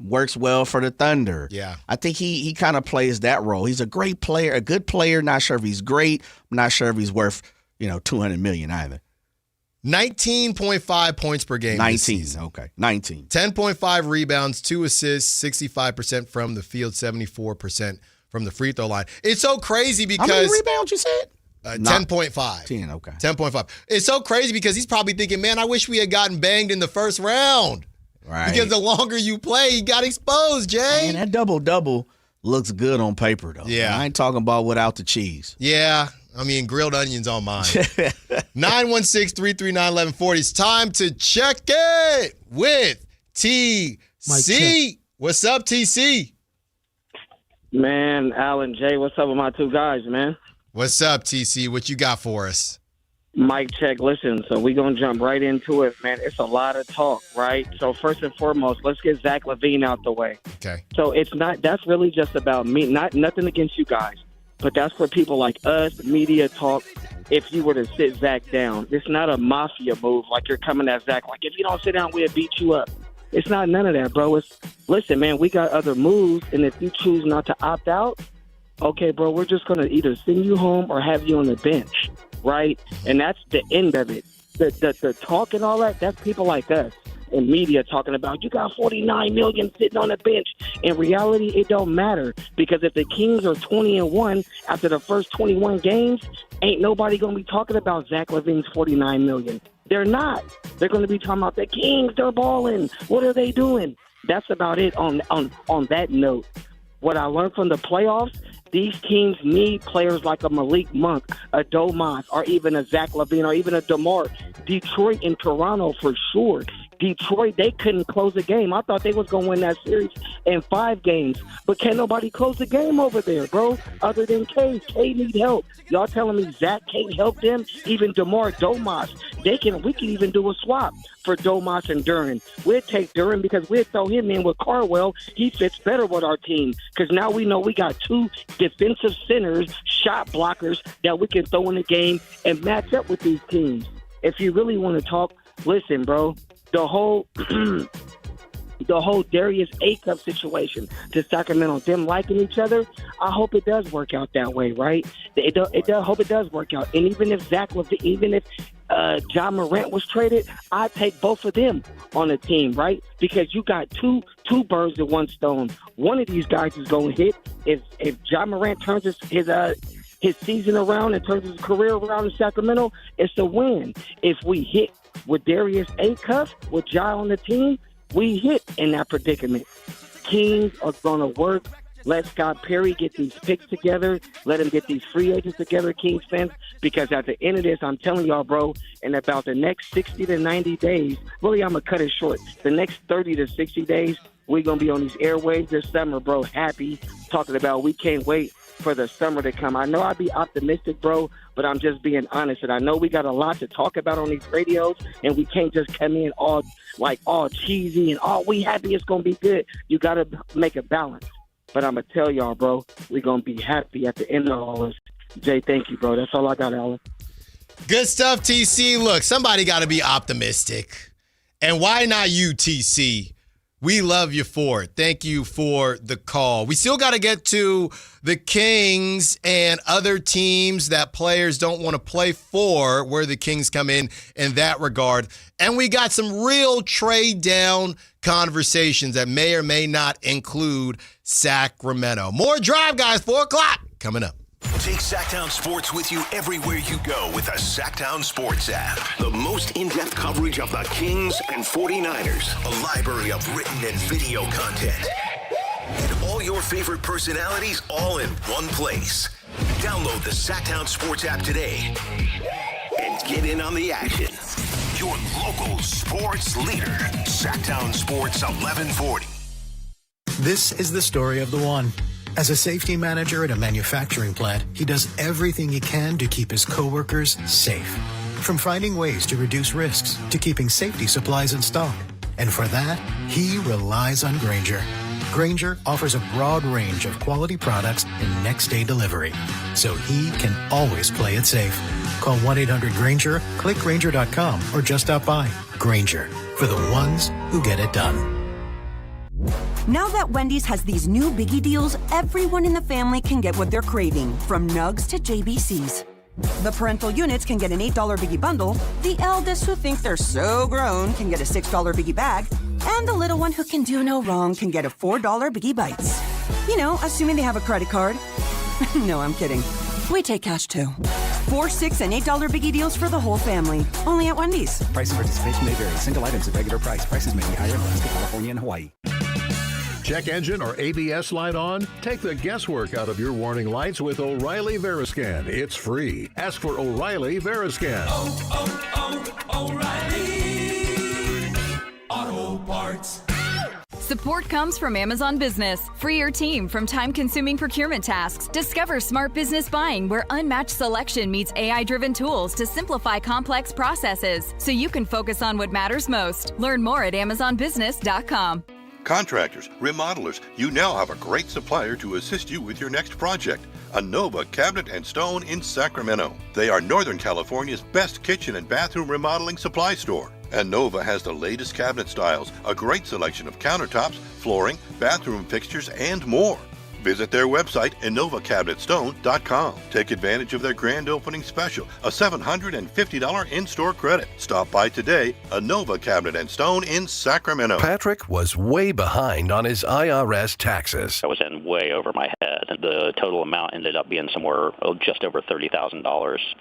works well for the Thunder. Yeah. I think he kind of plays that role. He's a great player, a good player. Not sure if he's great. I'm not sure if he's worth, $200 million either. 19.5 points per game. 19. Okay. 19. 10.5 rebounds, 2 assists, 65% from the field, 74% from the free throw line. It's so crazy because. How many rebounds you said? 10.5. 10, okay. 10.5. It's so crazy because he's probably thinking, man, I wish we had gotten banged in the first round. Right. Because the longer you play, he got exposed, Jay. Man, that double-double looks good on paper, though. Yeah. I ain't talking about without the cheese. Yeah. I mean, grilled onions on mine. 916-339-1140. It's time to check it with TC. What's up, TC? Man, Alan, Jay, what's up with my two guys, man? What's up, TC? What you got for us? Mic check. Listen, so we're going to jump right into it, man. It's a lot of talk, right? So first and foremost, let's get Zach LaVine out the way. Okay. So that's really just about me. Nothing against you guys, but that's for people like us, media talk. If you were to sit Zach down, it's not a mafia move like you're coming at Zach. Like, if you don't sit down, we'll beat you up. It's not none of that, bro. Listen, man, we got other moves, and if you choose not to opt out, okay, bro, we're just going to either send you home or have you on the bench, right? And that's the end of it. The talk and all that, that's people like us in media talking about, you got $49 million sitting on the bench. In reality, it don't matter, because if the Kings are 20-1 after the first 21 games, ain't nobody going to be talking about Zach LaVine's $49 million. They're not. They're going to be talking about the Kings. They're balling. What are they doing? That's about it on that note. What I learned from the playoffs, these teams need players like a Malik Monk, a Domas, or even a Zach LaVine, or even a DeMar. Detroit and Toronto for sure. Detroit, they couldn't close a game. I thought they was going to win that series in 5 games. But can't nobody close the game over there, bro, other than K. K need help. Y'all telling me Zach can't help them? Even DeMar, Domas. We can even do a swap for Domas and Duran. We'll take Duran because we'll throw him in with Carwell. He fits better with our team because now we know we got 2 defensive centers, shot blockers that we can throw in the game and match up with these teams. If you really want to talk, listen, bro. The whole Darius A-Cup situation to Sacramento, them liking each other, I hope it does work out that way, right? Hope it does work out. And even if Ja Morant was traded, I'd take both of them on the team, right? Because you got two birds with one stone. One of these guys is going to hit. If Ja Morant turns his season around and turns his career around in Sacramento, it's a win. If we hit with Darius A-Cup, with Ja on the team, we hit in that predicament. Kings are going to work. Let Scott Perry get these picks together. Let him get these free agents together, Kings fans, because at the end of this, I'm telling y'all, bro, in about the next 60 to 90 days, really, I'm going to cut it short. The next 30 to 60 days, we're going to be on these airwaves this summer, bro, happy, talking about we can't wait for the summer to come. I know I'd be optimistic, bro, but I'm just being honest. And I know we got a lot to talk about on these radios, and we can't just come in all cheesy and we happy it's going to be good. You got to make a balance. But I'm going to tell y'all, bro, we're going to be happy at the end of all this. Jay, thank you, bro. That's all I got, Alan. Good stuff, TC. Look, somebody got to be optimistic. And why not you, TC? We love you for it. Thank you for the call. We still got to get to the Kings and other teams that players don't want to play for, where the Kings come in that regard. And we got some real trade down conversations that may or may not include Sacramento. More Drive Guys, 4 o'clock coming up. Take Sactown Sports with you everywhere you go with the Sactown Sports app. The most in-depth coverage of the Kings and 49ers. A library of written and video content. And all your favorite personalities all in one place. Download the Sactown Sports app today and get in on the action. Your local sports leader. Sactown Sports 1140. This is the story of the one. As a safety manager at a manufacturing plant, he does everything he can to keep his coworkers safe. From finding ways to reduce risks to keeping safety supplies in stock. And for that, he relies on Grainger. Grainger offers a broad range of quality products and next-day delivery, so he can always play it safe. Call 1-800-GRAINGER, click Grainger.com, or just stop by. Grainger, for the ones who get it done. Now that Wendy's has these new biggie deals, everyone in the family can get what they're craving, from nugs to JBCs. The parental units can get an $8 Biggie bundle, the eldest who think they're so grown can get a $6 Biggie bag, and the little one who can do no wrong can get a $4 Biggie Bites. You know, assuming they have a credit card. No, I'm kidding. We take cash too. $4, $6, and $8 Biggie deals for the whole family. Only at Wendy's. Price and participation may vary. Single items at regular price. Prices may be higher in Alaska, California, and Hawaii. Check engine or ABS light on? Take the guesswork out of your warning lights with O'Reilly Veriscan. It's free. Ask for O'Reilly Veriscan. O'Reilly Auto Parts. Support comes from Amazon Business. Free your team from time-consuming procurement tasks. Discover smart business buying where unmatched selection meets AI-driven tools to simplify complex processes so you can focus on what matters most. Learn more at amazonbusiness.com. Contractors, remodelers, you now have a great supplier to assist you with your next project. Anova Cabinet and Stone in Sacramento. They are Northern California's best kitchen and bathroom remodeling supply store. Anova has the latest cabinet styles, a great selection of countertops, flooring, bathroom fixtures, and more. Visit their website, InovaCabinetStone.com. Take advantage of their grand opening special, a $750 in-store credit. Stop by today, Anova Cabinet and Stone in Sacramento. Patrick was way behind on his IRS taxes. I was in way over my head. The total amount ended up being somewhere just over $30,000.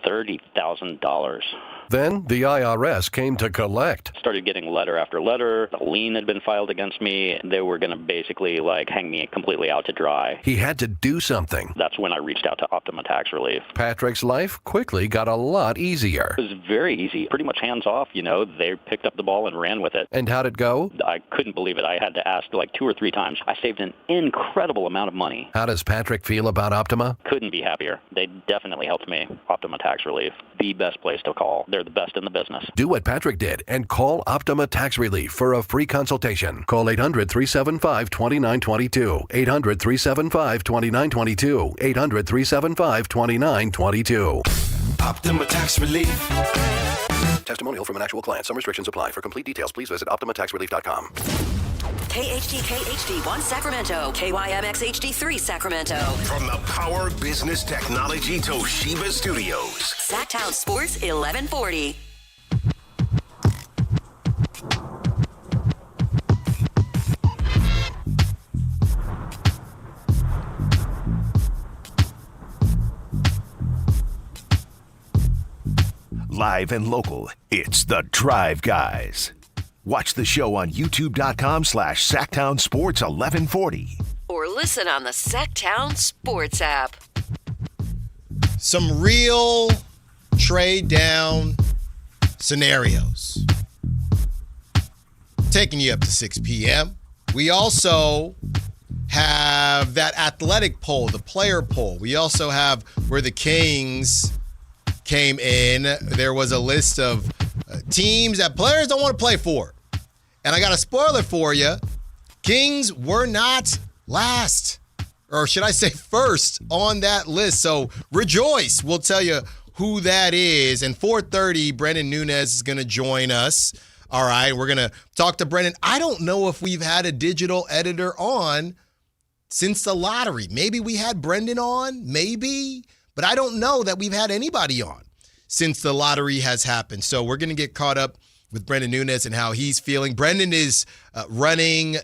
$30,000. Then the IRS came to collect. Started getting letter after letter. A lien had been filed against me. They were going to basically hang me completely out to dry. He had to do something. That's when I reached out to Optima Tax Relief. Patrick's life quickly got a lot easier. It was very easy, pretty much hands off. They picked up the ball and ran with it. And how'd it go? I couldn't believe it. I had to ask 2 or 3 times. I saved an incredible amount of money. How does Patrick feel about Optima? Couldn't be happier. They definitely helped me. Optima Tax Relief, the best place to call. They're the best in the business. Do what Patrick did and call Optima Tax Relief for a free consultation. Call 800-375-2922. 800-375-2922. 800-375-2922. Optima Tax Relief. Testimonial from an actual client. Some restrictions apply. For complete details, please visit OptimaTaxRelief.com. KHD-KHD1 Sacramento, KYMX HD3 Sacramento. From the Power Business Technology Toshiba Studios. Sactown Sports 1140. Live and local, it's The Drive Guys. Watch the show on youtube.com/Sactown Sports 1140. Or listen on the Sactown Sports app. Some real trade down scenarios. Taking you up to 6 p.m. We also have that athletic poll, the player poll. We also have where the Kings came in. There was a list of teams that players don't want to play for. And I got a spoiler for you. Kings were not last, or should I say first, on that list. So rejoice. We'll tell you who that is. And 4:30, Brendan Nunez is going to join us. All right, we're going to talk to Brendan. I don't know if we've had a digital editor on since the lottery. Maybe we had Brendan on, maybe. But I don't know that we've had anybody on since the lottery has happened. So we're going to get caught up with Brendan Nunez and how he's feeling. Brendan is running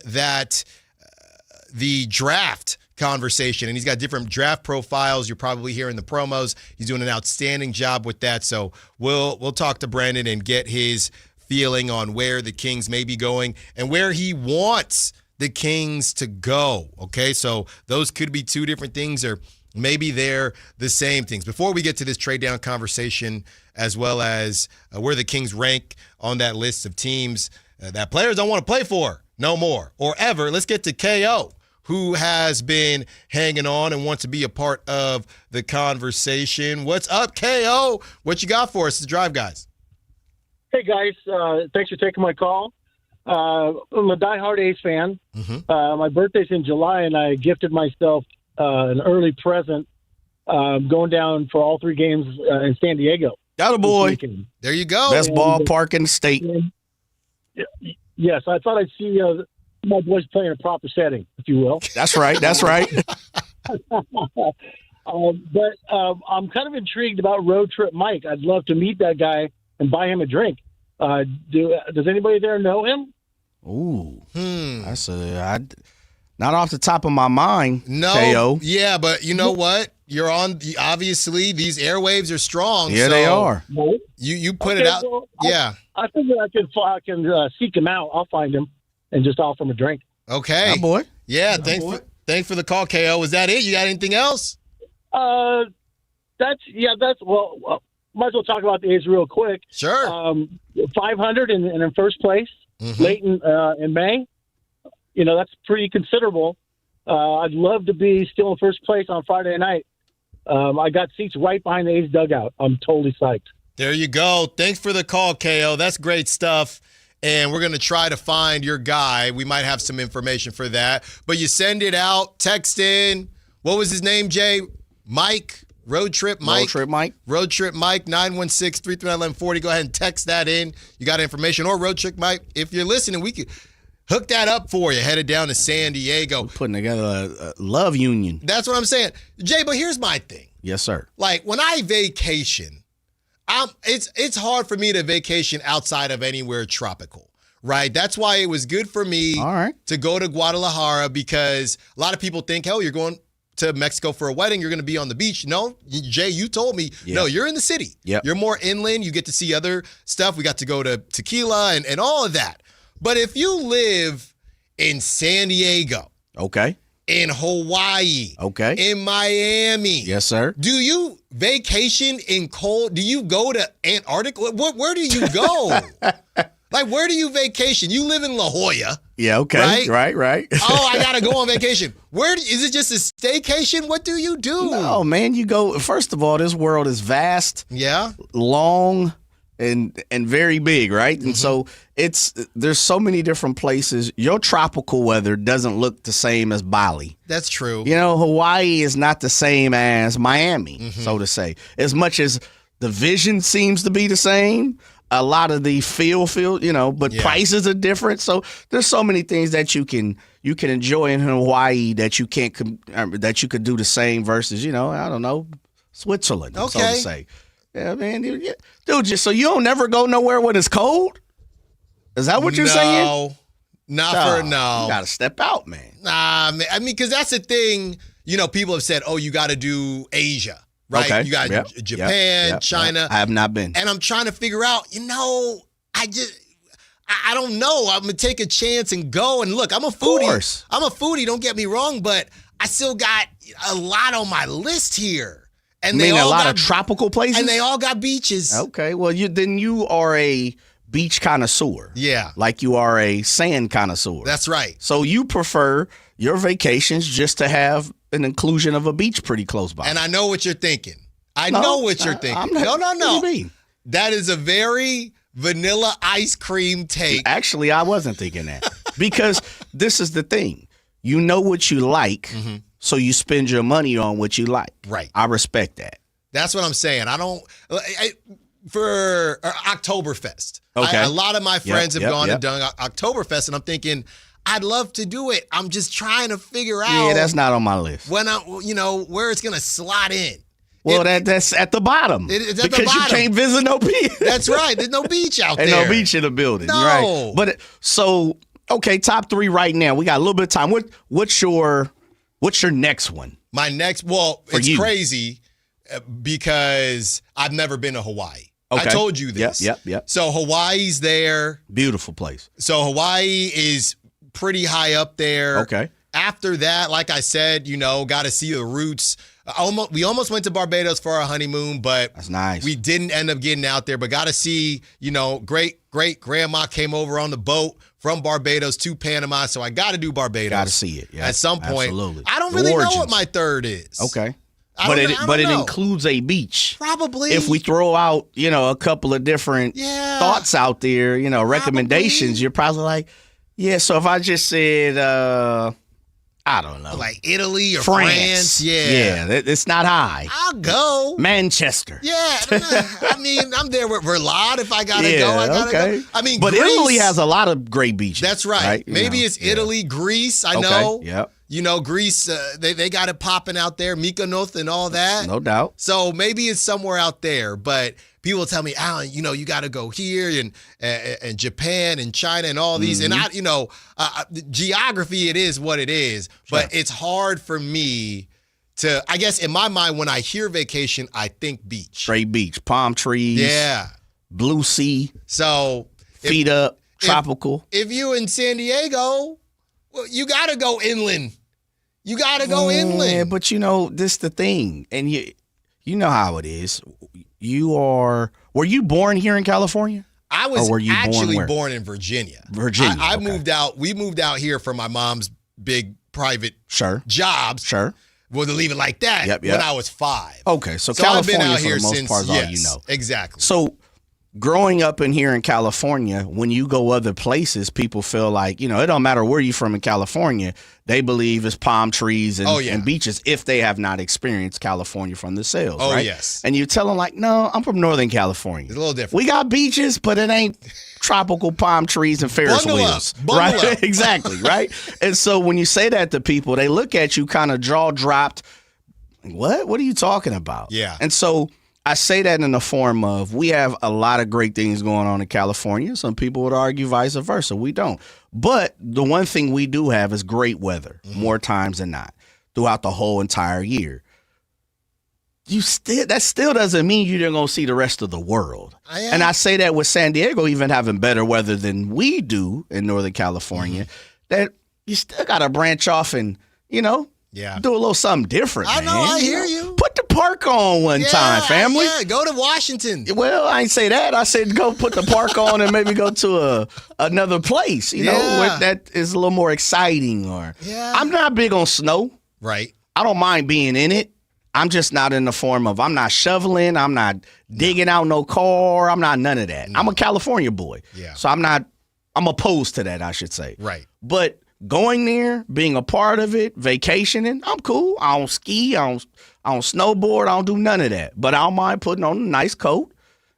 the draft conversation, and he's got different draft profiles. You're probably hearing the promos. He's doing an outstanding job with that. So we'll talk to Brendan and get his feeling on where the Kings may be going and where he wants the Kings to go. Okay, so those could be two different things, or maybe they're the same things. Before we get to this trade down conversation, as well as where the Kings rank on that list of teams that players don't want to play for no more or ever, let's get to KO, who has been hanging on and wants to be a part of the conversation. What's up, KO? What you got for us, the Drive Guys? Hey, guys. Thanks for taking my call. I'm a diehard A's fan. Mm-hmm. My birthday's in July, and I gifted myself an early present going down for all 3 games in San Diego. Got a boy. There you go. Best ballpark in the state. Yes, I thought I'd see my boys play in a proper setting, if you will. That's right. That's right. But I'm kind of intrigued about Road Trip Mike. I'd love to meet that guy and buy him a drink. Does anybody there know him? Ooh, that's not off the top of my mind. No, KO. Yeah, but you know what? You're on. Obviously, these airwaves are strong. Yeah, so they are. You put it out. Well, yeah. I figure I can seek him out. I'll find him and just offer him a drink. Okay. Oh, boy. Yeah. Thanks for the call, KO. Was that it? You got anything else? That's well. Might as well talk about the A's real quick. Sure. 500 and in first place late in May. You know, that's pretty considerable. I'd love to be still in first place on Friday night. I got seats right behind the A's dugout. I'm totally psyched. There you go. Thanks for the call, KO. That's great stuff. And we're going to try to find your guy. We might have some information for that. But you send it out, text in. What was his name, Jay? Mike? Road Trip Mike. Road Trip Mike. Road Trip Mike, 916-339-1140. Go ahead and text that in. You got information. Or Road Trip Mike, if you're listening, we could hook that up for you. Headed down to San Diego. We're putting together a love union. That's what I'm saying. Jay, but here's my thing. Yes, sir. Like, when I vacation, it's hard for me to vacation outside of anywhere tropical, right? That's why it was good for me to go to Guadalajara, because a lot of people think, hell, you're going to Mexico for a wedding, you're going to be on the beach. No, Jay, you told me, no, you're in the city. Yep. You're more inland. You get to see other stuff. We got to go to Tequila and all of that. But if you live in San Diego, in Hawaii, in Miami, yes, sir. Do you vacation in cold? Do you go to Antarctica? Where do you go? Like, where do you vacation? You live in La Jolla. Yeah, okay. Right. Oh, I got to go on vacation. Is it just a staycation? What do you do? No, man, you go. First of all, this world is vast. Yeah. Long and very big, right? And so there's so many different places. Your tropical weather doesn't look the same as Bali. That's true. You know, Hawaii is not the same as Miami, so to say. As much as the vision seems to be the same, a lot of the feel, but prices are different. So there's so many things that you can enjoy in Hawaii that you that you could do the same versus, I don't know, Switzerland, so to say. Yeah, man, dude, just so you don't never go nowhere when it's cold? Is that what you're saying? No, You got to step out, man. Nah, man. I mean, because that's the thing. People have said, oh, you got to do Asia. Right? Okay. You got Japan, China. I have not been. And I'm trying to figure out, I don't know. I'm going to take a chance and go. And look, I'm a foodie. Of course. I'm a foodie, don't get me wrong, but I still got a lot on my list here. And a lot of tropical places? And they all got beaches. Okay. Well, then you are a beach connoisseur. Yeah. Like you are a sand connoisseur. That's right. So you prefer your vacations just to have an inclusion of a beach pretty close by. And I know what you're thinking. No, no. No. What do you mean? That is a very vanilla ice cream take. Actually, I wasn't thinking that. Because this is the thing. You know what you like, so you spend your money on what you like. Right. I respect that. That's what I'm saying. For Oktoberfest. Okay. A lot of my friends have gone and done Oktoberfest, and I'm thinking, I'd love to do it. I'm just trying to figure out. Yeah, that's not on my list. When where it's gonna slot in. Well, that's at the bottom. It's at because the bottom. You can't visit no beach. That's right. There's no beach out there. Ain't no beach in the building. No. Right. But top 3 right now. We got a little bit of time. What's your next one? My next, crazy because I've never been to Hawaii. Okay. I told you this. Yep. So Hawaii's there. Beautiful place. So Hawaii is pretty high up there. Okay. After that, like I said, got to see the roots. We almost went to Barbados for our honeymoon, but that's nice. We didn't end up getting out there, but got to see, great grandma came over on the boat from Barbados to Panama. So I got to do Barbados. Got to see it. Yeah, at some point. Absolutely. I don't really know what my third is. Okay. But it includes a beach. Probably. If we throw out, a couple of different thoughts out there, recommendations, you're probably like, yeah, so if I just said, I don't know. Like Italy or France. Yeah, it's not high. I'll go. Manchester. Yeah. I mean, I'm there with Verlat. If I got to go, I got to go. I mean, but Greece, Italy has a lot of great beaches. That's right. Maybe it's Italy, Greece. I know. Yep. Greece, they got it popping out there, Mykonos and all that. No doubt. So maybe it's somewhere out there, but people tell me, Alan, you got to go here and Japan and China and all these. Mm-hmm. And geography, it is what it is, but it's hard for me to, I guess in my mind, when I hear vacation, I think beach. Straight beach, palm trees. Yeah. Blue sea. So feet up, tropical. If you in San Diego, well, you got to go inland. You got to go inland. Yeah, but this the thing. And you know how it is. Were you born here in California? I was actually born born in Virginia. Virginia. I okay. moved out. We moved out here for my mom's big private jobs. Sure. Well, to leave it like that, Yep. when I was 5. Okay, so I've been California out for here the most since, part is all you know. Exactly. So growing up in here in California, when you go other places, people feel like, it don't matter where you're from in California, they believe it's palm trees and beaches if they have not experienced California from the sales, right? Yes. And you tell them like, no, I'm from Northern California. It's a little different. We got beaches, but it ain't tropical palm trees and Ferris wheels. Bundle right? up. Exactly, right? And so when you say that to people, they look at you kind of jaw dropped. What are you talking about? Yeah. And so I say that in the form of we have a lot of great things going on in California. Some people would argue vice versa. We don't. But the one thing we do have is great weather more times than not throughout the whole entire year. That still doesn't mean you're going to see the rest of the world. And I say that with San Diego even having better weather than we do in Northern California, that you still got to branch off and, do a little something different. I know, man. I hear you. Put the park on one time, family. Yeah, go to Washington. Well, I ain't say that. I said go put the park on and maybe go to another place, where that is a little more exciting. Or I'm not big on snow. Right. I don't mind being in it. I'm just not in the form of I'm not shoveling. I'm not digging out no car. I'm not none of that. I'm a California boy. Yeah. So I'm opposed to that, I should say. Right. But going there, being a part of it, vacationing, I'm cool. I don't ski. I don't snowboard. I don't do none of that. But I don't mind putting on a nice coat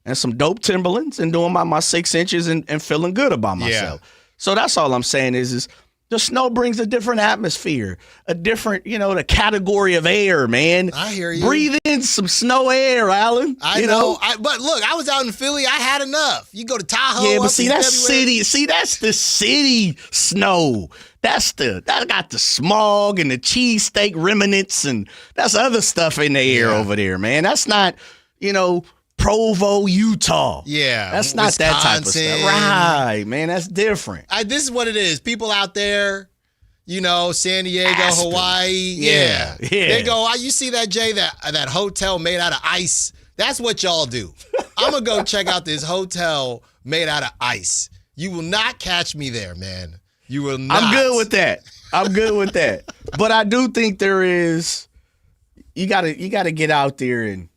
and some dope Timberlands and doing my 6 inches and feeling good about myself. So that's all I'm saying is the snow brings a different atmosphere, a different, the category of air, man. I hear you. Breathe in some snow air, Alan. I know. But look, I was out in Philly. I had enough. You go to Tahoe. Yeah, but see, that's February. city. See, that's the city snow. That got the smog and the cheesesteak remnants, and that's other stuff in the air over there, man. That's not, Provo, Utah. Yeah. That's not Wisconsin. that type of stuff. Right, man. That's different. This is what it is. People out there, San Diego, Aspen. Hawaii. Yeah. They go, you see that, Jay, that hotel made out of ice? That's what y'all do. I'm going to go check out this hotel made out of ice. You will not catch me there, man. You will not. I'm good with that. But I do think there is, you gotta get out there and,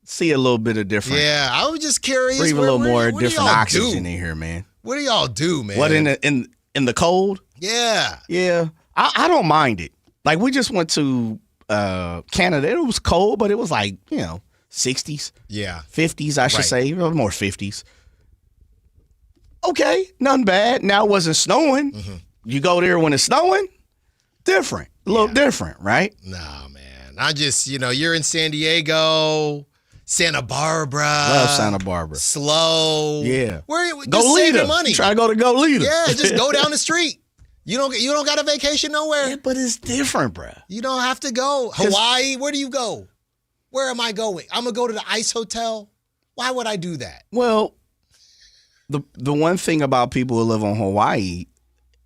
see a little bit of different. Yeah, I was just curious. Breathe a little more what different oxygen do? in here, man. What do y'all do, man? What in the cold? Yeah. Yeah. I don't mind it. Like we just went to Canada. It was cold, but it was like, 60s. Yeah. 50s, I should say. More 50s. Okay, nothing bad. Now it wasn't snowing. Mm-hmm. You go there when it's snowing, different. A little different, right? No, man. I just, you're in San Diego, Santa Barbara. Love Santa Barbara. Slow. Yeah. Where just saving money. Try to go to Goleta. Yeah, just go down the street. You don't got a vacation nowhere? Yeah, but it's different, bro. You don't have to go. Hawaii, where do you go? Where am I going? I'm going to go to the Ice Hotel? Why would I do that? Well, the one thing about people who live on Hawaii,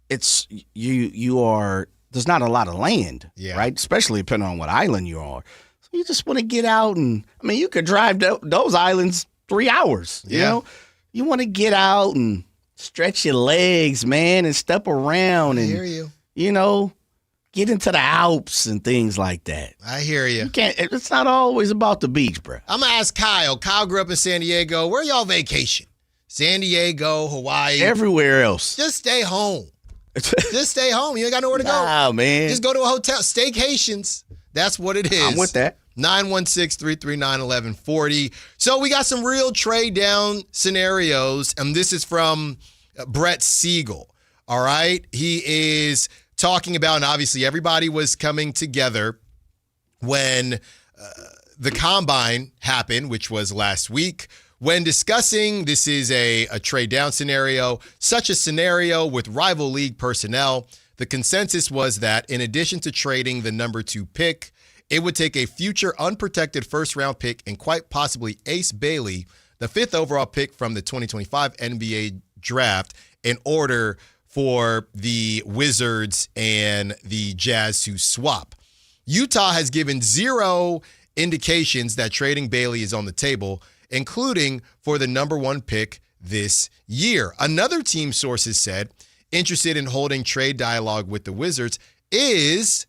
it's there's not a lot of land, right? Especially depending on what island you are. So you just want to get out and, you could drive those islands 3 hours, you know? You want to get out and stretch your legs, man, and step around and, I hear you. Get into the Alps and things like that. I hear you. It's not always about the beach, bro. I'm going to ask Kyle. Kyle grew up in San Diego. Where y'all vacation? San Diego, Hawaii. Everywhere else. Just stay home. Just stay home. You ain't got nowhere to go. Nah, man. Just go to a hotel. Staycations. That's what it is. I'm with that. 916-339-1140. So we got some real trade down scenarios, and this is from Brett Siegel. All right? He is talking about, and obviously everybody was coming together when the Combine happened, which was last week, when discussing this is a trade down scenario, such a scenario with rival league personnel. The consensus was that in addition to trading the number 2 pick, it would take a future unprotected first-round pick and quite possibly Ace Bailey, the 5th overall pick from the 2025 NBA draft, in order for the Wizards and the Jazz to swap. Utah has given 0 indications that trading Bailey is on the table, including for the number 1 pick this year. Another team sources said interested in holding trade dialogue with the Wizards is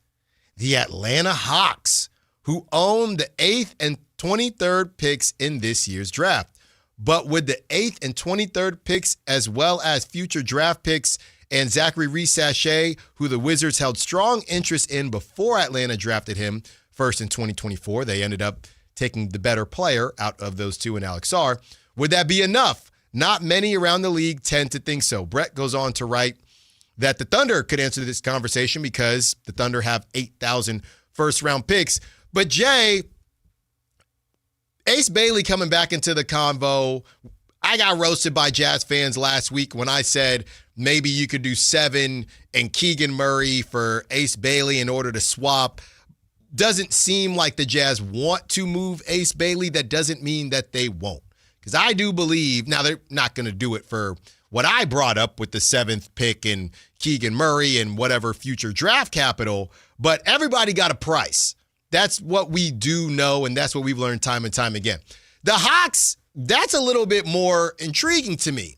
the Atlanta Hawks, who own the 8th and 23rd picks in this year's draft. But with the 8th and 23rd picks, as well as future draft picks and Zachary Reese-Sachet, who the Wizards held strong interest in before Atlanta drafted him first in 2024, they ended up taking the better player out of those two in Alex Sarr. Would that be enough? Not many around the league tend to think so. Brett goes on to write that the Thunder could answer this conversation because the Thunder have 8,000 first-round picks. But Jay, Ace Bailey coming back into the convo, I got roasted by Jazz fans last week when I said maybe you could do 7 and Keegan Murray for Ace Bailey in order to swap. Doesn't seem like the Jazz want to move Ace Bailey. That doesn't mean that they won't. Because I do believe, now they're not going to do it for what I brought up with the 7th pick and Keegan Murray and whatever future draft capital, but everybody got a price. That's what we do know, and that's what we've learned time and time again. The Hawks, that's a little bit more intriguing to me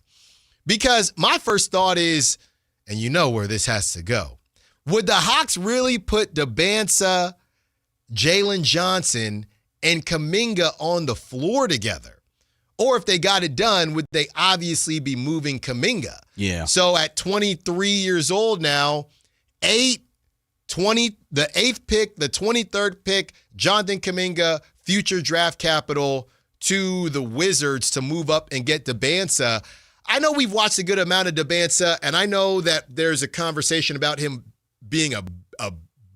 because my first thought is, and you know where this has to go, would the Hawks really put DeBansa, Jalen Johnson, and Kuminga on the floor together? Or if they got it done, would they obviously be moving Kuminga? Yeah. So at 23 years old now, the 8th pick, the 23rd pick, Jonathan Kuminga, future draft capital to the Wizards to move up and get DeBansa. I know we've watched a good amount of DeBansa, and I know that there's a conversation about him being a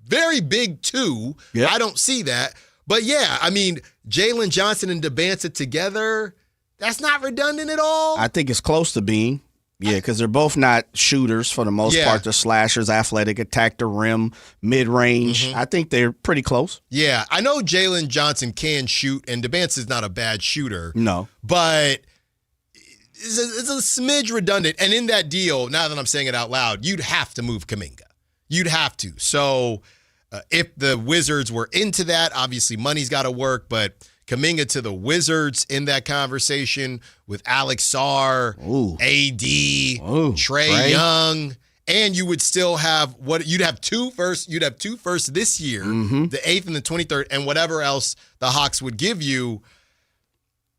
very big 2. Yep. I don't see that. But yeah, I mean, Jalen Johnson and DeBansa together, that's not redundant at all. I think it's close to being. Yeah, because they're both not shooters for the most part. They're slashers, athletic, attack the rim, mid-range. I think they're pretty close. Yeah, I know Jalen Johnson can shoot, and DeBansa's not a bad shooter. No. But it's a smidge redundant. And in that deal, now that I'm saying it out loud, you'd have to move Kuminga. You'd have to. So if the Wizards were into that, obviously money's got to work, but Kuminga to the Wizards in that conversation with Alex Sarr, AD, Trae Young, and you would still have you'd have 2 firsts. You'd have 2 firsts this year, the 8th and the 23rd, and whatever else the Hawks would give you.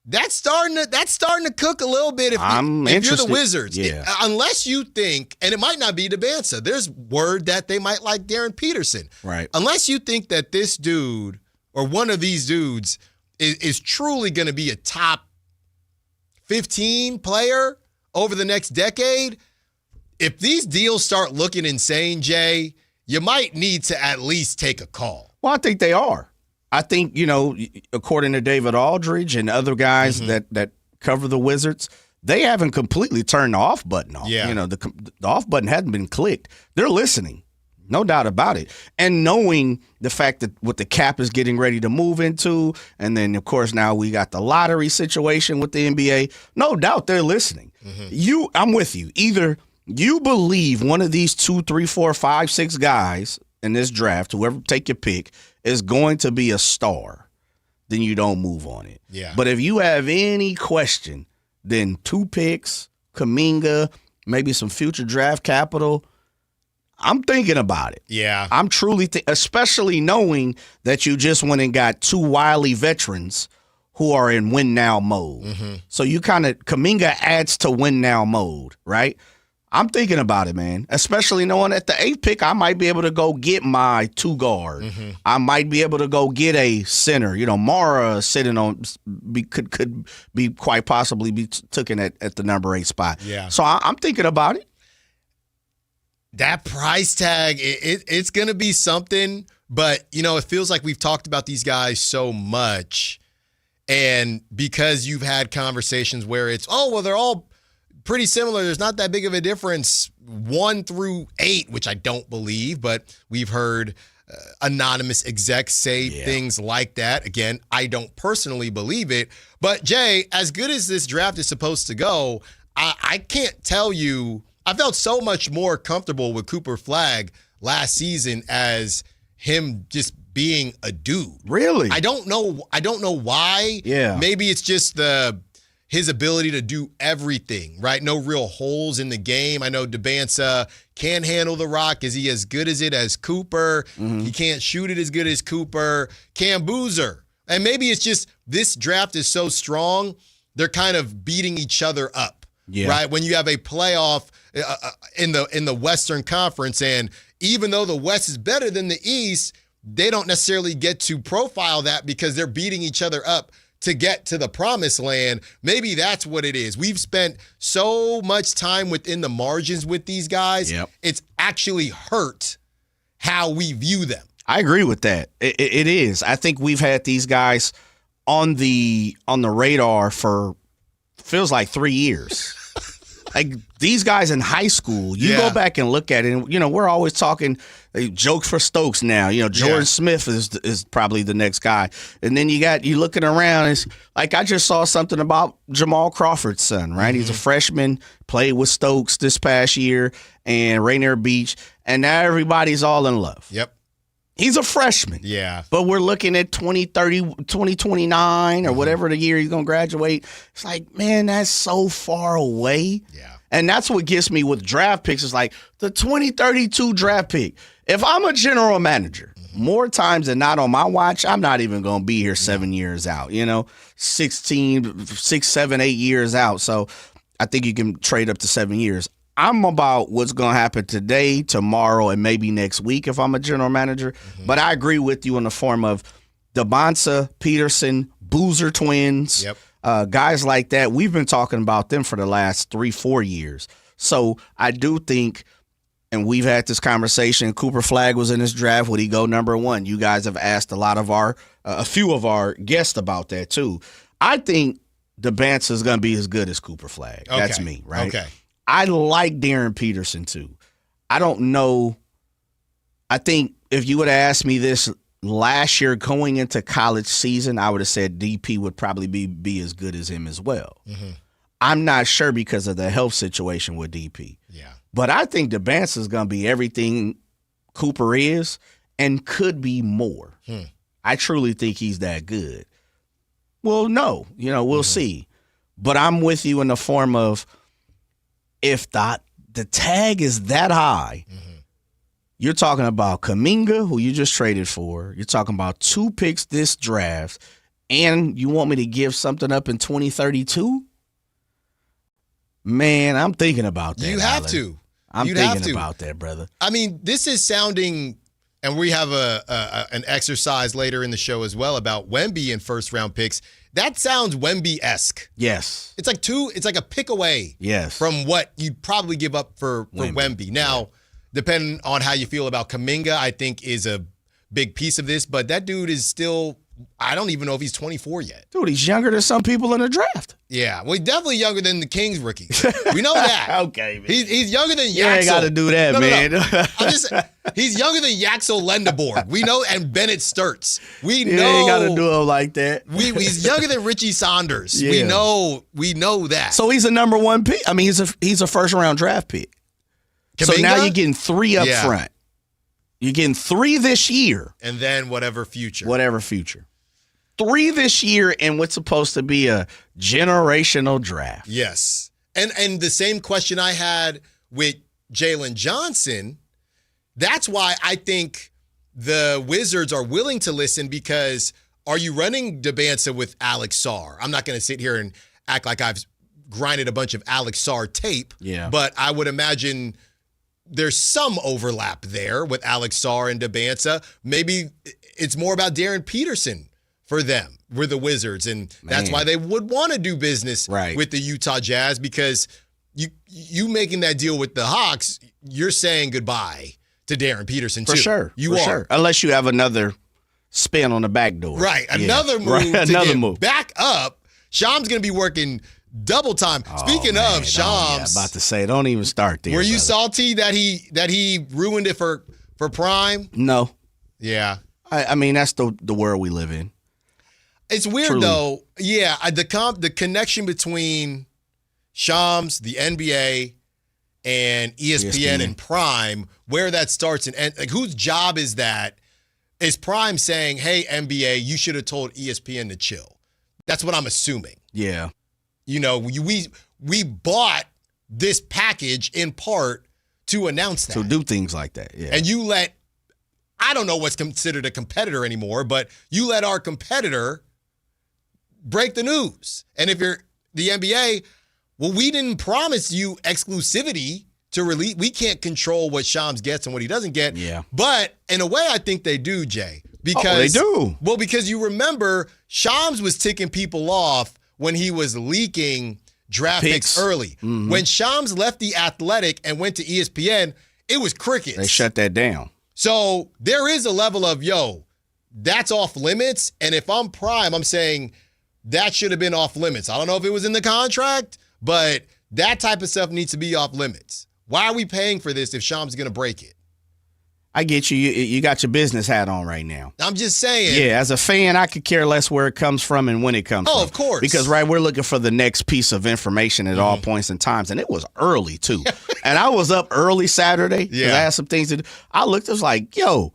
That's starting to cook a little bit if you're the Wizards. Yeah. Unless you think, and it might not be DeBansa, there's word that they might like Darren Peterson. Right. Unless you think that this dude or one of these dudes is truly going to be a top 15 player over the next decade, if these deals start looking insane, Jay, you might need to at least take a call. Well, I think they are. I think, according to David Aldridge and other guys that cover the Wizards, they haven't completely turned the off button off. Yeah. The off button hadn't been clicked. They're listening. No doubt about it. And knowing the fact that what the cap is getting ready to move into, and then, of course, now we got the lottery situation with the NBA, no doubt they're listening. I'm with you. Either you believe one of these 2, 3, 4, 5, 6 guys in this draft, whoever take your pick, is going to be a star, then you don't move on it. Yeah. But if you have any question, then 2 picks, Kuminga, maybe some future draft capital, I'm thinking about it. Yeah. I'm truly, especially knowing that you just went and got 2 wily veterans who are in win now mode. So you Kuminga adds to win now mode, right? I'm thinking about it, man, especially knowing at the 8th pick, I might be able to go get my 2 guard. I might be able to go get a center. Mara sitting on, could be quite possibly be taken at the number 8 spot. Yeah. So I'm thinking about it. That price tag, it's going to be something. But, it feels like we've talked about these guys so much. And because you've had conversations where it's, they're all pretty similar. There's not that big of a difference 1 through 8, which I don't believe. But we've heard anonymous execs say things like that. Again, I don't personally believe it. But, Jay, as good as this draft is supposed to go, I can't tell you. I felt so much more comfortable with Cooper Flagg last season as him just being a dude. Really? I don't know why. Yeah. Maybe it's just his ability to do everything, right? No real holes in the game. I know DeBansa can handle the rock. Is he as good as it as Cooper? Mm-hmm. He can't shoot it as good as Cooper. Cam Boozer. And maybe it's just this draft is so strong, they're kind of beating each other up. Yeah. Right? When you have a playoff in the Western Conference, and even though the West is better than the East, they don't necessarily get to profile that because they're beating each other up to get to the promised land. Maybe that's what it is. We've spent so much time within the margins with these guys. Yep. It's actually hurt how we view them. I agree with that. It is. I think we've had these guys on the radar for feels like 3 years. Like these guys in high school, you go back and look at it, and we're always talking jokes for Stokes now. Jordan Smith is probably the next guy. And then you looking around, it's like I just saw something about Jamal Crawford's son, right? Mm-hmm. He's a freshman, played with Stokes this past year and Rainier Beach, and now everybody's all in love. Yep. He's a freshman. Yeah. But we're looking at 2029 or whatever the year he's going to graduate. It's like, man, that's so far away. Yeah. And that's what gets me with draft picks. It's like the 2032 draft pick. If I'm a general manager, more times than not on my watch, I'm not even going to be here 7 years out, 6, 7, 8 years out. So I think you can trade up to 7 years. I'm about what's going to happen today, tomorrow, and maybe next week if I'm a general manager. Mm-hmm. But I agree with you in the form of DeBansa, Peterson, Boozer twins, guys like that. We've been talking about them for the last 3-4 years. So I do think, and we've had this conversation, Cooper Flagg was in this draft. Would he go number 1? You guys have asked a few of our guests about that too. I think DeBansa is going to be as good as Cooper Flagg. Okay. That's me, right? Okay. I like Darren Peterson, too. I don't know. I think if you would have asked me this last year going into college season, I would have said DP would probably be as good as him as well. Mm-hmm. I'm not sure because of the health situation with DP. Yeah. But I think DeBansa is going to be everything Cooper is and could be more. I truly think he's that good. Well, no. We'll see. But I'm with you in the form of, if the tag is that high, you're talking about Kuminga, who you just traded for. You're talking about 2 picks this draft, and you want me to give something up in 2032? Man, I'm thinking about that. You have to. I'm thinking about that, brother. I mean, this is sounding, and we have an exercise later in the show as well about Wemby and first-round picks. That sounds Wemby-esque. Yes. It's like a pick away from what you'd probably give up for Wemby. Now, depending on how you feel about Kuminga, I think is a big piece of this, but that dude is still, I don't even know if he's 24 yet. Dude, he's younger than some people in the draft. Yeah, well, he's definitely younger than the Kings rookies. We know that. Okay, man. He's younger than Yaxel. You ain't got to do that, man. No. He's younger than Yaxel Lendeborg. We know, and Bennett Sturtz. We know. You ain't got to do him like that. He's younger than Richie Saunders. Yeah. We know that. So he's a number 1 pick. I mean, he's a first-round draft pick. Kuminga? So now you're getting 3 up front. You're getting 3 this year. And then whatever future. 3 this year in what's supposed to be a generational draft. Yes. And the same question I had with Jalen Johnson, that's why I think the Wizards are willing to listen, because are you running DeBansa with Alex Sarr? I'm not going to sit here and act like I've grinded a bunch of Alex Sarr tape, but I would imagine there's some overlap there with Alex Sarr and DeBansa. Maybe it's more about Darren Peterson for them. We're the Wizards, and that's why they would want to do business with the Utah Jazz, because you making that deal with the Hawks, you're saying goodbye to Darren Peterson too. For sure. You are. Sure. Unless you have another spin on the back door. Right. Another move right. to Another get move. back up. Shams going to be working double time. Speaking of Shams, about to say, don't even start there. Were you brother. salty that he ruined it for Prime? No. Yeah. I mean, that's the world we live in. It's weird Truly. though. Yeah, the connection between Shams, the NBA, and ESPN and Prime, where that starts and ends. Like, whose job is that? Is Prime saying, "Hey, NBA, you should have told ESPN to chill"? That's what I'm assuming. Yeah. You know, we bought this package in part to announce that. To do things like that. Yeah. And you let, I don't know what's considered a competitor anymore, but you let our competitor break the news. And if you're the NBA, well, we didn't promise you exclusivity to release. We can't control what Shams gets and what he doesn't get. Yeah. But in a way, I think they do, Jay. Because they do. Well, because you remember, Shams was ticking people off when he was leaking draft picks early. Mm-hmm. When Shams left The Athletic and went to ESPN, it was crickets. They shut that down. So there is a level of, that's off limits. And if I'm Prime, I'm saying that should have been off limits. I don't know if it was in the contract, but that type of stuff needs to be off limits. Why are we paying for this if Shams is going to break it? I get you. You got your business hat on right now. I'm just saying. Yeah, as a fan, I could care less where it comes from and when it comes from. Oh, of course. Because, we're looking for the next piece of information at all points in times. And it was early, too. And I was up early Saturday because I had some things to do. I looked, it was like, it was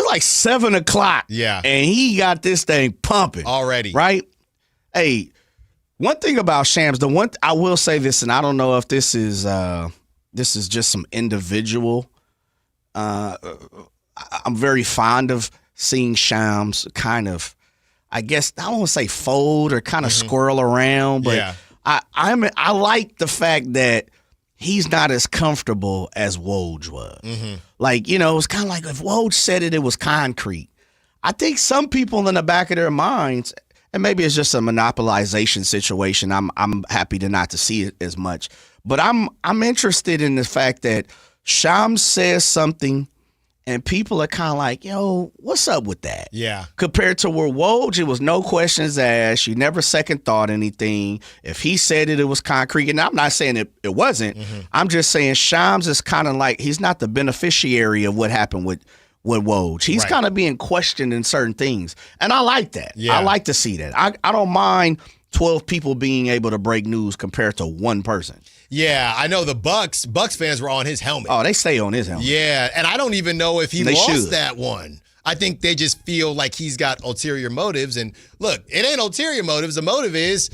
like 7 o'clock. Yeah. And he got this thing pumping. Already. Right? Hey, one thing about Shams, I will say this, and I don't know if this is just some individual. I'm very fond of seeing Shams kind of, I guess, I don't want to say fold or kind of squirrel around, but I like the fact that he's not as comfortable as Woj was. Like, it's kind of like if Woj said it was concrete. I think some people in the back of their minds, and maybe it's just a monopolization situation. I'm happy not to see it as much, but I'm interested in the fact that Shams says something, and people are kind of like, what's up with that? Yeah. Compared to where Woj, it was no questions asked. You never second thought anything. If he said it was concrete, and I'm not saying it wasn't. I'm just saying Shams is kind of like, he's not the beneficiary of what happened with Woj. He's kind of being questioned in certain things. And I like that. Yeah. I like to see that. I don't mind 12 people being able to break news compared to one person. Yeah, I know the Bucks fans were on his helmet. Oh, they stay on his helmet. Yeah, and I don't even know if he They lost should. that one. I think they just feel like he's got ulterior motives. And look, it ain't ulterior motives. The motive is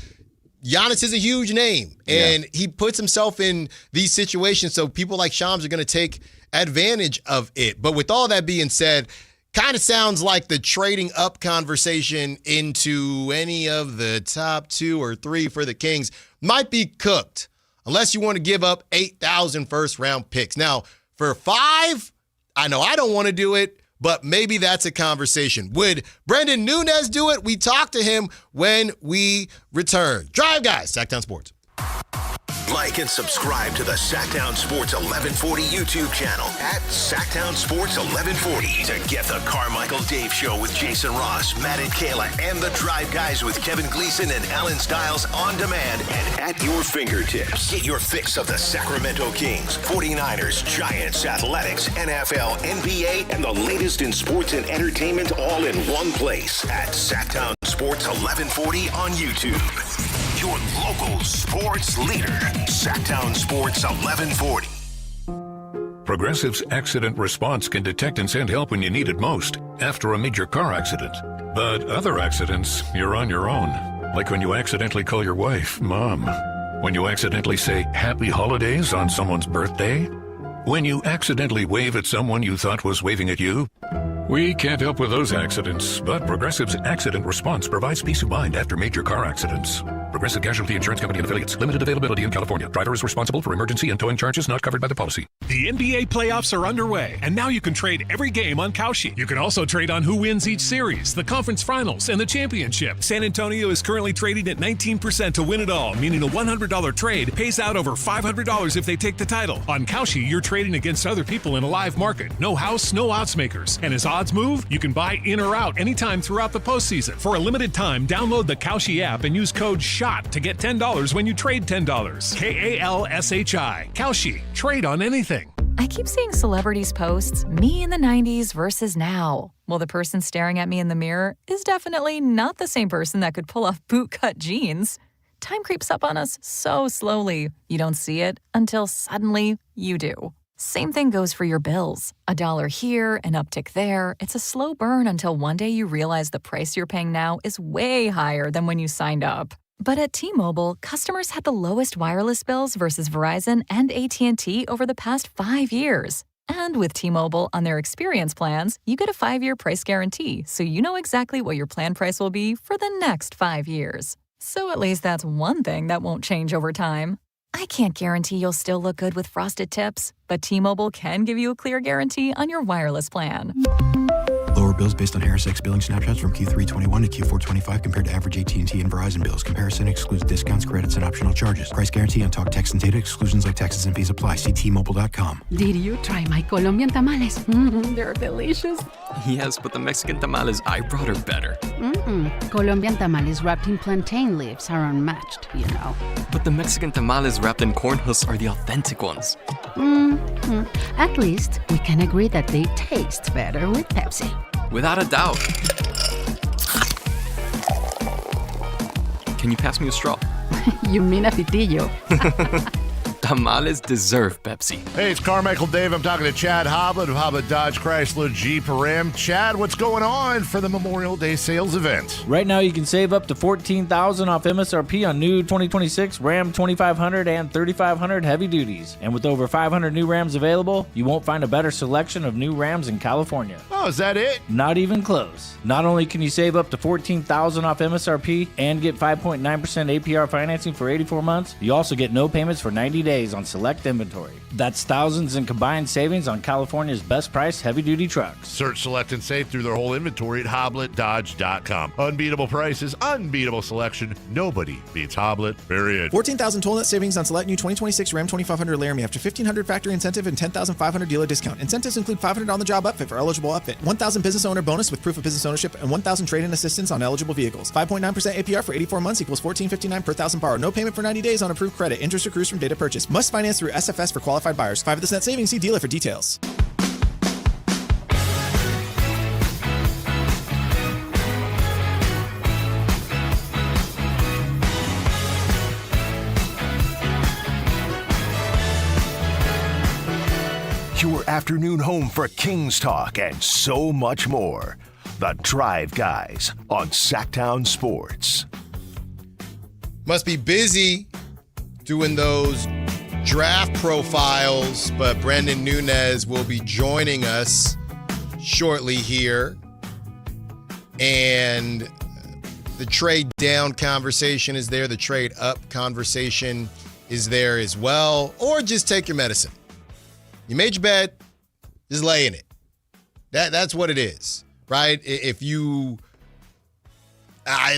Giannis is a huge name, and he puts himself in these situations, so people like Shams are going to take advantage of it. But with all that being said, kind of sounds like the trading up conversation into any of the top 2 or 3 for the Kings might be cooked. Unless you want to give up 8,000 first-round picks. Now, for 5, I know I don't want to do it, but maybe that's a conversation. Would Brendan Nunez do it? We talk to him when we return. Drive Guys, Sactown Sports. Like and subscribe to the Sactown Sports 1140 YouTube channel at Sactown Sports 1140 to get the Carmichael Dave Show with Jason Ross, Matt and Kayla, and the Drive Guys with Kevin Gleason and Alan Stiles on demand and at your fingertips. Get your fix of the Sacramento Kings, 49ers, Giants, Athletics, NFL, NBA, and the latest in sports and entertainment all in one place at Sactown Sports 1140 on YouTube. Your local sports leader, Sactown Sports 1140. Progressive's accident response can detect and send help when you need it most, after a major car accident. But other accidents, you're on your own. Like when you accidentally call your wife Mom. When you accidentally say Happy Holidays on someone's birthday. When you accidentally wave at someone you thought was waving at you. We can't help with those accidents, but Progressive's accident response provides peace of mind after major car accidents. Progressive Casualty Insurance Company and affiliates. Limited availability in California. Driver is responsible for emergency and towing charges not covered by the policy. The NBA playoffs are underway, and now you can trade every game on Kalshi. You can also trade on who wins each series, the conference finals, and the championship. San Antonio is currently trading at 19% to win it all, meaning a $100 trade pays out over $500 if they take the title. On Kalshi, you're trading against other people in a live market. No house, no odds makers. And as odds move, you can buy in or out anytime throughout the postseason. For a limited time, download the Kalshi app and use code SHOT to get $10 when you trade $10. KALSHI. Kalshi. Trade on anything. I keep seeing celebrities posts, me in the 90s versus now. Well, the person staring at me in the mirror is definitely not the same person that could pull off bootcut jeans. Time creeps up on us so slowly. You don't see it until suddenly you do. Same thing goes for your bills. $1 here, an uptick there. It's a slow burn until one day you realize the price you're paying now is way higher than when you signed up. But at T-Mobile, customers had the lowest wireless bills versus Verizon and AT&T over the past 5 years. And with T-Mobile on their experience plans, you get a 5-year price guarantee, so you know exactly what your plan price will be for the next 5 years. So at least that's one thing that won't change over time. I can't guarantee you'll still look good with frosted tips, but T-Mobile can give you a clear guarantee on your wireless plan. Lower bills based on Harris X billing snapshots from Q321 to Q425 compared to average AT&T and Verizon bills. Comparison excludes discounts, credits, and optional charges. Price guarantee on talk, text, and data. Exclusions like taxes and fees apply. See T-Mobile.com. Did you try my Colombian tamales? They're delicious. Yes, but the Mexican tamales I brought are better. Colombian tamales wrapped in plantain leaves are unmatched, you know. But the Mexican tamales wrapped in corn husks are the authentic ones. At least we can agree that they taste better with Pepsi. Without a doubt. Can you pass me a straw? You mean a pitillo? Tamales deserve Pepsi. Hey, it's Carmichael Dave. I'm talking to Chad Hobblet of Hobblet Dodge Chrysler Jeep Ram. Chad, what's going on for the Memorial Day sales event? Right now, you can save up to $14,000 off MSRP on new 2026 Ram 2500 and 3500 heavy duties. And with over 500 new Rams available, you won't find a better selection of new Rams in California. Oh, is that it? Not even close. Not only can you save up to $14,000 off MSRP and get 5.9% APR financing for 84 months, you also get no payments for 90 days on select inventory. That's thousands in combined savings on California's best priced heavy-duty trucks. Search, select, and save through their whole inventory at HobletDodge.com. Unbeatable prices, unbeatable selection. Nobody beats Hobblet, period. 14,000 total net savings on select new 2026 Ram 2500 Laramie after $1,500 factory incentive and $10,500 dealer discount. Incentives include $500 on the job upfit for eligible upfit, $1,000 business owner bonus with proof of business ownership, and $1,000 trade-in assistance on eligible vehicles. 5.9% APR for 84 months equals $1,459 per thousand borrowed. No payment for 90 days on approved credit. Interest accrues from date of purchase. Must finance through SFS for qualified buyers. 5 of this net savings. See dealer for details. Your afternoon home for Kings Talk and so much more. The Drive Guys on Sactown Sports. Must be busy doing those draft profiles, but Brendan Nunez will be joining us shortly here. And the trade down conversation is there. The trade up conversation is there as well. Or just take your medicine. You made your bed, just lay in it. That's what it is, right? If you...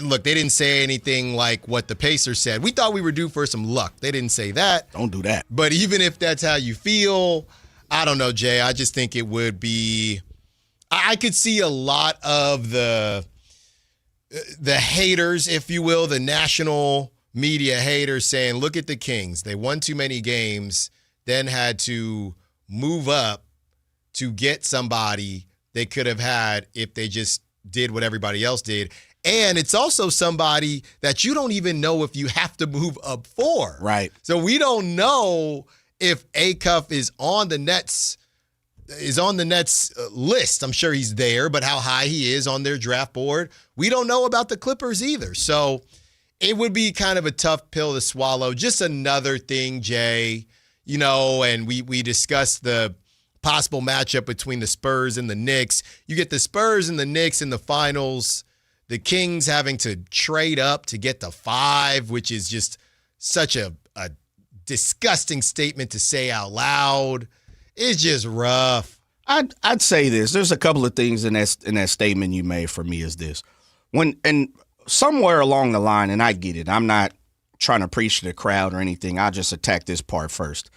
look, they didn't say anything like what the Pacers said. We thought we were due for some luck. They didn't say that. Don't do that. But even if that's how you feel, I don't know, Jay. I just think it would be... I could see a lot of the haters, if you will, the national media haters saying, look at the Kings. They won too many games, then had to move up to get somebody they could have had if they just did what everybody else did. And it's also somebody that you don't even know if you have to move up for. Right. So we don't know if Acuff is on the Nets list. I'm sure he's there, but how high he is on their draft board, we don't know about the Clippers either. So it would be kind of a tough pill to swallow. Just another thing, Jay, and we discussed the possible matchup between the Spurs and the Knicks. You get the Spurs and the Knicks in the finals the Kings having to trade up to get to 5, which is just such a disgusting statement to say out loud. It's just rough. I'd say this. There's a couple of things in that statement you made for me is this. And somewhere along the line, and I get it, I'm not trying to preach to the crowd or anything. I'll just attack this part first.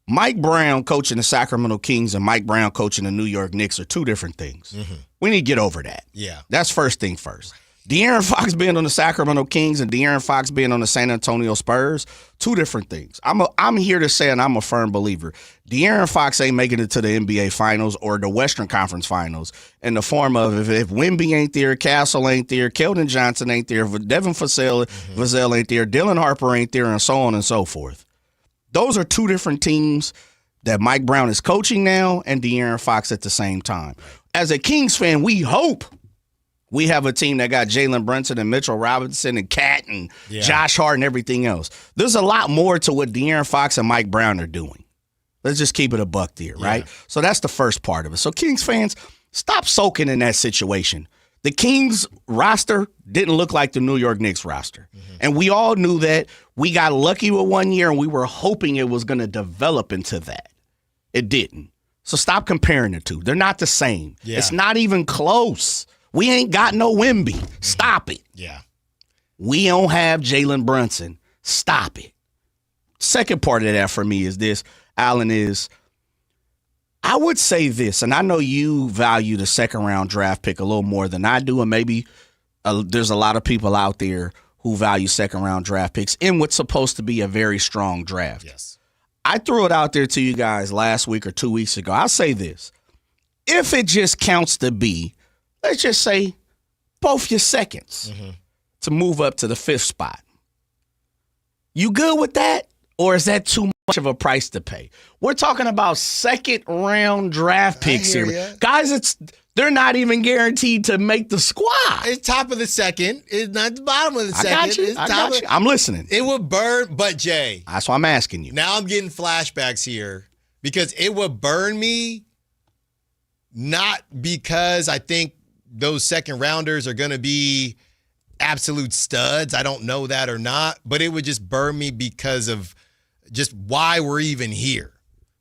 Mike Brown coaching the Sacramento Kings and Mike Brown coaching the New York Knicks are two different things. Mm-hmm. We need to get over that. Yeah. That's first thing first. DeAaron Fox being on the Sacramento Kings and DeAaron Fox being on the San Antonio Spurs, two different things. I'm here to say, and I'm a firm believer, DeAaron Fox ain't making it to the NBA Finals or the Western Conference Finals in the form of if Wemby ain't there, Castle ain't there, Keldon Johnson ain't there, Devin Vassell ain't there, Dylan Harper ain't there, and so on and so forth. Those are two different teams that Mike Brown is coaching now and DeAaron Fox at the same time. As a Kings fan, we hope we have a team that got Jalen Brunson and Mitchell Robinson and Cat and Josh Hart and everything else. There's a lot more to what De'Aaron Fox and Mike Brown are doing. Let's just keep it a buck there, right? So that's the first part of it. So Kings fans, stop soaking in that situation. The Kings roster didn't look like the New York Knicks roster. Mm-hmm. And we all knew that. We got lucky with 1 year, and we were hoping it was going to develop into that. It didn't. So stop comparing the two. They're not the same. Yeah. It's not even close. We ain't got no Wemby. Stop it. Yeah. We don't have Jalen Brunson. Stop it. Second part of that for me is this, Alan, is I would say this, and I know you value the second-round draft pick a little more than I do, and maybe there's a lot of people out there who value second-round draft picks in what's supposed to be a very strong draft. Yes. I threw it out there to you guys last week or 2 weeks ago. I'll say this. If it just counts to be, let's just say, both your seconds to move up to the 5th spot. You good with that? Or is that too much of a price to pay? We're talking about second-round draft picks here. Guys, they're not even guaranteed to make the squad. It's top of the second. It's not the bottom of the second. I got you. I'm listening. It would burn, but Jay. That's why I'm asking you. Now I'm getting flashbacks here because it would burn me not because I think those second rounders are going to be absolute studs. I don't know that or not, but it would just burn me because of just why we're even here.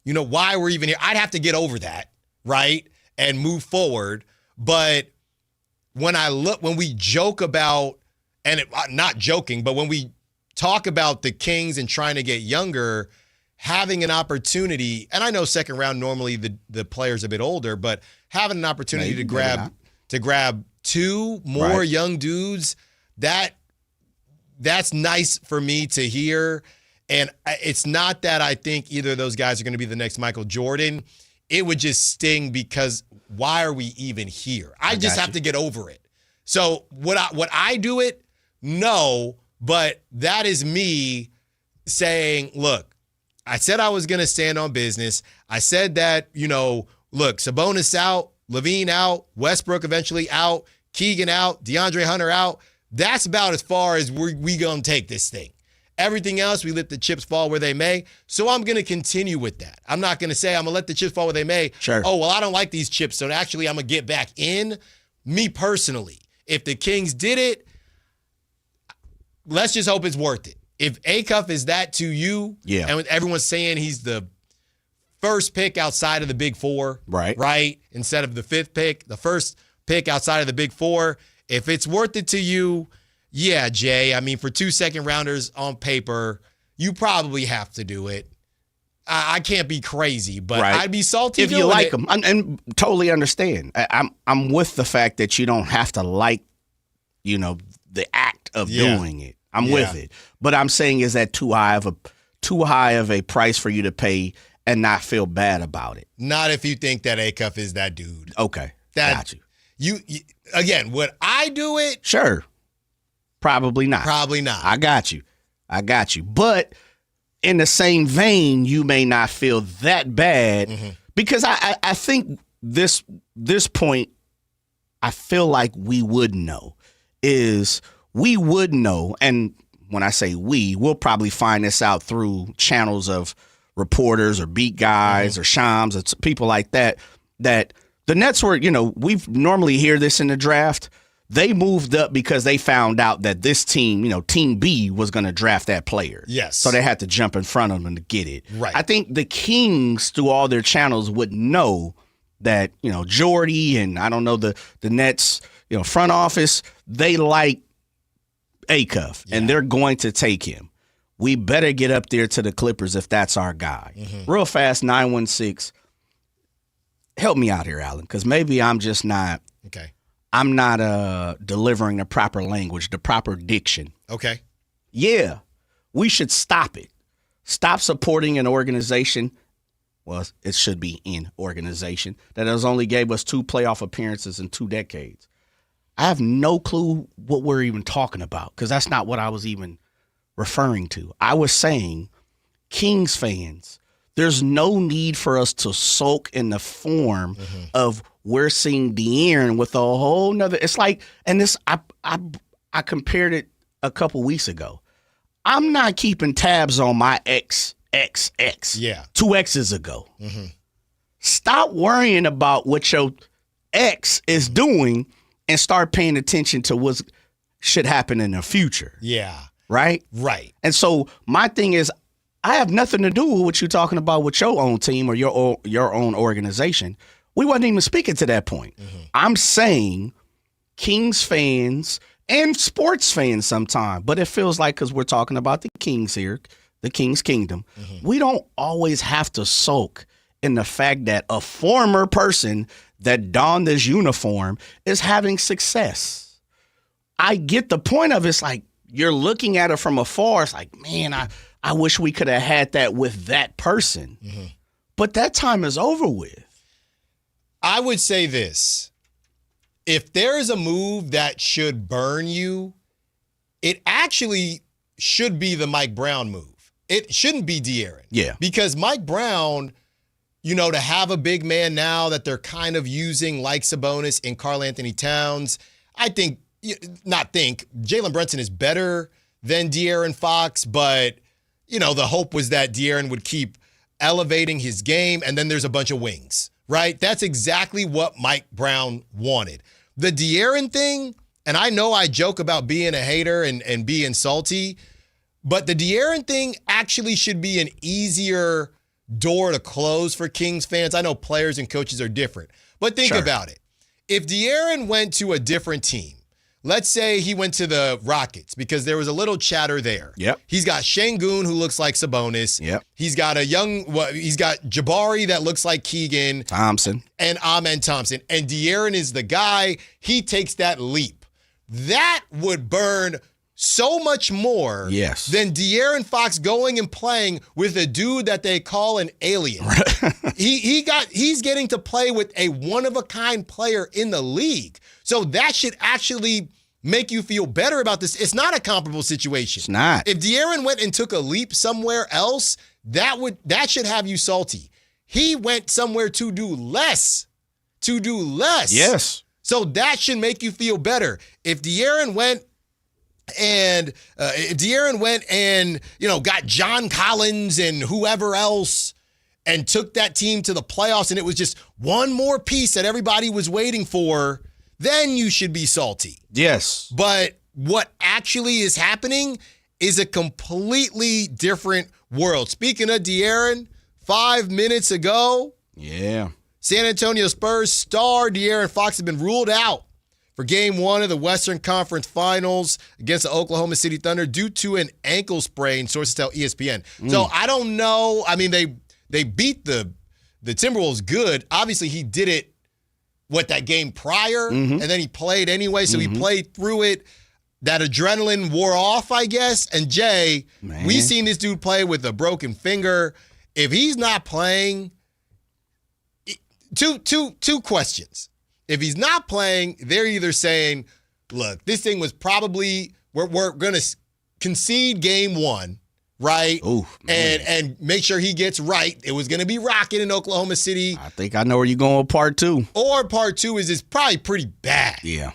You know, why we're even here. I'd have to get over that, right? And move forward. But when we joke about, not joking, but when we talk about the Kings and trying to get younger, having an opportunity, and I know second round, normally the player's a bit older, but having an opportunity to grab two more young dudes, that's nice for me to hear. And it's not that I think either of those guys are going to be the next Michael Jordan. It would just sting because why are we even here? I just have to get over it. So would I do it? No, but that is me saying, look, I said I was going to stand on business. I said that, look, Sabonis out, Levine out, Westbrook eventually out, Keegan out, DeAndre Hunter out. That's about as far as we going to take this thing. Everything else, we let the chips fall where they may. So I'm going to continue with that. I'm not going to say I'm going to let the chips fall where they may. Sure. Oh, well, I don't like these chips, so actually I'm going to get back in. Me personally, if the Kings did it, let's just hope it's worth it. If Acuff is that to you, and everyone's saying he's the first pick outside of the Big Four, right? Instead of the 5th pick, the first pick outside of the Big Four, if it's worth it to you, yeah, Jay. I mean, for 2 second rounders on paper, you probably have to do it. I can't be crazy, but I'd be salty if you like them. And totally understand. I'm with the fact that you don't have to like, the act of doing it. I'm with it, but I'm saying is that too high of a price for you to pay and not feel bad about it? Not if you think that Acuff is that dude. Okay, got you. You again, would I do it? Sure. Probably not. I got you. But in the same vein, you may not feel that bad because I think this point, I feel like we would know, and when I say we'll probably find this out through channels of reporters or beat guys or Shams or people like that the Nets were, we normally hear this in the draft, They moved up because they found out that this team, Team B, was going to draft that player. Yes. So they had to jump in front of them to get it. Right. I think the Kings, through all their channels, would know that, Jordy and I don't know, the Nets, front office, they like Acuff, and they're going to take him. We better get up there to the Clippers if that's our guy. Real fast, 916. Help me out here, Alan, because maybe I'm just not. Okay. I'm not delivering the proper language, the proper diction. Okay. Yeah, we should stop it. Stop supporting an organization. Well, it should be an organization that has only gave us 2 playoff appearances in 2 decades. I have no clue what we're even talking about because that's not what I was even referring to. I was saying, Kings fans, there's no need for us to sulk in the form of we're seeing DeAaron with a whole nother. It's like, and this, I compared it a couple weeks ago. I'm not keeping tabs on my XXX. Yeah. 2 X's ago. Stop worrying about what your X is doing and start paying attention to what should happen in the future. Yeah. Right? Right. And so my thing is, I have nothing to do with what you're talking about with your own team or your own organization. We wasn't even speaking to that point. I'm saying Kings fans and sports fans sometimes, but it feels like because we're talking about the Kings here, the Kings Kingdom, we don't always have to sulk in the fact that a former person that donned this uniform is having success. I get the point of it. It's like you're looking at it from afar. It's like, man, I wish we could have had that with that person. But that time is over with. I would say this. If there is a move that should burn you, it actually should be the Mike Brown move. It shouldn't be DeAaron. Yeah. Because Mike Brown, to have a big man now that they're kind of using like Sabonis in Karl Anthony Towns, Jalen Brunson is better than DeAaron Fox, but the hope was that DeAaron would keep elevating his game, and then there's a bunch of wings, right? That's exactly what Mike Brown wanted. The DeAaron thing, and I know I joke about being a hater and being salty, but the DeAaron thing actually should be an easier door to close for Kings fans. I know players and coaches are different, but think about it. If DeAaron went to a different team, let's say he went to the Rockets because there was a little chatter there. Yep. He's got Şengün who looks like Sabonis. Yep. He's got he's got Jabari that looks like Keegan. Thompson. And Amen Thompson. And DeAaron is the guy. He takes that leap. That would burn so much more than DeAaron Fox going and playing with a dude that they call an alien. He's getting to play with a one-of-a-kind player in the league. So that should actually make you feel better about this. It's not a comparable situation. It's not. If DeAaron went and took a leap somewhere else, that should have you salty. He went somewhere to do less. Yes. So that should make you feel better. If DeAaron went and got John Collins and whoever else and took that team to the playoffs and it was just one more piece that everybody was waiting for, then you should be salty. Yes. But what actually is happening is a completely different world. Speaking of DeAaron, 5 minutes ago, San Antonio Spurs star DeAaron Fox has been ruled out for Game 1 of the Western Conference Finals against the Oklahoma City Thunder due to an ankle sprain, sources tell ESPN. So I don't know. I mean, they beat the Timberwolves good. Obviously, he did it, that game prior, and then he played anyway, so he played through it. That adrenaline wore off, I guess. And Jay, we've seen this dude play with a broken finger. If he's not playing, two questions. If he's not playing, they're either saying, look, this thing was probably, we're going to concede Game 1, right? Ooh, and make sure he gets right. It was going to be rocking in Oklahoma City. I think I know where you're going with part 2. Or part 2 is it's probably pretty bad. Yeah.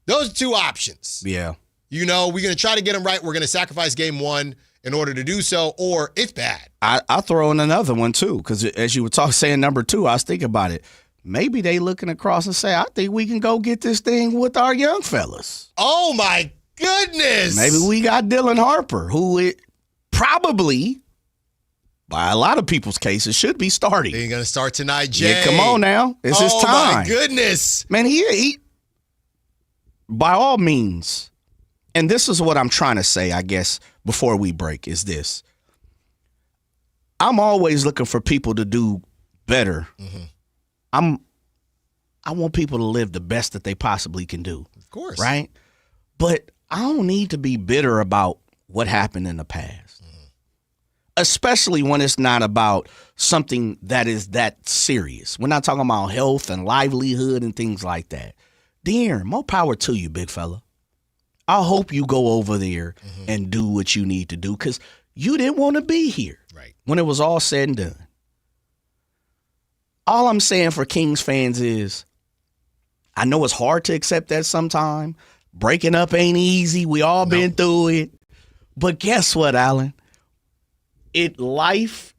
Those are 2 options. Yeah. We're going to try to get him right. We're going to sacrifice Game 1 in order to do so, or it's bad. I'll throw in another one, too, because as you were saying number 2, I was thinking about it. maybe they looking across and say, I think we can go get this thing with our young fellas. Oh, my goodness. Maybe we got Dylan Harper, who it probably, by a lot of people's cases, should be starting. He's going to start tonight, Jay. Yeah, come on now. It's his time. Oh, my goodness. Man, he by all means, and this is what I'm trying to say, I guess, before we break, is this. I'm always looking for people to do better. Mm-hmm. I want people to live the best that they possibly can do. Of course. Right? But I don't need to be bitter about what happened in the past. Mm-hmm. Especially when it's not about something that is that serious. We're not talking about health and livelihood and things like that. DeAaron, more power to you, big fella. I hope you go over there and do what you need to do because you didn't want to be here when it was all said and done. All I'm saying for Kings fans is I know it's hard to accept that sometime. Breaking up ain't easy. We all been through it. But guess what, Alan? If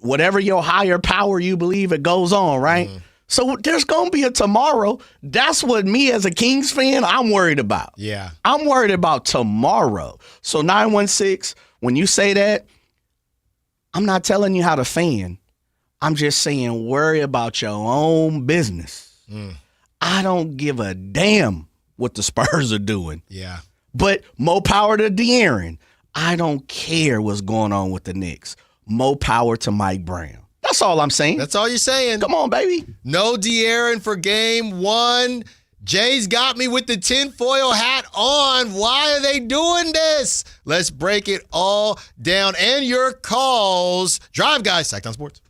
whatever your higher power you believe, it goes on, right? So there's going to be a tomorrow. That's what me as a Kings fan, I'm worried about. Yeah. I'm worried about tomorrow. So 916, when you say that, I'm not telling you how to fan. I'm just saying worry about your own business. I don't give a damn what the Spurs are doing. Yeah. But more power to DeAaron. I don't care what's going on with the Knicks. More power to Mike Brown. That's all I'm saying. That's all you're saying. Come on, baby. No DeAaron for game one. Jay's got me with the tinfoil hat on. Why are they doing this? Let's break it all down. And your calls. Drive, guys. Sactown Sports.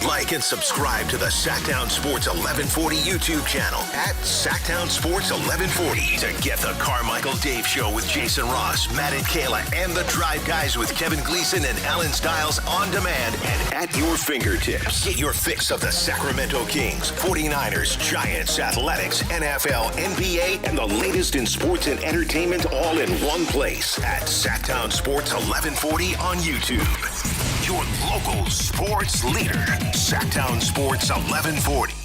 Like and subscribe to the Sactown Sports 1140 YouTube channel at Sactown Sports 1140 to get the Carmichael Dave Show with Jason Ross, Matt and Kayla, and the Drive Guys with Kevin Gleason and Alan Stiles on demand and at your fingertips. Get your fix of the Sacramento Kings, 49ers, Giants, Athletics, NFL, NBA, and the latest in sports and entertainment all in one place at Sactown Sports 1140 on YouTube. Your local sports leader, Sactown Sports 1140.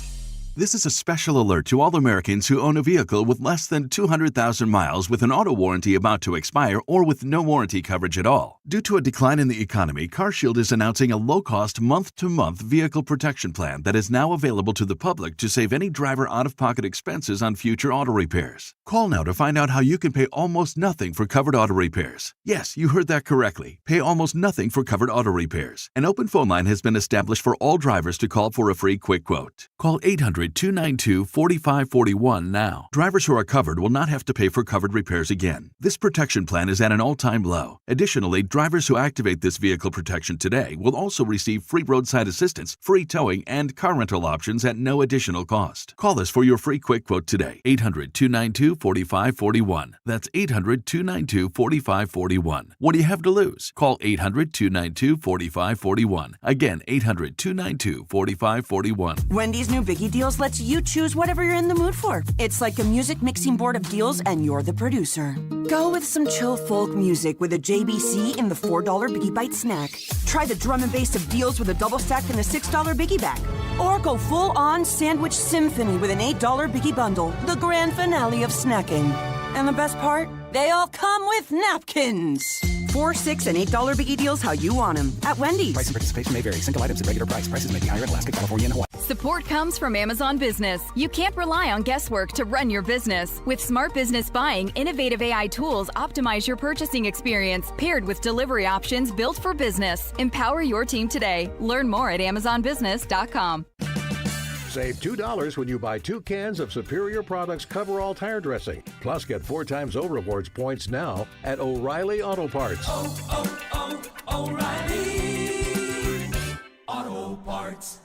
This is a special alert to all Americans who own a vehicle with less than 200,000 miles with an auto warranty about to expire or with no warranty coverage at all. Due to a decline in the economy, CarShield is announcing a low-cost month-to-month vehicle protection plan that is now available to the public to save any driver out-of-pocket expenses on future auto repairs. Call now to find out how you can pay almost nothing for covered auto repairs. Yes, you heard that correctly. Pay almost nothing for covered auto repairs. An open phone line has been established for all drivers to call for a free quick quote. Call 800-292-4541 now. Drivers who are covered will not have to pay for covered repairs again. This protection plan is at an all-time low. Additionally, drivers who activate this vehicle protection today will also receive free roadside assistance, free towing, and car rental options at no additional cost. Call us for your free quick quote today. 800-292-4541. That's 800-292-4541. What do you have to lose? Call 800-292-4541. Again, 800-292-4541. Wendy's new Biggie Deals lets you choose whatever you're in the mood for. It's like a music mixing board of deals, and you're the producer. Go with some chill folk music with a JBC in the $4 Biggie Bite snack. Try the drum and bass of deals with a double stack in the $6 Biggie Bag. Or go full-on sandwich symphony with an $8 Biggie Bundle, the grand finale of snacking. And the best part? They all come with napkins. $4, $6, and $8 Biggie Deals how you want them at Wendy's. Price and participation may vary. Single items at regular price. Prices may be higher in Alaska, California, and Hawaii. Support comes from Amazon Business. You can't rely on guesswork to run your business. With smart business buying, innovative AI tools optimize your purchasing experience, paired with delivery options built for business. Empower your team today. Learn more at AmazonBusiness.com. Save $2 when you buy 2 cans of Superior Products Coverall Tire Dressing. Plus, get 4 times O-Rewards points now at O'Reilly Auto Parts. O'Reilly Auto Parts.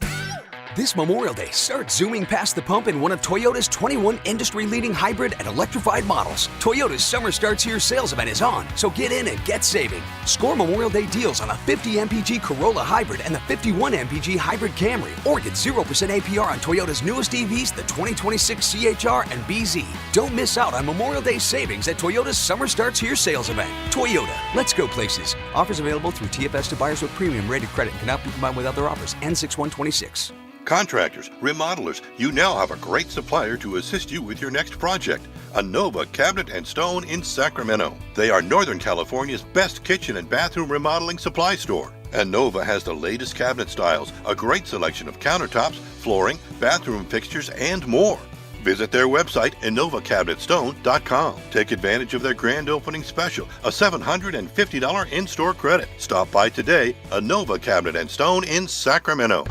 This Memorial Day, start zooming past the pump in one of Toyota's 21 industry-leading hybrid and electrified models. Toyota's Summer Starts Here sales event is on, so get in and get saving. Score Memorial Day deals on the 50 MPG Corolla Hybrid and the 51 MPG Hybrid Camry, or get 0% APR on Toyota's newest EVs, the 2026 CHR and BZ. Don't miss out on Memorial Day savings at Toyota's Summer Starts Here sales event. Toyota, let's go places. Offers available through TFS to buyers with premium rated credit and cannot be combined with other offers. N6126. Contractors, remodelers, you now have a great supplier to assist you with your next project. Anova Cabinet and Stone in Sacramento. They are Northern California's best kitchen and bathroom remodeling supply store. Anova has the latest cabinet styles, a great selection of countertops, flooring, bathroom fixtures, and more. Visit their website, InovaCabinetStone.com. Take advantage of their grand opening special, a $750 in-store credit. Stop by today, Anova Cabinet and Stone in Sacramento.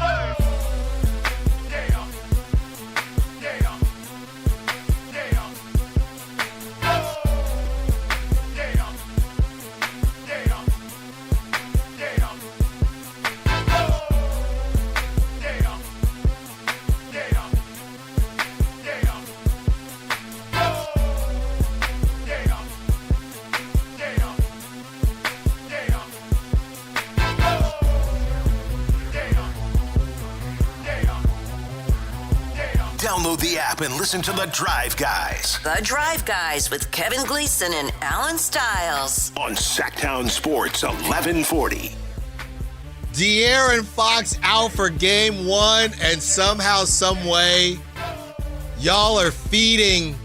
Download the app and listen to The Drive Guys. The Drive Guys with Kevin Gleason and Alan Stiles. On Sactown Sports 1140. DeAaron Fox out for game 1, and somehow, some way, y'all are feeding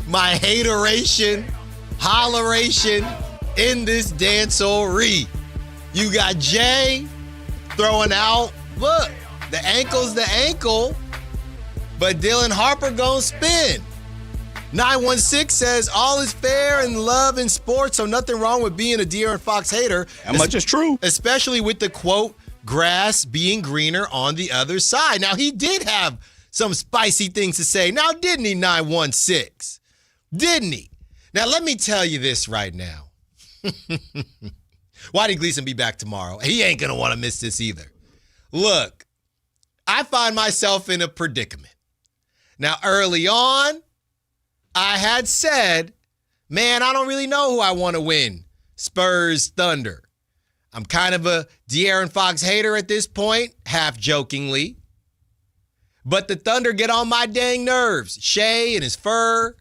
my hateration, holleration in this dancery. You got Jay throwing out, look, the ankle's the ankle, but Dylan Harper gonna spin. 916 says, all is fair in love and sports, so nothing wrong with being a DeAaron Fox hater. How much is true? Especially with the quote, grass being greener on the other side. Now, he did have some spicy things to say. Now, didn't he, 916? Didn't he? Now, let me tell you this right now. Whitey Gleason be back tomorrow. He ain't gonna want to miss this either. Look, I find myself in a predicament. Now, early on, I had said, man, I don't really know who I want to win. Spurs, Thunder. I'm kind of a DeAaron Fox hater at this point, half jokingly. But the Thunder get on my dang nerves. Shea and his fur.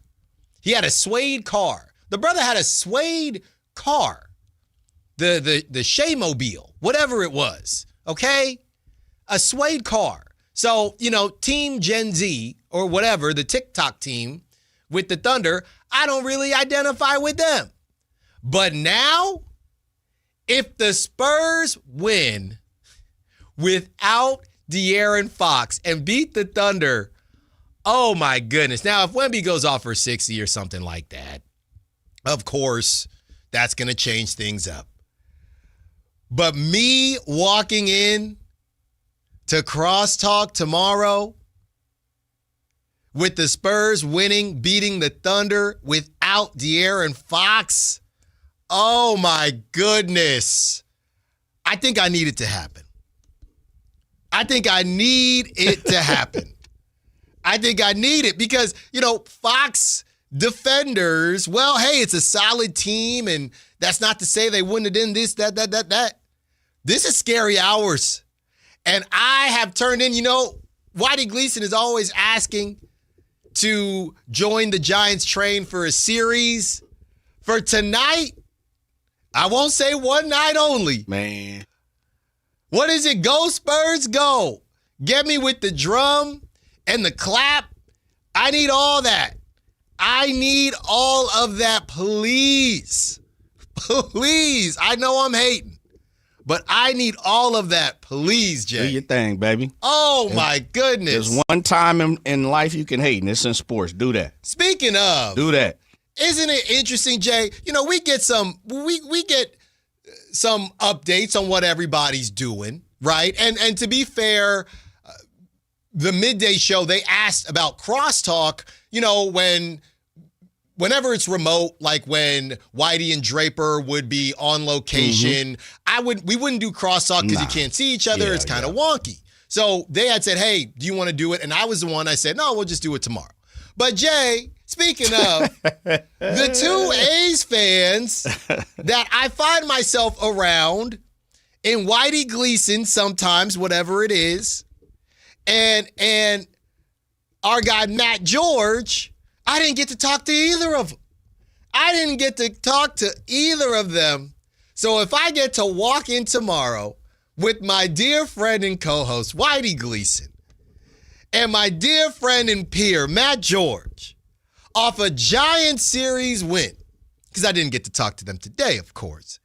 He had a suede car. The brother had a suede car. The Shea Mobile, whatever it was, okay? A suede car. So, Team Gen Z or whatever, the TikTok team with the Thunder, I don't really identify with them. But now, if the Spurs win without DeAaron Fox and beat the Thunder, oh my goodness. Now, if Wemby goes off for 60 or something like that, of course, that's going to change things up. But me walking in to Crosstalk tomorrow with the Spurs winning, beating the Thunder without DeAaron Fox, oh my goodness. I think I need it to happen. I think I need it to happen. I think I need it because, Fox defenders, well, hey, it's a solid team, and that's not to say they wouldn't have done this, that. This is scary hours. And I have turned in, Whitey Gleason is always asking to join the Giants train for a series. For tonight, I won't say one night only. Man. What is it? Go Spurs, go. Get me with the drum and the clap. I need all that. I need all of that, please. Please. I know I'm hating, but I need all of that, please, Jay. Do your thing, baby. Oh, my goodness. There's one time in life you can hate, and it's in sports. Do that. Speaking of. Do that. Isn't it interesting, Jay? We get some updates on what everybody's doing, right? And to be fair, the midday show, they asked about crosstalk, whenever it's remote, like when Whitey and Draper would be on location, we wouldn't do crosstalk because you can't see each other. It's kind of wonky. So they had said, hey, do you want to do it? And I was the one, I said, no, we'll just do it tomorrow. But Jay, speaking of, the two A's fans that I find myself around in Whitey Gleason sometimes, whatever it is, and our guy Matt George, I didn't get to talk to either of them. I didn't get to talk to either of them. So if I get to walk in tomorrow with my dear friend and co-host, Whitey Gleason, and my dear friend and peer, Matt George, off a Giant Series win, because I didn't get to talk to them today, of course.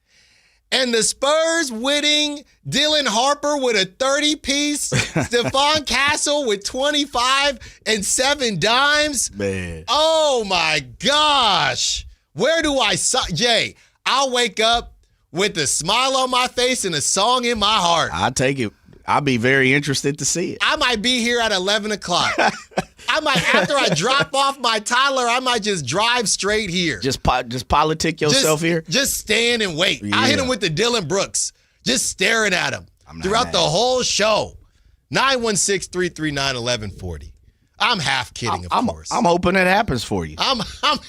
And the Spurs winning, Dylan Harper with a 30-piece, Stephon Castle with 25 and 7 dimes. Man. Oh, my gosh. Where do I Jay, I'll wake up with a smile on my face and a song in my heart. I'll take it. I'll be very interested to see it. I might be here at 11 o'clock. After I drop off my toddler, I might just drive straight here. Just politic yourself here? Just stand and wait. Yeah. I hit him with the Dylan Brooks, just staring at him throughout the whole show. 916-339-1140. I'm half kidding, of course. I'm hoping it happens for you. I'm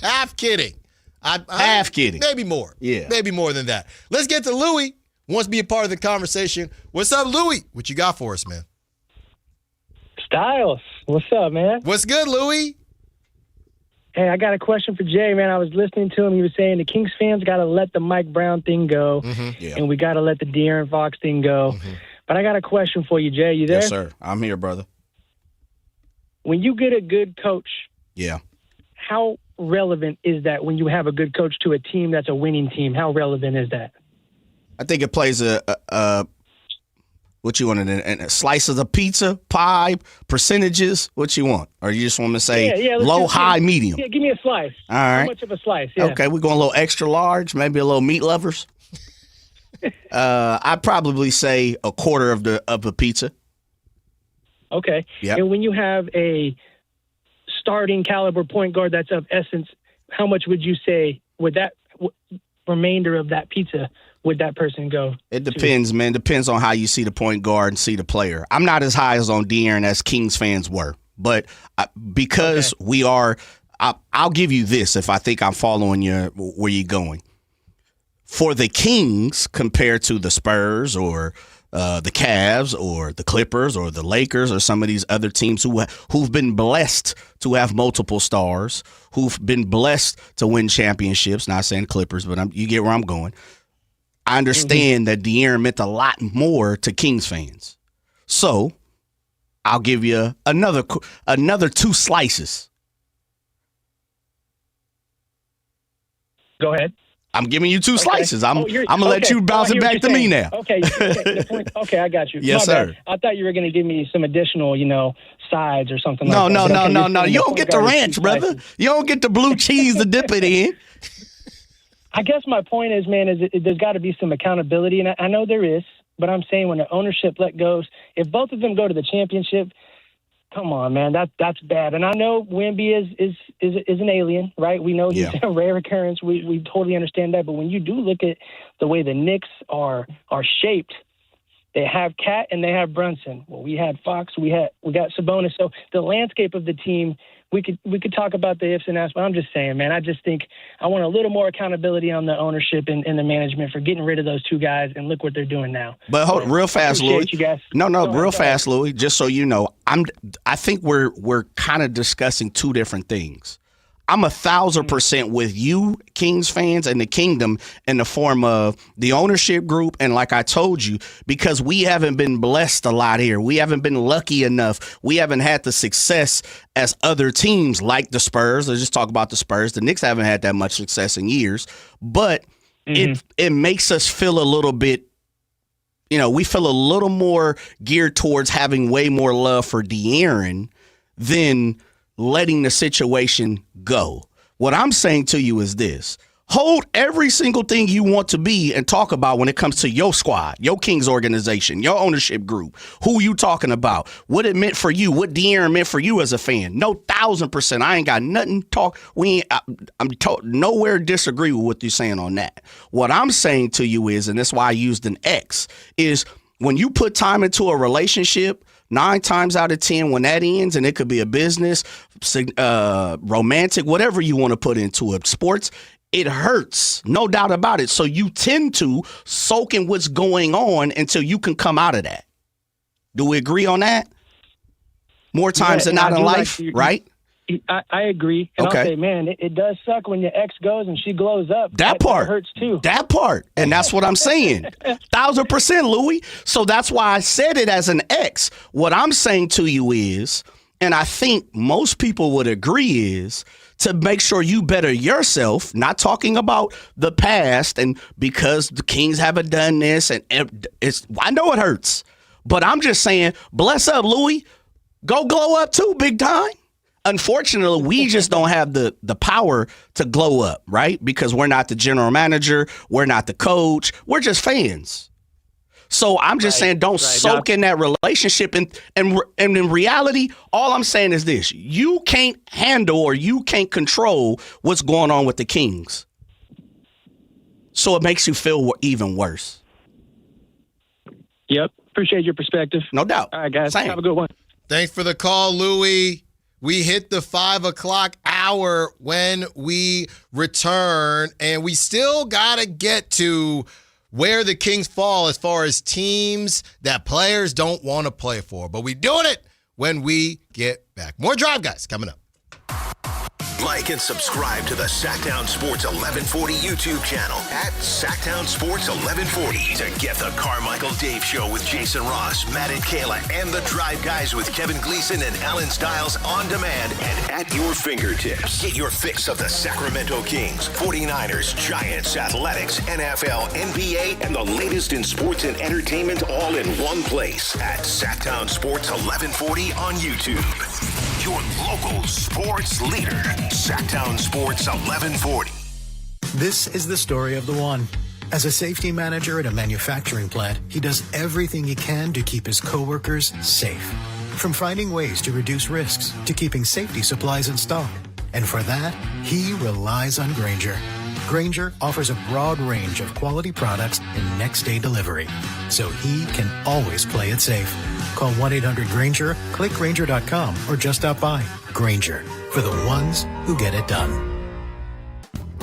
half kidding. I'm half kidding. Maybe more. Yeah. Maybe more than that. Let's get to Louie. Wants to be a part of the conversation. What's up, Louie? What you got for us, man? Styles. What's up, man? What's good, Louie? Hey, I got a question for Jay, man. I was listening to him. He was saying the Kings fans got to let the Mike Brown thing go, and we got to let the DeAaron Fox thing go. But I got a question for you, Jay. You there? Yes, sir. I'm here, brother. When you get a good coach, how relevant is that when you have a good coach to a team that's a winning team? How relevant is that? I think it plays a what you want, a slice of the pizza, pie, percentages, what you want? Or you just want to say low, high, medium? Yeah, give me a slice. All right. How much of a slice? Yeah. Okay, we're going a little extra large, maybe a little meat lovers. I'd probably say a quarter of the pizza. Okay. Yep. And when you have a starting caliber point guard that's of essence, how much would you say would that remainder of that pizza would that person go? It depends, man. Depends on how you see the point guard and see the player. I'm not as high as on DeAaron as Kings fans were, but because we are, I'll give you this if I think I'm following you where you're going. For the Kings compared to the Spurs or the Cavs or the Clippers or the Lakers or some of these other teams who've been blessed to have multiple stars, who've been blessed to win championships. Not saying Clippers, but you get where I'm going. I understand that DeAaron meant a lot more to Kings fans. So I'll give you another 2 slices. Go ahead. I'm giving you 2 slices. I'm going to let you bounce it back to me now. Okay, I got you. Yes, sir. I thought you were going to give me some additional, sides or something like that. No. You don't get the ranch, brother. You don't get the blue cheese to dip it in. I guess my point is, man, there's got to be some accountability, and I know there is, but I'm saying when the ownership let goes, if both of them go to the championship, come on, man, that's bad. And I know Wemby is an alien, right? We know he's a rare occurrence. We totally understand that. But when you do look at the way the Knicks are shaped, they have Cat and they have Brunson. Well, we had Fox, we got Sabonis. So the landscape of the team, we could talk about the ifs and ands, but I'm just saying, man, I just think I want a little more accountability on the ownership and the management for getting rid of those 2 guys, and look what they're doing now. But hold real fast, Louie. You guys. Real fast, Louie. Just so you know, I think we're kind of discussing 2 different things. I'm 1,000% with you, Kings fans, and the Kingdom in the form of the ownership group. And like I told you, because we haven't been blessed a lot here. We haven't been lucky enough. We haven't had the success as other teams like the Spurs. Let's just talk about the Spurs. The Knicks haven't had that much success in years. But it makes us feel a little bit, we feel a little more geared towards having way more love for DeAaron than letting the situation go. What I'm saying to you is this. Hold every single thing you want to be and talk about when it comes to your squad, your Kings organization, your ownership group, who you talking about, what it meant for you, what DeAaron meant for you as a fan. No, 1,000%. I ain't got nothing to talk. I'm nowhere disagree with what you're saying on that. What I'm saying to you is, and that's why I used an X, is when you put time into a relationship, 9 times out of 10, when that ends, and it could be a business, romantic, whatever you want to put into it, sports, it hurts, no doubt about it. So you tend to soak in what's going on until you can come out of that. Do we agree on that? More times than not in life, right? I agree. And Okay. I'll say, man, it does suck when your ex goes and she glows up. That part hurts too. That part. And that's what I'm saying. 1,000%, Louie. So that's why I said it as an ex. What I'm saying to you is, and I think most people would agree, is to make sure you better yourself, not talking about the past and because the Kings haven't done this. And I know it hurts, but I'm just saying, bless up, Louie. Go glow up too, big time. Unfortunately, we just don't have the power to glow up, right? Because we're not the general manager. We're not the coach. We're just fans. So I'm just saying, don't soak in that relationship. And in reality, all I'm saying is this. You can't handle or you can't control what's going on with the Kings. So it makes you feel even worse. Yep. Appreciate your perspective. No doubt. All right, guys. Same. Have a good one. Thanks for the call, Louie. We hit the 5 o'clock hour when we return, and we still got to get to where the Kings fall as far as teams that players don't want to play for. But we doing it when we get back. More Drive Guys coming up. Like and subscribe to the Sactown Sports 1140 YouTube channel at Sactown Sports 1140 to get the Carmichael Dave Show with Jason Ross, Matt and Kayla, and the Drive Guys with Kevin Gleason and Alan Stiles on demand and at your fingertips. Get your fix of the Sacramento Kings, 49ers, Giants, Athletics, NFL, NBA, and the latest in sports and entertainment all in one place at Sactown Sports 1140 on YouTube. Your local sports leader, Sactown Sports 1140. This is the story of the one. As a safety manager at a manufacturing plant, he does everything he can to keep his coworkers safe. From finding ways to reduce risks to keeping safety supplies in stock. And for that, he relies on Grainger. Grainger offers a broad range of quality products and next-day delivery, so he can always play it safe. Call 1-800-GRAINGER, click Grainger.com, or just stop by. Grainger, for the ones who get it done.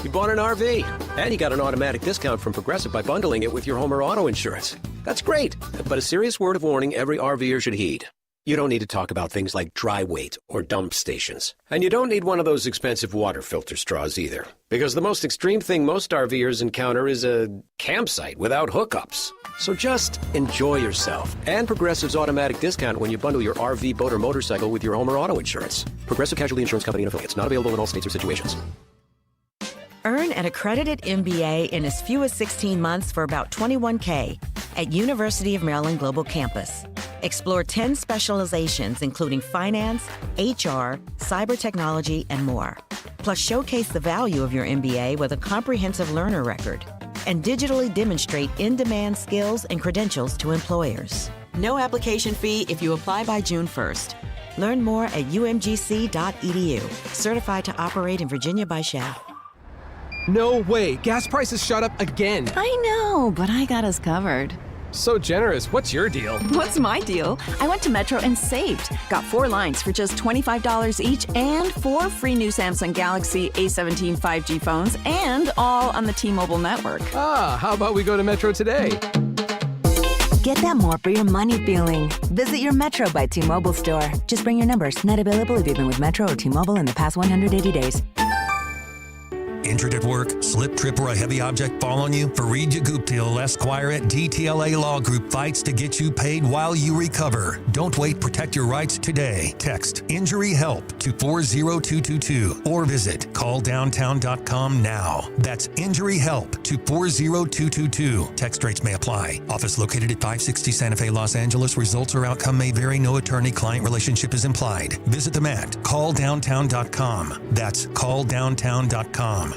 You bought an RV, and you got an automatic discount from Progressive by bundling it with your home or auto insurance. That's great, but a serious word of warning every RVer should heed. You don't need to talk about things like dry weight or dump stations. And you don't need one of those expensive water filter straws either. Because the most extreme thing most RVers encounter is a campsite without hookups. So just enjoy yourself. And Progressive's automatic discount when you bundle your RV, boat, or motorcycle with your home or auto insurance. Progressive Casualty Insurance Company and Affiliates. Not available in all states or situations. Earn an accredited MBA in as few as 16 months for about $21K at University of Maryland Global Campus. Explore 10 specializations, including finance, HR, cyber technology, and more. Plus, showcase the value of your MBA with a comprehensive learner record and digitally demonstrate in-demand skills and credentials to employers. No application fee if you apply by June 1st. Learn more at umgc.edu. Certified to operate in Virginia by Shell. No way. Gas prices shot up again. I know, but I got us covered. So generous. What's your deal? What's my deal? I went to Metro and saved. Got 4 lines for just $25 each and 4 free new Samsung Galaxy A17 5G phones and all on the T-Mobile network. Ah, how about we go to Metro today? Get that more for your money feeling. Visit your Metro by T-Mobile store. Just bring your numbers. Not available if you've been with Metro or T-Mobile in the past 180 days. Injured at work, slip, trip, or a heavy object fall on you? Fareed Guptill, Esquire at DTLA Law Group fights to get you paid while you recover. Don't wait. Protect your rights today. Text Injury Help to 40222 or visit calldowntown.com now. That's Injury Help to 40222. Text rates may apply. Office located at 560 Santa Fe, Los Angeles. Results or outcome may vary. No attorney-client relationship is implied. Visit them at calldowntown.com. That's calldowntown.com.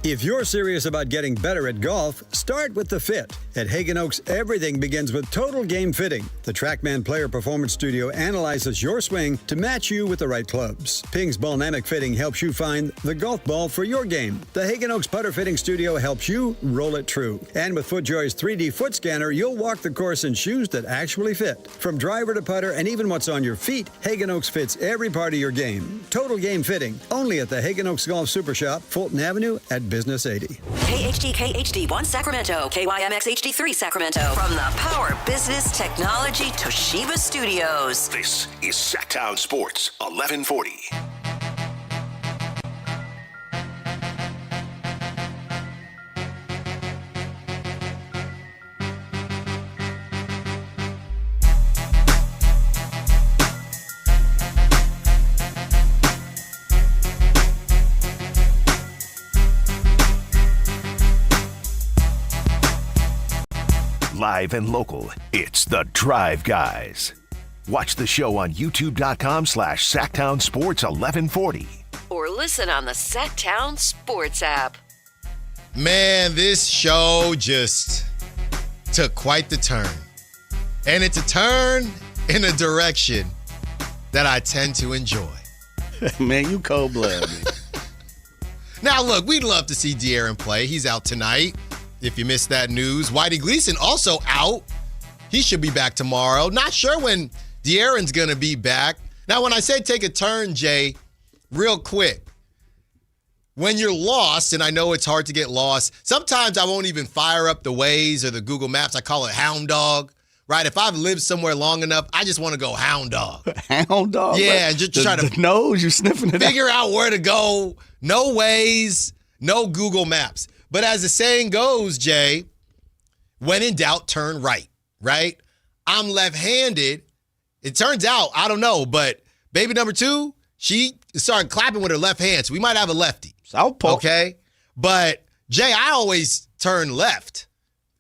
If you're serious about getting better at golf, start with The Fit. At Hagen Oaks, everything begins with Total Game Fitting. The TrackMan Player Performance Studio analyzes your swing to match you with the right clubs. Ping's Ballnamic Fitting helps you find the golf ball for your game. The Hagen Oaks Putter Fitting Studio helps you roll it true. And with FootJoy's 3D foot scanner, you'll walk the course in shoes that actually fit. From driver to putter and even what's on your feet, Hagen Oaks fits every part of your game. Total Game Fitting, only at the Hagen Oaks Golf Super Shop, Fulton Avenue at Business 80. KHD1 Sacramento, KYMX HD3 Sacramento. From the Power Business Technology Toshiba Studios. This is Sactown Sports 1140. Live and local, it's The Drive Guys. Watch the show on youtube.com/Sactown Sports 1140. Or listen on the Sactown Sports app. Man, this show just took quite the turn. And it's a turn in a direction that I tend to enjoy. Man, you cold-blooded. Now, look, we'd love to see DeAaron play. He's out tonight. If you missed that news, Whitey Gleason also out. He should be back tomorrow. Not sure when DeAaron's going to be back. Now, when I say take a turn, Jay, real quick, when you're lost, and I know it's hard to get lost, sometimes I won't even fire up the Waze or the Google Maps. I call it hound dog, right? If I've lived somewhere long enough, I just want to go hound dog. Hound dog? Yeah, and just try to the nose, you're sniffing it figure out where to go. No Waze, no Google Maps. But as the saying goes, Jay, when in doubt, turn right, right? I'm left-handed. It turns out, I don't know, but baby number 2, she started clapping with her left hand, so we might have a lefty. Southpaw. Okay? But, Jay, I always turn left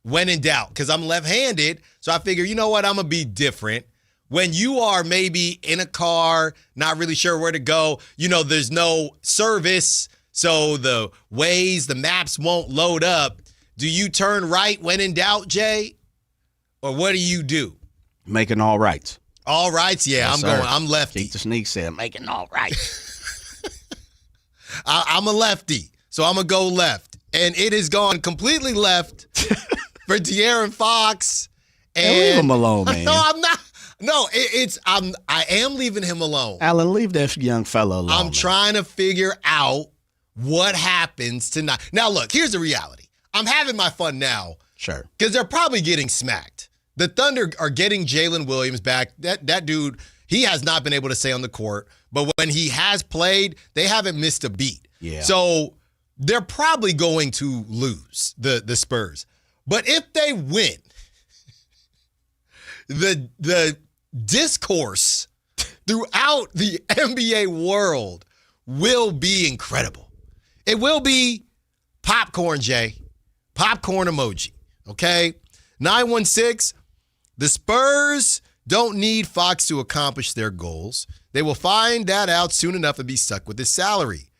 when in doubt because I'm left-handed, so I figure, you know what, I'm going to be different. When you are maybe in a car, not really sure where to go, there's no service, so the Waze, the maps won't load up. Do you turn right when in doubt, Jay? Or what do you do? Making all rights. All rights? Yeah, Yes, I'm lefty. Keith the Sneak said, making all right. I'm a lefty, so I'm going to go left. And it has gone completely left for DeAaron Fox. And leave him alone, man. No, I'm not. No, I am leaving him alone. Alan, leave that young fellow alone. I'm trying to figure out what happens tonight. Now, look, here's the reality. I'm having my fun now. Sure. Because they're probably getting smacked. The Thunder are getting Jalen Williams back. That dude, he has not been able to stay on the court. But when he has played, they haven't missed a beat. Yeah. So they're probably going to lose, the Spurs. But if they win, the discourse throughout the NBA world will be incredible. It will be popcorn, Jay. Popcorn emoji, okay? 916, the Spurs don't need Fox to accomplish their goals. They will find that out soon enough and be stuck with his salary.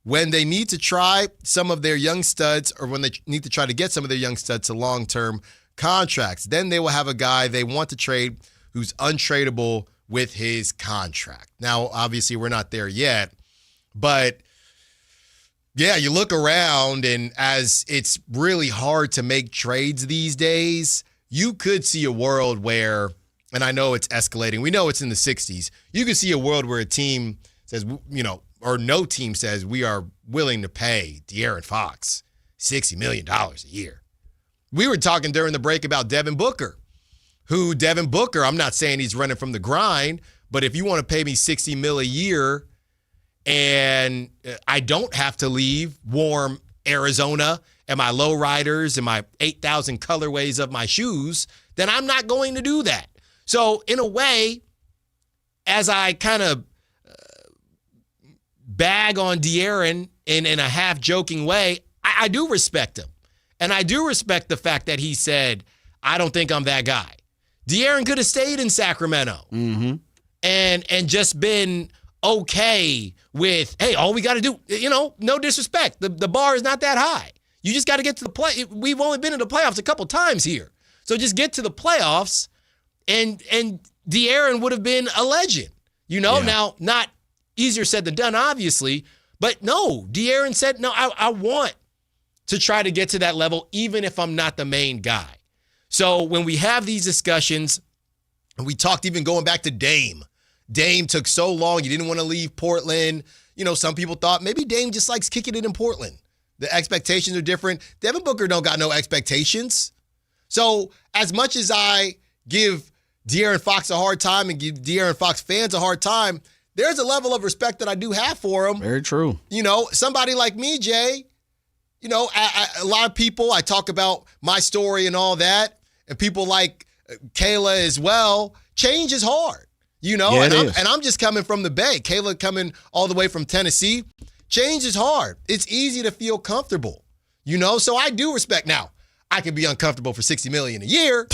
When they need to try some of their young studs, or when they need to try to get some of their young studs to long-term contracts, then they will have a guy they want to trade who's untradeable with his contract. Now, obviously, we're not there yet, but yeah, you look around, and as it's really hard to make trades these days, you could see a world where, and I know it's escalating, we know it's in the 60s, you could see a world where a team says, or no team says, we are willing to pay DeAaron Fox $60 million a year. We were talking during the break about Devin Booker, I'm not saying he's running from the grind, but if you want to pay me $60 million a year and I don't have to leave warm Arizona and my lowriders and my 8,000 colorways of my shoes, then I'm not going to do that. So in a way, as I kind of bag on DeAaron in a half-joking way, I do respect him. And I do respect the fact that he said, I don't think I'm that guy. DeAaron could have stayed in Sacramento and just been okay with, hey, all we got to do, no disrespect. The bar is not that high. You just got to get to the play. We've only been in the playoffs a couple times here. So just get to the playoffs and DeAaron would have been a legend. Now, not easier said than done, obviously, but no, DeAaron said, no, I want to try to get to that level, even if I'm not the main guy. So when we have these discussions, and we talked even going back to Dame. Dame took so long. He didn't want to leave Portland. Some people thought maybe Dame just likes kicking it in Portland. The expectations are different. Devin Booker don't got no expectations. So as much as I give DeAaron Fox a hard time and give DeAaron Fox fans a hard time, there's a level of respect that I do have for him. Very true. Somebody like me, Jay, a lot of people, I talk about my story and all that, and people like Kayla as well. Change is hard, and I'm just coming from the Bay. Kayla coming all the way from Tennessee. Change is hard. It's easy to feel comfortable, so I do respect. Now, I could be uncomfortable for $60 million a year,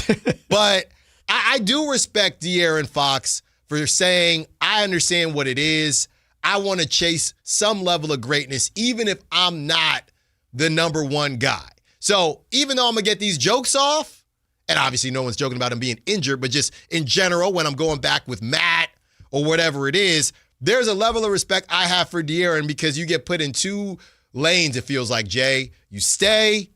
but I do respect DeAaron Fox for saying, I understand what it is. I want to chase some level of greatness, even if I'm not the number one guy. So even though I'm going to get these jokes off, and obviously no one's joking about him being injured, but just in general, when I'm going back with Matt or whatever it is, there's a level of respect I have for DeAaron because you get put in two lanes, it feels like, Jay. You stay,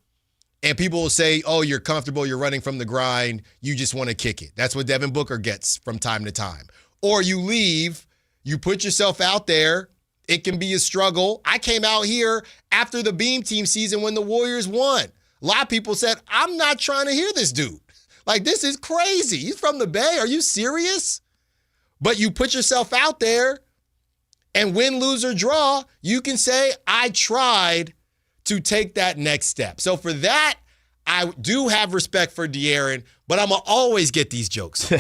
and people will say, oh, you're comfortable, you're running from the grind, you just want to kick it. That's what Devin Booker gets from time to time. Or you leave, you put yourself out there, it can be a struggle. I came out here after the Beam Team season when the Warriors won. A lot of people said, I'm not trying to hear this dude. Like, this is crazy. He's from the Bay. Are you serious? But you put yourself out there, and win, lose, or draw, you can say, I tried to take that next step. So for that, I do have respect for DeAaron, but I'm going to always get these jokes.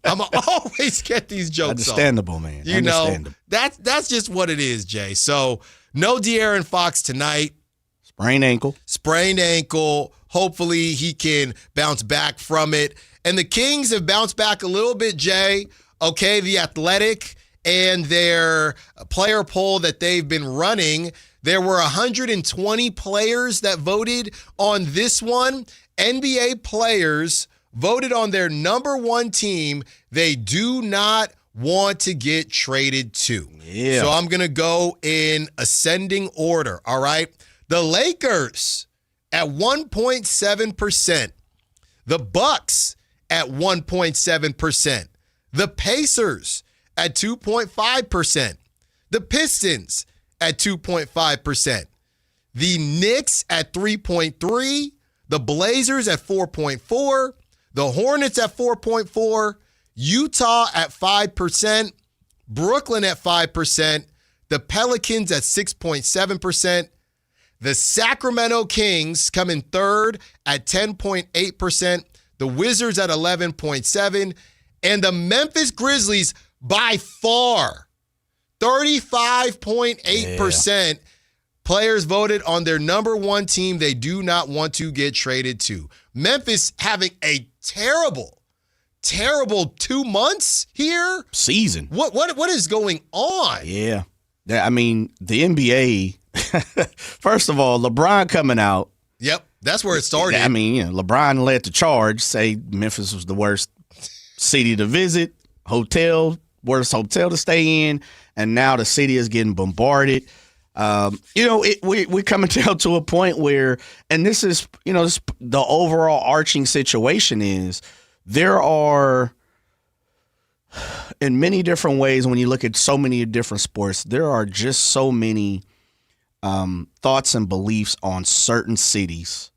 I'm going to always get these jokes. Understandable, man. You know, that's just what it is, Jay. So no DeAaron Fox tonight. Sprained ankle. Sprained ankle. Hopefully he can bounce back from it. And the Kings have bounced back a little bit, Jay. Okay, The Athletic and their player poll that they've been running, there were 120 players that voted on this one. NBA players voted on their number one team they do not want to get traded to. Yeah. So I'm going to go in ascending order, all right? The Lakers at 1.7%. The Bucks at 1.7%. The Pacers at 2.5%. The Pistons at 2.5%. The Knicks at 3.3%. The Blazers at 4.4%. The Hornets at 4.4%. Utah at 5%. Brooklyn at 5%. The Pelicans at 6.7%. The Sacramento Kings come in third at 10.8%. The Wizards at 11.7%. And the Grizzlies by far, 35.8%. Players voted on their number one team they do not want to get traded to. Memphis having a terrible 2 months here. Season. What is going on? Yeah. I mean, the NBA, first of all, LeBron coming out. Yep, that's where it started. I mean, you know, LeBron led the charge, say Memphis was the worst city to visit, worst hotel to stay in, and now the city is getting bombarded. We're coming down to a point where, and this is, the overall arching situation is there are, in many different ways, when you look at so many different sports, there are just so many thoughts and beliefs on certain cities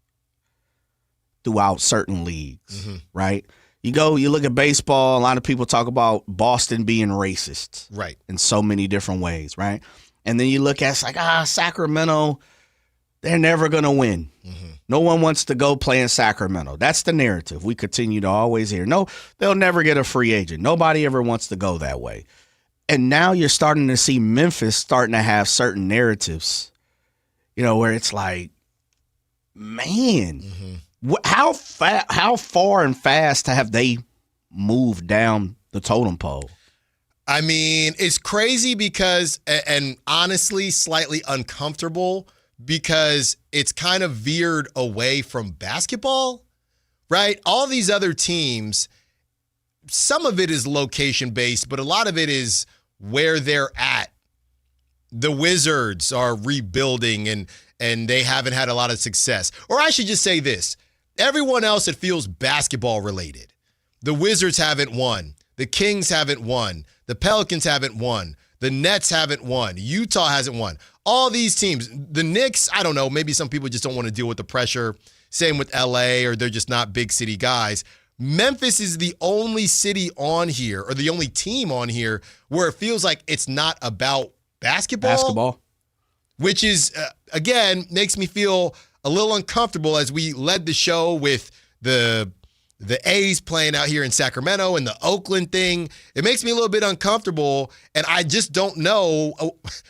throughout certain leagues, right? You look at baseball, a lot of people talk about Boston being racist. Right. In so many different ways, right? And then you look at, it's like, Sacramento, they're never going to win. No one wants to go play in Sacramento. That's the narrative we continue to always hear. No, they'll never get a free agent. Nobody ever wants to go that way. And now you're starting to see Memphis starting to have certain narratives, where it's like, man, how far and fast have they moved down the totem pole? I mean, it's crazy because, and honestly, slightly uncomfortable because it's kind of veered away from basketball, right? All these other teams, some of it is location-based, but a lot of it is where they're at. The Wizards are rebuilding and they haven't had a lot of success. Or I should just say this. Everyone else, it feels basketball-related. The Wizards haven't won. The Kings haven't won. The Pelicans haven't won. The Nets haven't won. Utah hasn't won. All these teams. The Knicks, I don't know, maybe some people just don't want to deal with the pressure. Same with LA, or they're just not big city guys. Memphis is the only city on here, or the only team on here, where it feels like it's not about basketball. Which is, again, makes me feel a little uncomfortable as we led the show with the A's playing out here in Sacramento and the Oakland thing. It makes me a little bit uncomfortable, and I just don't know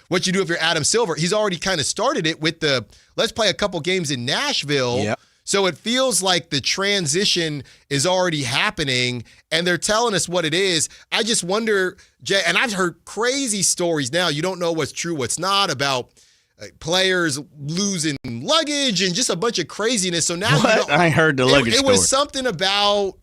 what you do if you're Adam Silver. He's already kind of started it with let's play a couple games in Nashville. Yep. So it feels like the transition is already happening, and they're telling us what it is. I just wonder, Jay, and I've heard crazy stories now. You don't know what's true, what's not, about players losing luggage and just a bunch of craziness. So now I heard the luggage story. It was something about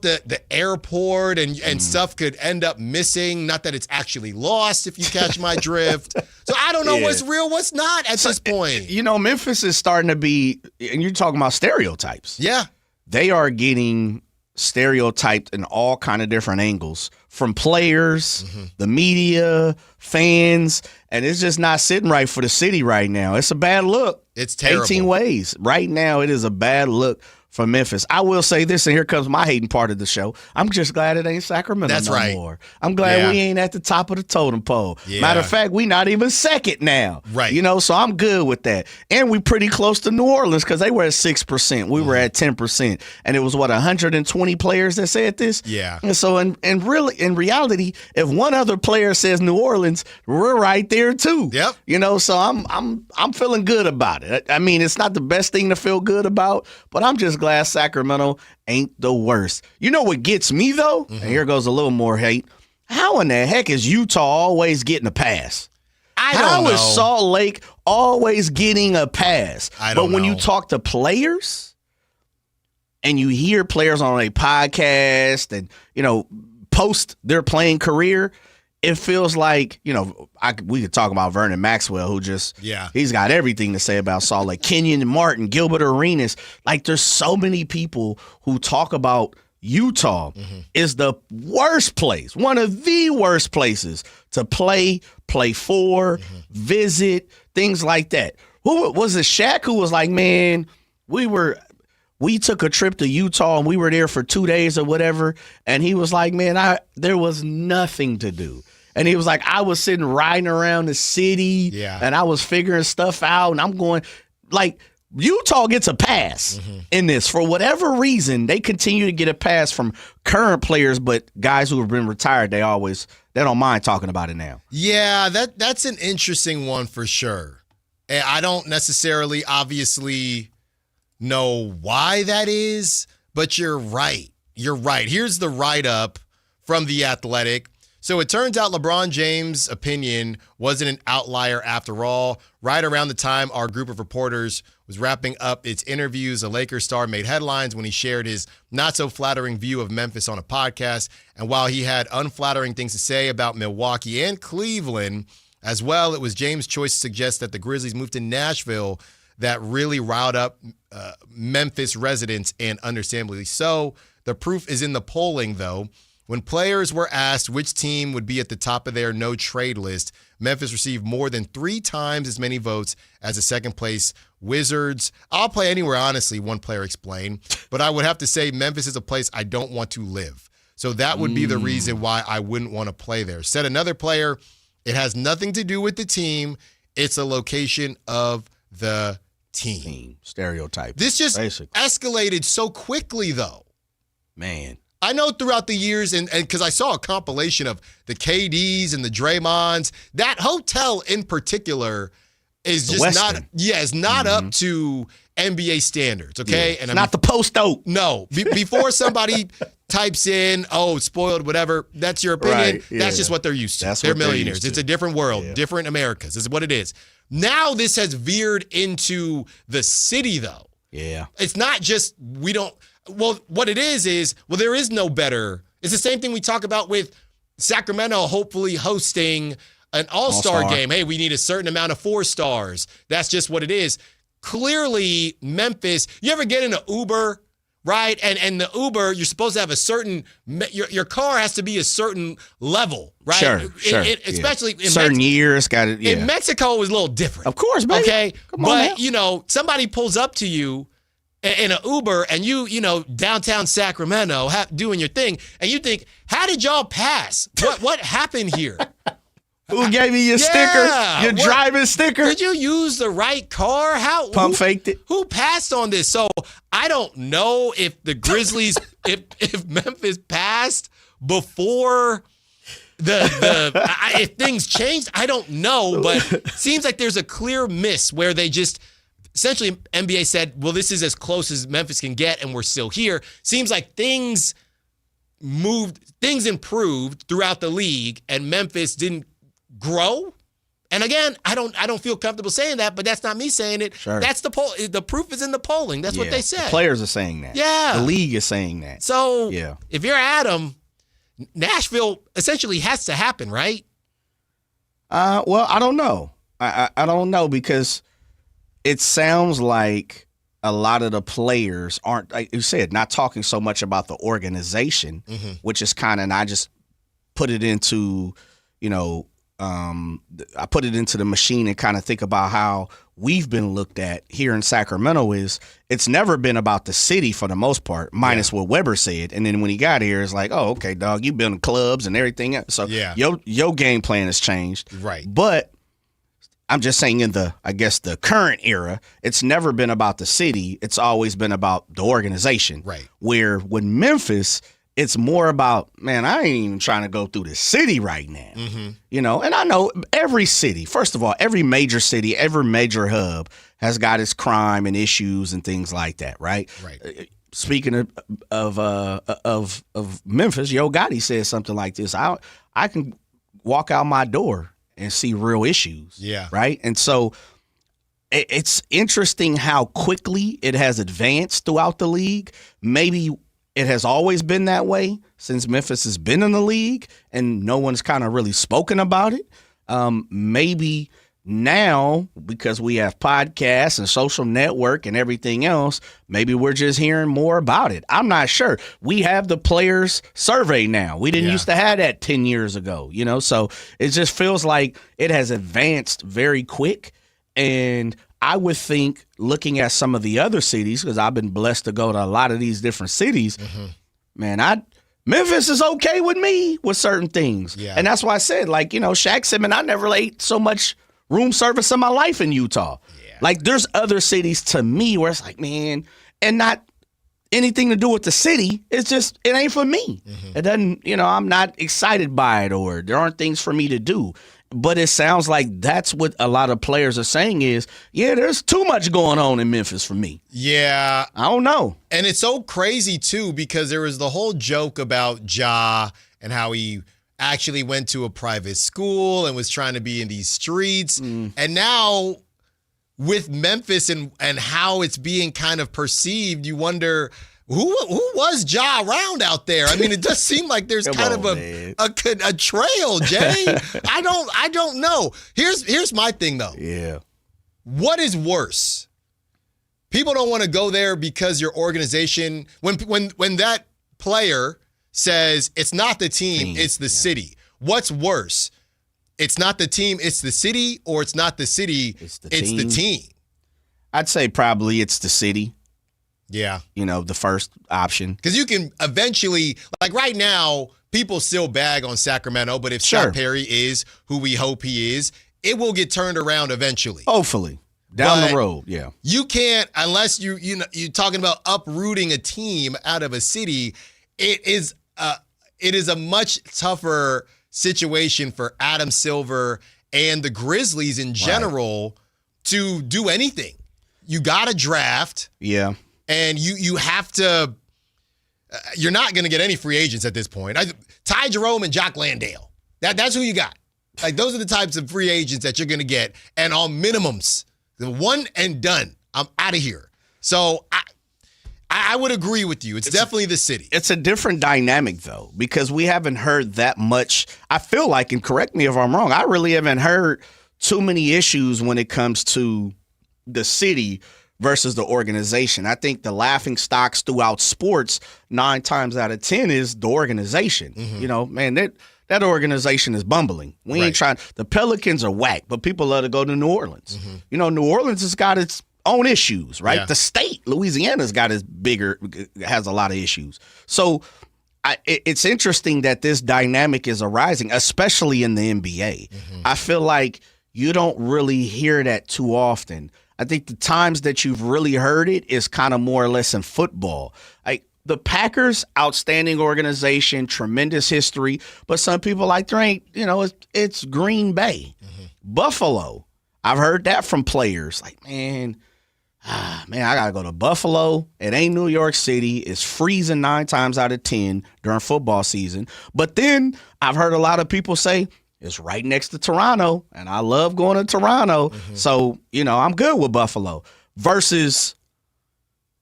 the airport and stuff could end up missing. Not that it's actually lost, if you catch my drift. So I don't know what's real, what's not at this point. Memphis is starting to be, and you're talking about stereotypes. Yeah. They are getting stereotyped in all kind of different angles from players, the media, fans, and it's just not sitting right for the city right now. It's a bad look. It's terrible. 18 ways. Right now, it is a bad look for Memphis. I will say this, and here comes my hating part of the show. I'm just glad it ain't Sacramento more. I'm glad we ain't at the top of the totem pole. Yeah. Matter of fact, we not even second now. Right. So I'm good with that. And we pretty close to New Orleans because they were at 6%. We were at 10%. And it was, 120 players that said this? Yeah. And so in reality, if one other player says New Orleans, we're right there too. Yep. So I'm feeling good about it. I mean, it's not the best thing to feel good about, but I'm just glad Sacramento ain't the worst. You know what gets me, though? And here goes a little more hate. How in the heck is Utah always getting a pass? How is Salt Lake always getting a pass? But when you talk to players and you hear players on a podcast and, post their playing career, it feels like, we could talk about Vernon Maxwell, who he's got everything to say about Salt Lake. Kenyon Martin, Gilbert Arenas. Like, there's so many people who talk about Utah is the worst place, one of the worst places to play for, visit, things like that. Who was it, Shaq, who was like, man, we took a trip to Utah and we were there for 2 days or whatever. And he was like, man, there was nothing to do. And he was like, I was sitting riding around the city and I was figuring stuff out. And I'm going, like, Utah gets a pass in this. For whatever reason, they continue to get a pass from current players, but guys who have been retired, they don't mind talking about it now. Yeah, that's an interesting one for sure. And I don't necessarily obviously know why that is, but you're right. You're right. Here's the write-up from The Athletic. So it turns out LeBron James' opinion wasn't an outlier after all. Right around the time our group of reporters was wrapping up its interviews, a Lakers star made headlines when he shared his not-so-flattering view of Memphis on a podcast. And while he had unflattering things to say about Milwaukee and Cleveland as well, it was James' choice to suggest that the Grizzlies moved to Nashville that really riled up Memphis residents, and understandably so. The proof is in the polling, though. When players were asked which team would be at the top of their no-trade list, Memphis received more than 3 times as many votes as the second-place Wizards. I'll play anywhere, honestly, one player explained, but I would have to say Memphis is a place I don't want to live. So that would be the reason why I wouldn't want to play there. Said another player, it has nothing to do with the team. It's a location of the team. Stereotype. This just escalated so quickly, though. Man. I know throughout the years, and because I saw a compilation of the KDs and the Draymonds, that hotel in particular is the just Westin. is not up to NBA standards, okay? Yeah. And not the post-oak. No. Before somebody types in, spoiled, whatever, that's your opinion. Right, yeah. That's just what they're used to. That's they're what they're millionaires. used to. It's a different world, different Americas. This is what it is. Now this has veered into the city, though. Yeah. It's not just what it is, there is no better. It's the same thing we talk about with Sacramento hopefully hosting an all-star game. Hey, we need a certain amount of 4 stars. That's just what it is. Clearly, Memphis, you ever get in an Uber, right? And the Uber, you're supposed to have a certain, your car has to be a certain level, right? Sure. Especially in certain years, got it. Yeah. In Mexico, it was a little different. Of course, baby. Okay? Come on But, somebody pulls up to you in an Uber and you downtown Sacramento doing your thing, and you think, how did y'all pass? What happened here? Who gave you your sticker? Your driving sticker? Did you use the right car? Pump faked it? Who passed on this? So I don't know if the Grizzlies, if Memphis passed before if things changed. I don't know, but it seems like there's a clear miss where they just essentially NBA said, well, this is as close as Memphis can get, and we're still here. Seems like things improved throughout the league, and Memphis didn't grow. And again, I don't feel comfortable saying that, but that's not me saying it. Sure. That's the poll. The proof is in the polling. That's what they said. The players are saying that. Yeah. The league is saying that. So if you're Adam, Nashville essentially has to happen, right? Well, I don't know. I don't know, because it sounds like a lot of the players aren't, like you said, not talking so much about the organization, which is kind of, and I just put it into, I put it into the machine and kind of think about how we've been looked at here in Sacramento. Is it's never been about the city for the most part, minus what Weber said. And then when he got here, it's like, oh, okay, dog, you've been in clubs and everything else. So your game plan has changed. Right. But I'm just saying in the current era, it's never been about the city. It's always been about the organization. Right. Where with Memphis, it's more about, man, I ain't even trying to go through the city right now. And I know every city, first of all, every major city, every major hub has got its crime and issues and things like that, right? Right. Speaking of Memphis, Yo Gotti said something like this. I can walk out my door and see real issues. Yeah. Right? And so it's interesting how quickly it has advanced throughout the league. Maybe it has always been that way since Memphis has been in the league and no one's kind of really spoken about it. Maybe now, because we have podcasts and social network and everything else, maybe we're just hearing more about it. I'm not sure. We have the players survey now. We didn't used to have that 10 years ago, so it just feels like it has advanced very quick. And I would think, looking at some of the other cities, because I've been blessed to go to a lot of these different cities, man, Memphis is okay with me with certain things. Yeah. And that's why I said, Shaq said, man, I never ate so much room service in my life in Utah. Yeah. Like, there's other cities to me where it's like, man, and not anything to do with the city. It's just, it ain't for me. It doesn't, I'm not excited by it, or there aren't things for me to do. But it sounds like that's what a lot of players are saying is, there's too much going on in Memphis for me. Yeah. I don't know. And it's so crazy, too, because there was the whole joke about Ja and how he actually went to a private school and was trying to be in these streets. And now with Memphis and how it's being kind of perceived, you wonder, who was Ja around out there? I mean, it does seem like there's kind of a trail, Jay. I don't know. Here's my thing, though. Yeah. What is worse? People don't want to go there because your organization, when that player says it's not the team, it's the city. What's worse? It's not the team, it's the city, or it's not the city, it's the team. I'd say probably it's the city. Yeah. The first option. Because you can eventually, like right now, people still bag on Sacramento, but if Scott Perry is who we hope he is, it will get turned around eventually. Hopefully. Down the road, yeah. You can't, unless you're talking about uprooting a team out of a city, it is a much tougher situation for Adam Silver and the Grizzlies in general to do anything. You got to draft. Yeah. And you have to you're not going to get any free agents at this point. Ty Jerome and Jock Landale. That's who you got. Like, those are the types of free agents that you're going to get. And on minimums, the one and done, I'm out of here. So I would agree with you. It's definitely the city. It's a different dynamic, though, because we haven't heard that much. I feel like, and correct me if I'm wrong, I really haven't heard too many issues when it comes to the city versus the organization. I think the laughing stocks throughout sports 9 times out of 10 is the organization. Man, that organization is bumbling. We ain't trying. The Pelicans are whack, but people love to go to New Orleans. New Orleans has got its own issues, right? Yeah. The state, Louisiana's got has a lot of issues. So it's interesting that this dynamic is arising, especially in the NBA. I feel like you don't really hear that too often. I think the times that you've really heard it is kind of more or less in football. Like the Packers, outstanding organization, tremendous history, but some people like there ain't, it's Green Bay. Buffalo, I've heard that from players. Like, man, Man, I got to go to Buffalo. It ain't New York City. It's freezing 9 times out of 10 during football season. But then I've heard a lot of people say it's right next to Toronto, and I love going to Toronto. So, I'm good with Buffalo. Versus,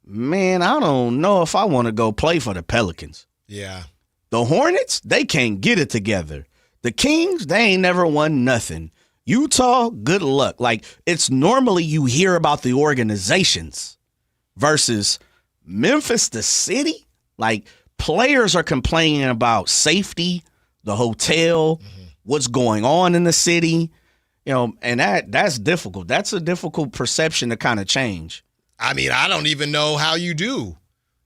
man, I don't know if I want to go play for the Pelicans. Yeah. The Hornets, they can't get it together. The Kings, they ain't never won nothing. Utah, good luck. Like, it's normally you hear about the organizations versus Memphis, the city. Like, players are complaining about safety, the hotel, what's going on in the city. And that's difficult. That's a difficult perception to kind of change. I mean, I don't even know how you do.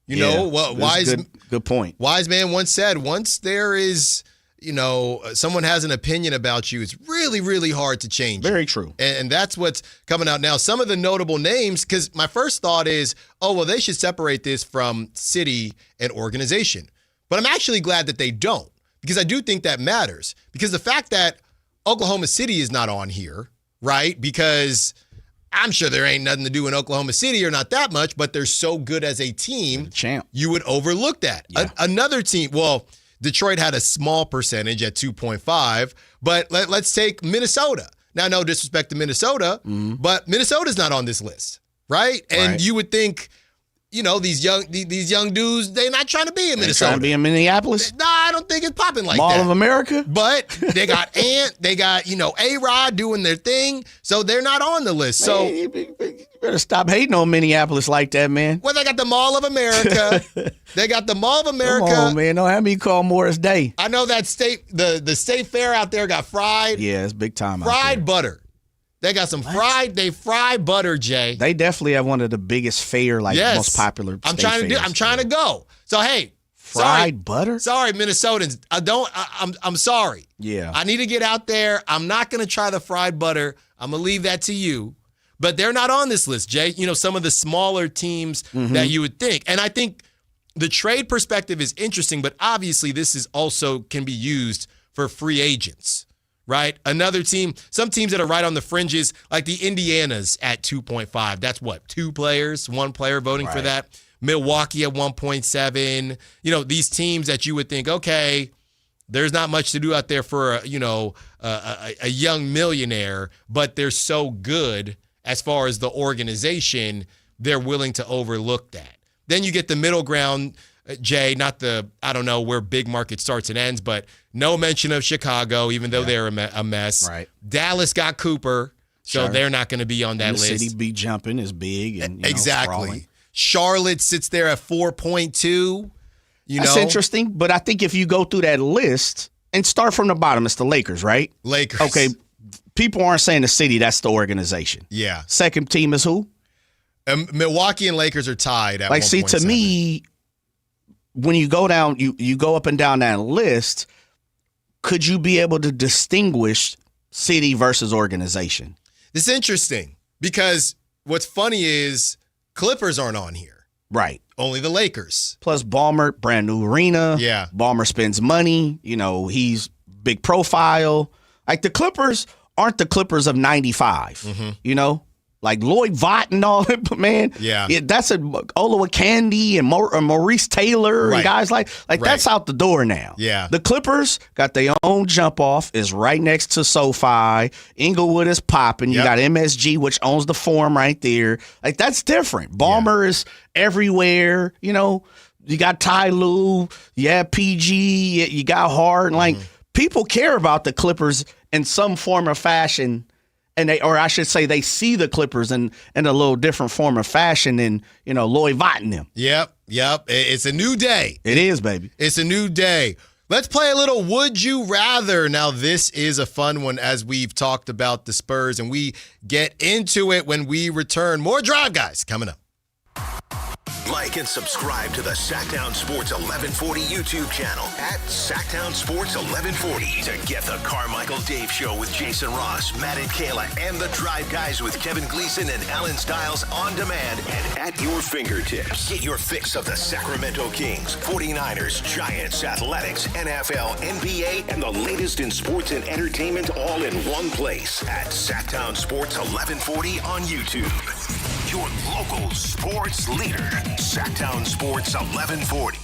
Good point. Wise man once said, once there is, someone has an opinion about you, it's really, really hard to change. Very true. And that's what's coming out now. Some of the notable names, because my first thought is, they should separate this from city and organization. But I'm actually glad that they don't, because I do think that matters. Because the fact that Oklahoma City is not on here, right? Because I'm sure there ain't nothing to do in Oklahoma City, or not that much, but they're so good as a team, champ. You would overlook that. Yeah. Another team, Detroit had a small percentage at 2.5, but let's take Minnesota. Now, no disrespect to Minnesota, but Minnesota's not on this list, right? And you would think, these young dudes, they're not trying to be in Minnesota. Trying to be in Minneapolis? No, I don't think it's popping like Mall that. of America? But they got Ant, they got, A-Rod doing their thing, so they're not on the list. So you better stop hating on Minneapolis like that, man. Well, they got the Mall of America. Come on, man. Don't have me call Morris Day. I know that the state fair out there got fried. Yeah, it's big time fried butter. They got some fried butter, Jay. They definitely have one of the biggest fair, most popular. I'm trying to go. So hey, fried butter. Sorry, Minnesotans. I'm sorry. Yeah. I need to get out there. I'm not gonna try the fried butter. I'm gonna leave that to you. But they're not on this list, Jay. Some of the smaller teams that you would think. And I think the trade perspective is interesting, but obviously this is also can be used for free agents. Right? Another team, some teams that are right on the fringes, like the Indianas at 2.5. That's what, 2 players, 1 player voting for that. Milwaukee at 1.7. These teams that you would think, okay, there's not much to do out there for a young millionaire, but they're so good as far as the organization, they're willing to overlook that. Then you get the middle ground, Jay, I don't know where big market starts and ends, but no mention of Chicago, even though they're a mess. Right. Dallas got Cooper, so they're not going to be on that and the list. City be jumping is big. And, exactly. Sprawling. Charlotte sits there at 4.2. That's interesting, but I think if you go through that list and start from the bottom, it's the Lakers, right? Lakers. Okay, people aren't saying the city, that's the organization. Yeah. Second team is who? Milwaukee and Lakers are tied at 1.7. See, to me, when you go down, you go up and down that list, could you be able to distinguish city versus organization? It's interesting because what's funny is Clippers aren't on here. Right. Only the Lakers. Plus Ballmer, brand new arena. Yeah. Ballmer spends money. He's big profile. Like the Clippers aren't the Clippers of 95, Like Lloyd Vaught and all that, but man, that's Olowokandi and Maurice Taylor and guys like that's out the door now. Yeah. The Clippers got their own jump off, is right next to SoFi. Inglewood is popping. You got MSG, which owns the Forum right there. Like that's different. Ballmer is everywhere. You got Ty Lue, PG, you got Harden. Like people care about the Clippers in some form or fashion. And they see the Clippers in a little different form of fashion than, Lloyd Vaught and them. Yep. It's a new day. It is, baby. It's a new day. Let's play a little Would You Rather. Now, this is a fun one as we've talked about the Spurs, and we get into it when we return. More Drive Guys coming up. Like and subscribe to the Sactown Sports 1140 YouTube channel at Sactown Sports 1140 to get the Carmichael Dave Show with Jason Ross, Matt and Kayla, and the Drive Guys with Kevin Gleason and Alan Stiles on demand and at your fingertips. Get your fix of the Sacramento Kings, 49ers, Giants, Athletics, NFL, NBA, and the latest in sports and entertainment all in one place at Sactown Sports 1140 on YouTube. your local sports leader. Sactown Sports 1140.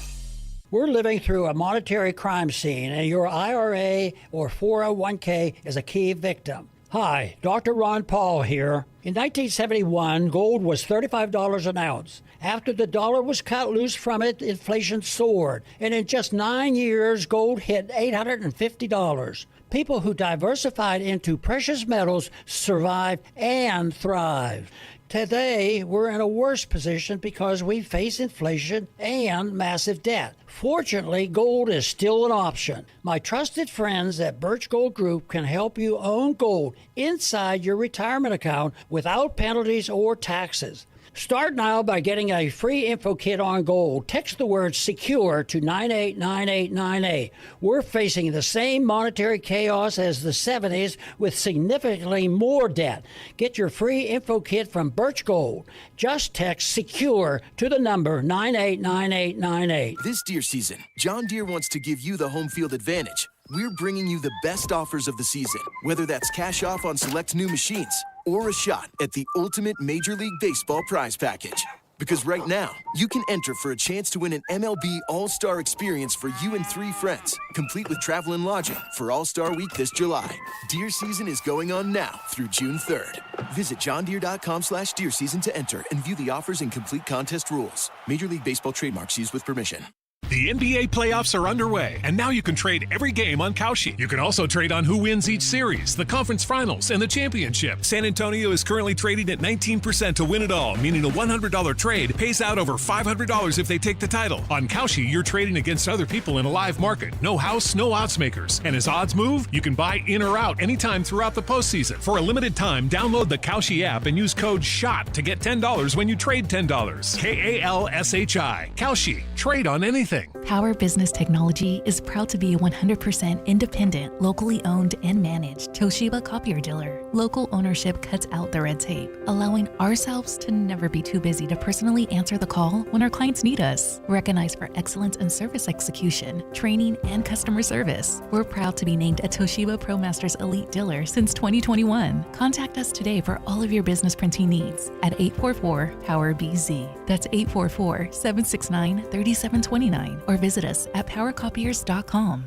We're living through a monetary crime scene, and your IRA or 401k is a key victim. Hi, Dr. Ron Paul here. In 1971, gold was $35 an ounce. After the dollar was cut loose from it, inflation soared, and in just 9 years, gold hit $850. People who diversified into precious metals survived and thrived. Today, we're in a worse position because we face inflation and massive debt. Fortunately, gold is still an option. My trusted friends at Birch Gold Group can help you own gold inside your retirement account without penalties or taxes. Start now by getting a free info kit on gold. Text the word SECURE to 989898. We're facing the same monetary chaos as the 70s with significantly more debt. Get your free info kit from Birch Gold. Just text SECURE to the number 989898. This deer season, John Deere wants to give you the home field advantage. We're bringing you the best offers of the season, whether that's cash off on select new machines or a shot at the ultimate Major League Baseball prize package. Because right now, you can enter for a chance to win an MLB All-Star experience for you and 3 friends, complete with travel and lodging for All-Star Week this July. Deer season is going on now through June 3rd. Visit johndeere.com/deer season to enter and view the offers and complete contest rules. Major League Baseball trademarks used with permission. The NBA playoffs are underway, and now you can trade every game on Kalshi. You can also trade on who wins each series, the conference finals, and the championship. San Antonio is currently trading at 19% to win it all, meaning a $100 trade pays out over $500 if they take the title. On Kalshi, you're trading against other people in a live market. No house, no odds makers. And as odds move, you can buy in or out anytime throughout the postseason. For a limited time, download the Kalshi app and use code SHOT to get $10 when you trade $10. KALSHI. Kalshi. Trade on anything. Power Business Technology is proud to be a 100% independent, locally owned and managed Toshiba copier dealer. Local ownership cuts out the red tape, allowing ourselves to never be too busy to personally answer the call when our clients need us. Recognized for excellence in service execution, training, and customer service, we're proud to be named a Toshiba ProMasters Elite Dealer since 2021. Contact us today for all of your business printing needs at 844-POWER-BZ. That's 844-769-3729. Or visit us at powercopiers.com.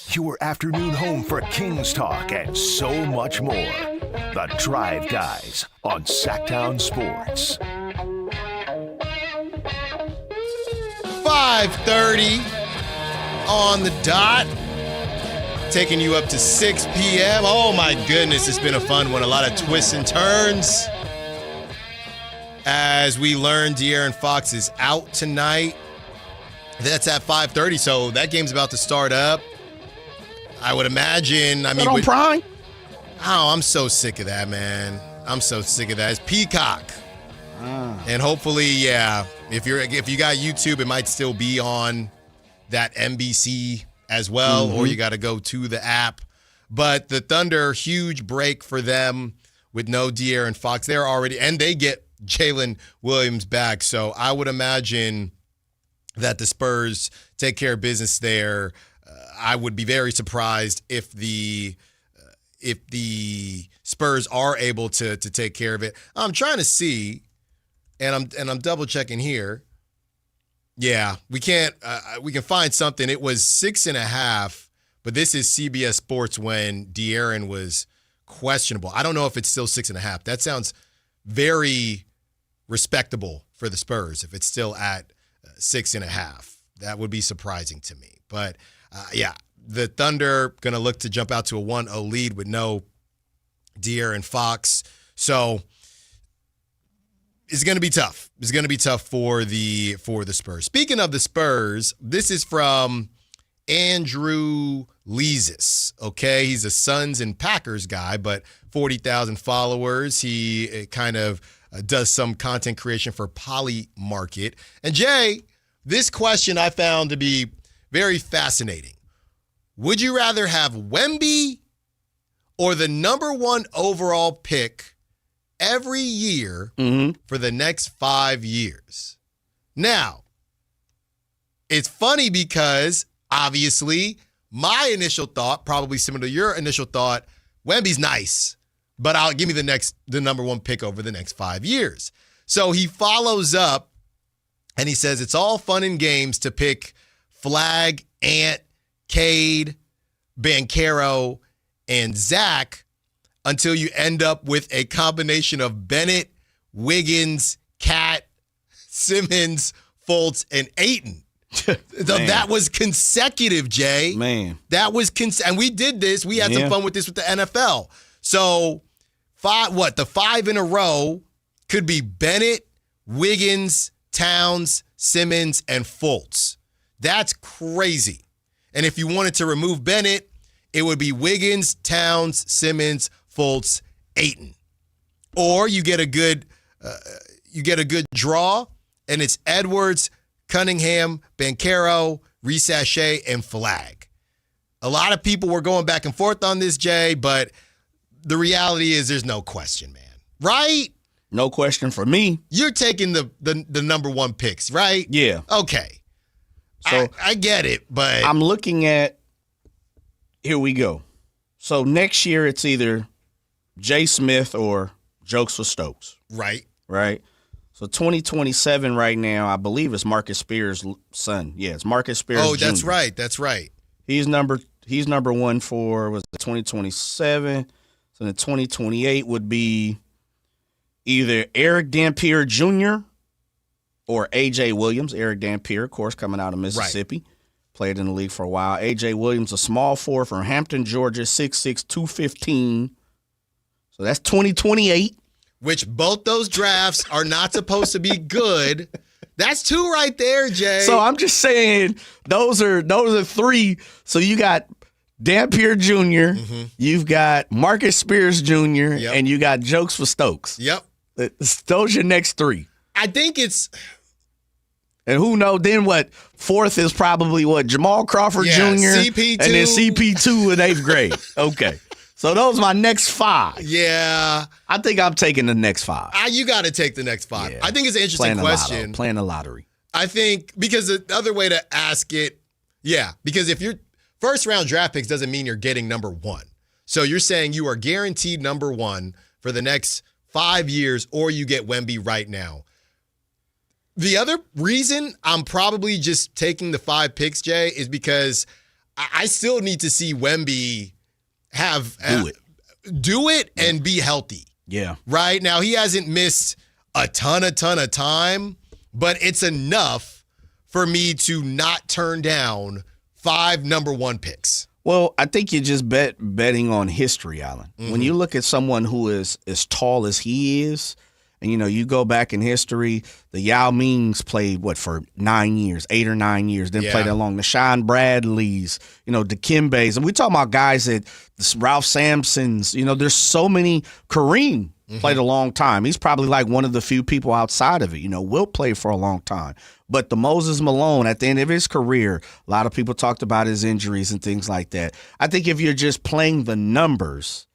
Your afternoon home for Kings Talk and so much more. The Drive Guys on Sactown Sports. 5:30 on the dot. Taking you up to 6 p.m. Oh my goodness, it's been a fun one. A lot of twists and turns. As we learn, DeAaron Fox is out tonight. That's at 5:30, so that game's about to start up. I would imagine. On Prime? Oh, I'm so sick of that, man. I'm so sick of that. It's Peacock. And hopefully, yeah, if you got YouTube, it might still be on that NBC as well, or you got to go to the app. But the Thunder, huge break for them with no DeAaron Fox. They're already, and they get Jalen Williams back. So I would imagine that the Spurs take care of business there. I would be very surprised if the Spurs are able to take care of it. I'm trying to see, and I'm double checking here. Yeah, we can find something. It was 6.5, but this is CBS Sports when DeAaron was questionable. I don't know if it's still 6.5. That sounds very respectable for the Spurs if it's still at 6.5. That would be surprising to me. But yeah, the Thunder going to look to jump out to a 1-0 lead with no DeAaron Fox. So it's going to be tough. It's going to be tough for the Spurs. Speaking of the Spurs, this is from Andrew Leesis. Okay, he's a Suns and Packers guy, but 40,000 followers. He kind of does some content creation for Poly Market. And Jay, this question I found to be very fascinating. Would you rather have Wemby or the number 1 overall pick every year for the next 5 years? Now, it's funny because obviously my initial thought, probably similar to your initial thought, Wemby's nice, but I'll give me the number one pick over the next 5 years. So he follows up and he says it's all fun and games to pick Flag, Ant, Cade, Banchero, and Zach until you end up with a combination of Bennett, Wiggins, Cat, Simmons, Fultz, and Ayton. That was consecutive, Jay. Man. That was and we did this. We had some fun with this with the NFL. So the 5 in a row could be Bennett, Wiggins, Towns, Simmons, and Fultz. That's crazy. And if you wanted to remove Bennett, it would be Wiggins, Towns, Simmons, Fultz, Ayton. Or you get a good draw, and it's Edwards, Cunningham, Banchero, Rees-Sachet, and Flag. A lot of people were going back and forth on this, Jay, but the reality is there's no question, man. Right? No question for me. You're taking the number one picks, right? Yeah. Okay. So I get it, but I'm looking at, here we go. So next year it's either Jay Smith or Jokes for Stokes. Right. Right. So 2027 right now, I believe it's Marcus Spears' son. Yeah, it's Marcus Spears. Oh, that's Jr. right. That's right. He's number one for, was it 2027? So then 2028 would be either Eric Dampier Jr. or A.J. Williams. Eric Dampier, of course, coming out of Mississippi. Right. Played in the league for a while. A.J. Williams, a small forward from Hampton, Georgia, 6'6", 215. So that's 2028. Which both those drafts are not supposed to be good. That's two right there, Jay. So I'm just saying those are three. So you got Dampier Jr., you've got Marcus Spears Jr., and you got Jokes for Stokes. Yep. Those are your next three. I think it's... And who knows, then what? Fourth is probably what? Jamal Crawford Jr. CP2. And then CP2 in 8th grade. Okay. So those are my next 5. Yeah. I think I'm taking the next 5. You got to take the next 5. Yeah. I think it's an interesting question. Playing the lottery. I think because the other way to ask it, because if your first round draft picks doesn't mean you're getting number 1. So you're saying you are guaranteed number 1 for the next 5 years, or you get Wemby right now. The other reason I'm probably just taking the 5 picks, Jay, is because I still need to see Wemby do it and be healthy. Yeah. Right? Now, he hasn't missed a ton of time, but it's enough for me to not turn down 5 number 1 picks. Well, I think you're just betting on history, Alan. When you look at someone who is as tall as he is, and, you go back in history, the Yao Mings played, for 9 years, 8 or 9 years, then played along the Sean Bradleys, Dikembe's. And we talking about guys that Ralph Sampson's, there's so many. Kareem played a long time. He's probably like one of the few people outside of it. Wilt played for a long time. But the Moses Malone, at the end of his career, a lot of people talked about his injuries and things like that. I think if you're just playing the numbers,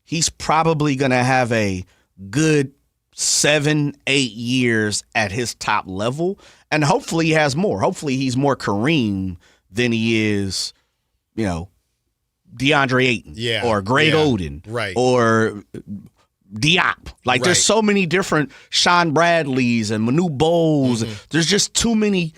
he's probably going to have a good 7-8 years at his top level, and hopefully he has more. Hopefully he's more Kareem than he is, DeAndre Ayton or Greg Oden or Diop. There's so many different Sean Bradleys and Manu Bowles. There's just too many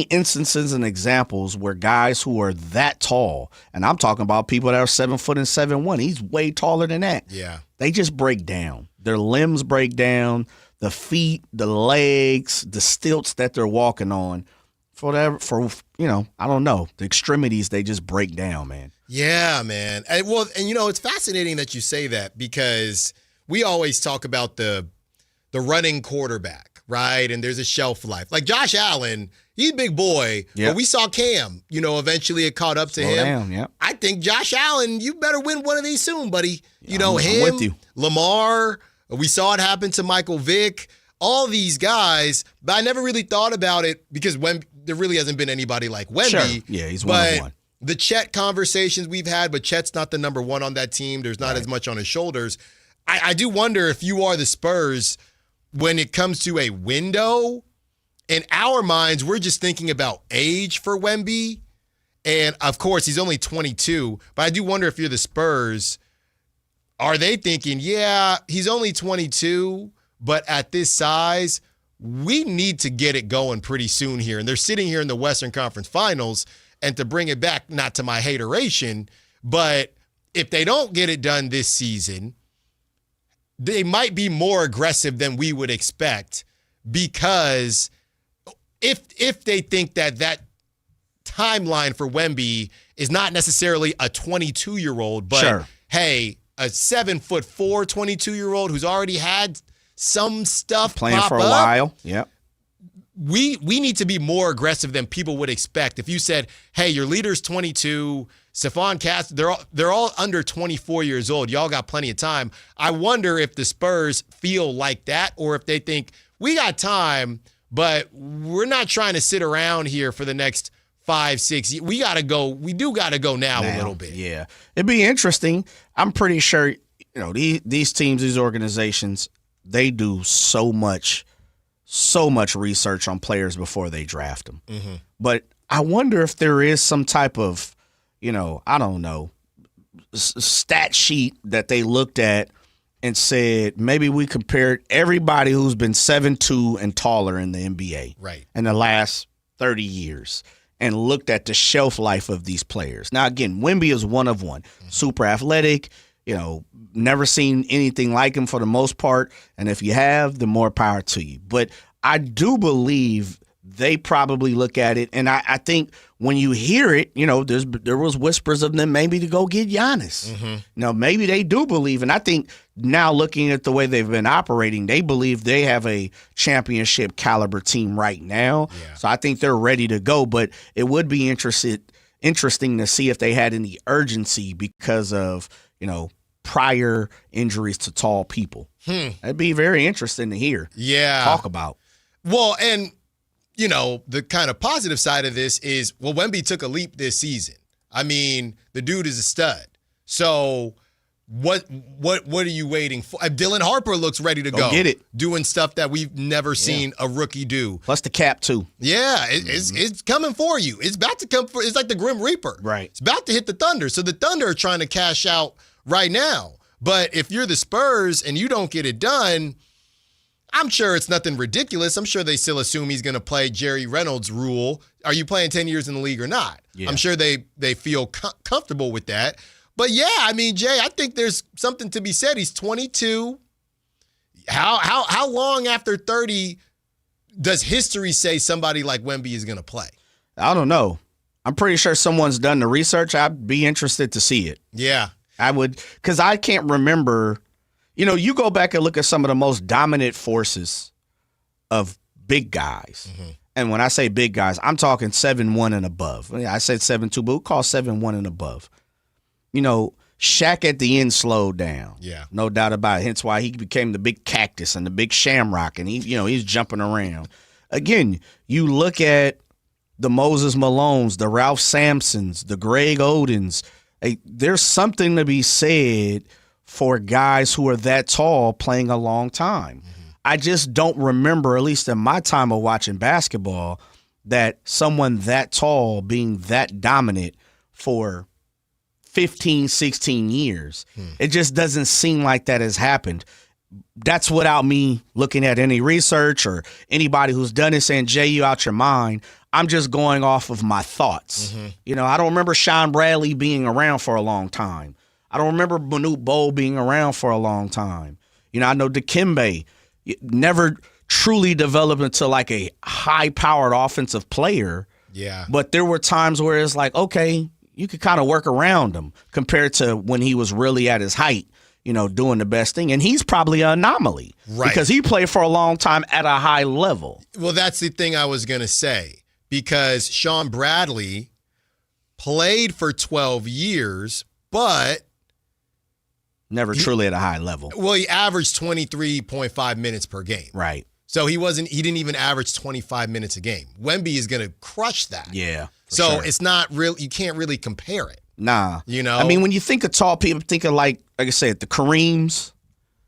instances and examples where guys who are that tall, and I'm talking about people that are 7 foot and 7'1". He's way taller than that. Yeah. They just break down. Their limbs break down, the feet, the legs, the stilts that they're walking on. I don't know. The extremities, they just break down, man. Yeah, man. And it's fascinating that you say that, because we always talk about the running quarterback, right? And there's a shelf life. Like Josh Allen, he's a big boy, but we saw Cam, eventually it caught up to him. I think Josh Allen, you better win one of these soon, buddy. I'm with you. Lamar, we saw it happen to Michael Vick, all these guys, but I never really thought about it because there really hasn't been anybody like Wemby. Sure. Yeah, he's one of one. The Chet conversations we've had, but Chet's not the number 1 on that team. There's not as much on his shoulders. I do wonder if you are the Spurs, when it comes to a window, in our minds, we're just thinking about age for Wemby. And, of course, he's only 22. But I do wonder if you're the Spurs, are they thinking, yeah, he's only 22, but at this size, we need to get it going pretty soon here. And they're sitting here in the Western Conference Finals. And to bring it back, not to my hateration, but if they don't get it done this season, they might be more aggressive than we would expect, because if they think that timeline for Wemby is not necessarily a 22-year-old, but hey, a 7'4", 22-year-old who's already had some stuff playing pop for a up, while. Yep. We need to be more aggressive than people would expect. If you said, hey, your leader's 22, Stephon Cast, they're all under 24 years old. Y'all got plenty of time. I wonder if the Spurs feel like that, or if they think we got time, but we're not trying to sit around here for the next 5-6 years. We got to go. We do got to go now a little bit. Yeah. It'd be interesting. I'm pretty sure, these teams, these organizations, they do so much research on players before they draft them. Mm-hmm. But I wonder if there is some type of, I don't know, stat sheet that they looked at and said, maybe we compared everybody who's been 7'2" and taller in the NBA in the last 30 years and looked at the shelf life of these players. Now, again, Wemby is one of one. Mm-hmm. Super athletic, never seen anything like him for the most part. And if you have, the more power to you. But I do believe they probably look at it, and I think when you hear it, there was whispers of them maybe to go get Giannis. Mm-hmm. Maybe they do believe, and I think now looking at the way they've been operating, they believe they have a championship caliber team right now. Yeah. So I think they're ready to go, but it would be interesting to see if they had any urgency because of, prior injuries to tall people. That'd be very interesting to hear. Yeah. Talk about. Well, and the kind of positive side of this is, Wemby took a leap this season. I mean, the dude is a stud. So what are you waiting for? Dylan Harper looks ready to go. Get it. Doing stuff that we've never seen a rookie do. Plus the cap, too. Yeah, it's coming for you. It's about to come for. It's like the Grim Reaper. Right. It's about to hit the Thunder. So the Thunder are trying to cash out right now. But if you're the Spurs and you don't get it done, I'm sure it's nothing ridiculous. I'm sure they still assume he's going to play Jerry Reynolds' rule. Are you playing 10 years in the league or not? Yeah. I'm sure they feel comfortable with that. But yeah, I mean, Jay, I think there's something to be said. He's 22. How long after 30 does history say somebody like Wemby is going to play? I don't know. I'm pretty sure someone's done the research. I'd be interested to see it. Yeah. I would, because I can't remember. You go back and look at some of the most dominant forces of big guys. Mm-hmm. And when I say big guys, I'm talking 7'1" and above. I said 7'2", but we'll call 7'1" and above. Shaq at the end slowed down. Yeah. No doubt about it. Hence why he became the big cactus and the big shamrock, and he's jumping around. Again, you look at the Moses Malones, the Ralph Sampsons, the Greg Odens. There's something to be said for guys who are that tall playing a long time. Mm-hmm. I just don't remember, at least in my time of watching basketball, that someone that tall being that dominant for 15, 16 years. It just doesn't seem like that has happened. That's without me looking at any research or anybody who's done it saying, Jay, you out your mind. I'm just going off of my thoughts. Mm-hmm. I don't remember Sean Bradley being around for a long time. I don't remember Manute Bol being around for a long time. I know Dikembe never truly developed into like a high-powered offensive player. Yeah. But there were times where it's like, okay, you could kind of work around him compared to when he was really at his height, doing the best thing. And he's probably an anomaly. Right. Because he played for a long time at a high level. Well, that's the thing I was going to say. Because Sean Bradley played for 12 years, but never truly at a high level. Well, he averaged 23.5 minutes per game. Right. So he didn't even average 25 minutes a game. Wemby is going to crush that. Yeah. So it's not real. You can't really compare it. Nah. I mean, when you think of tall people, think of like I said, the Kareems.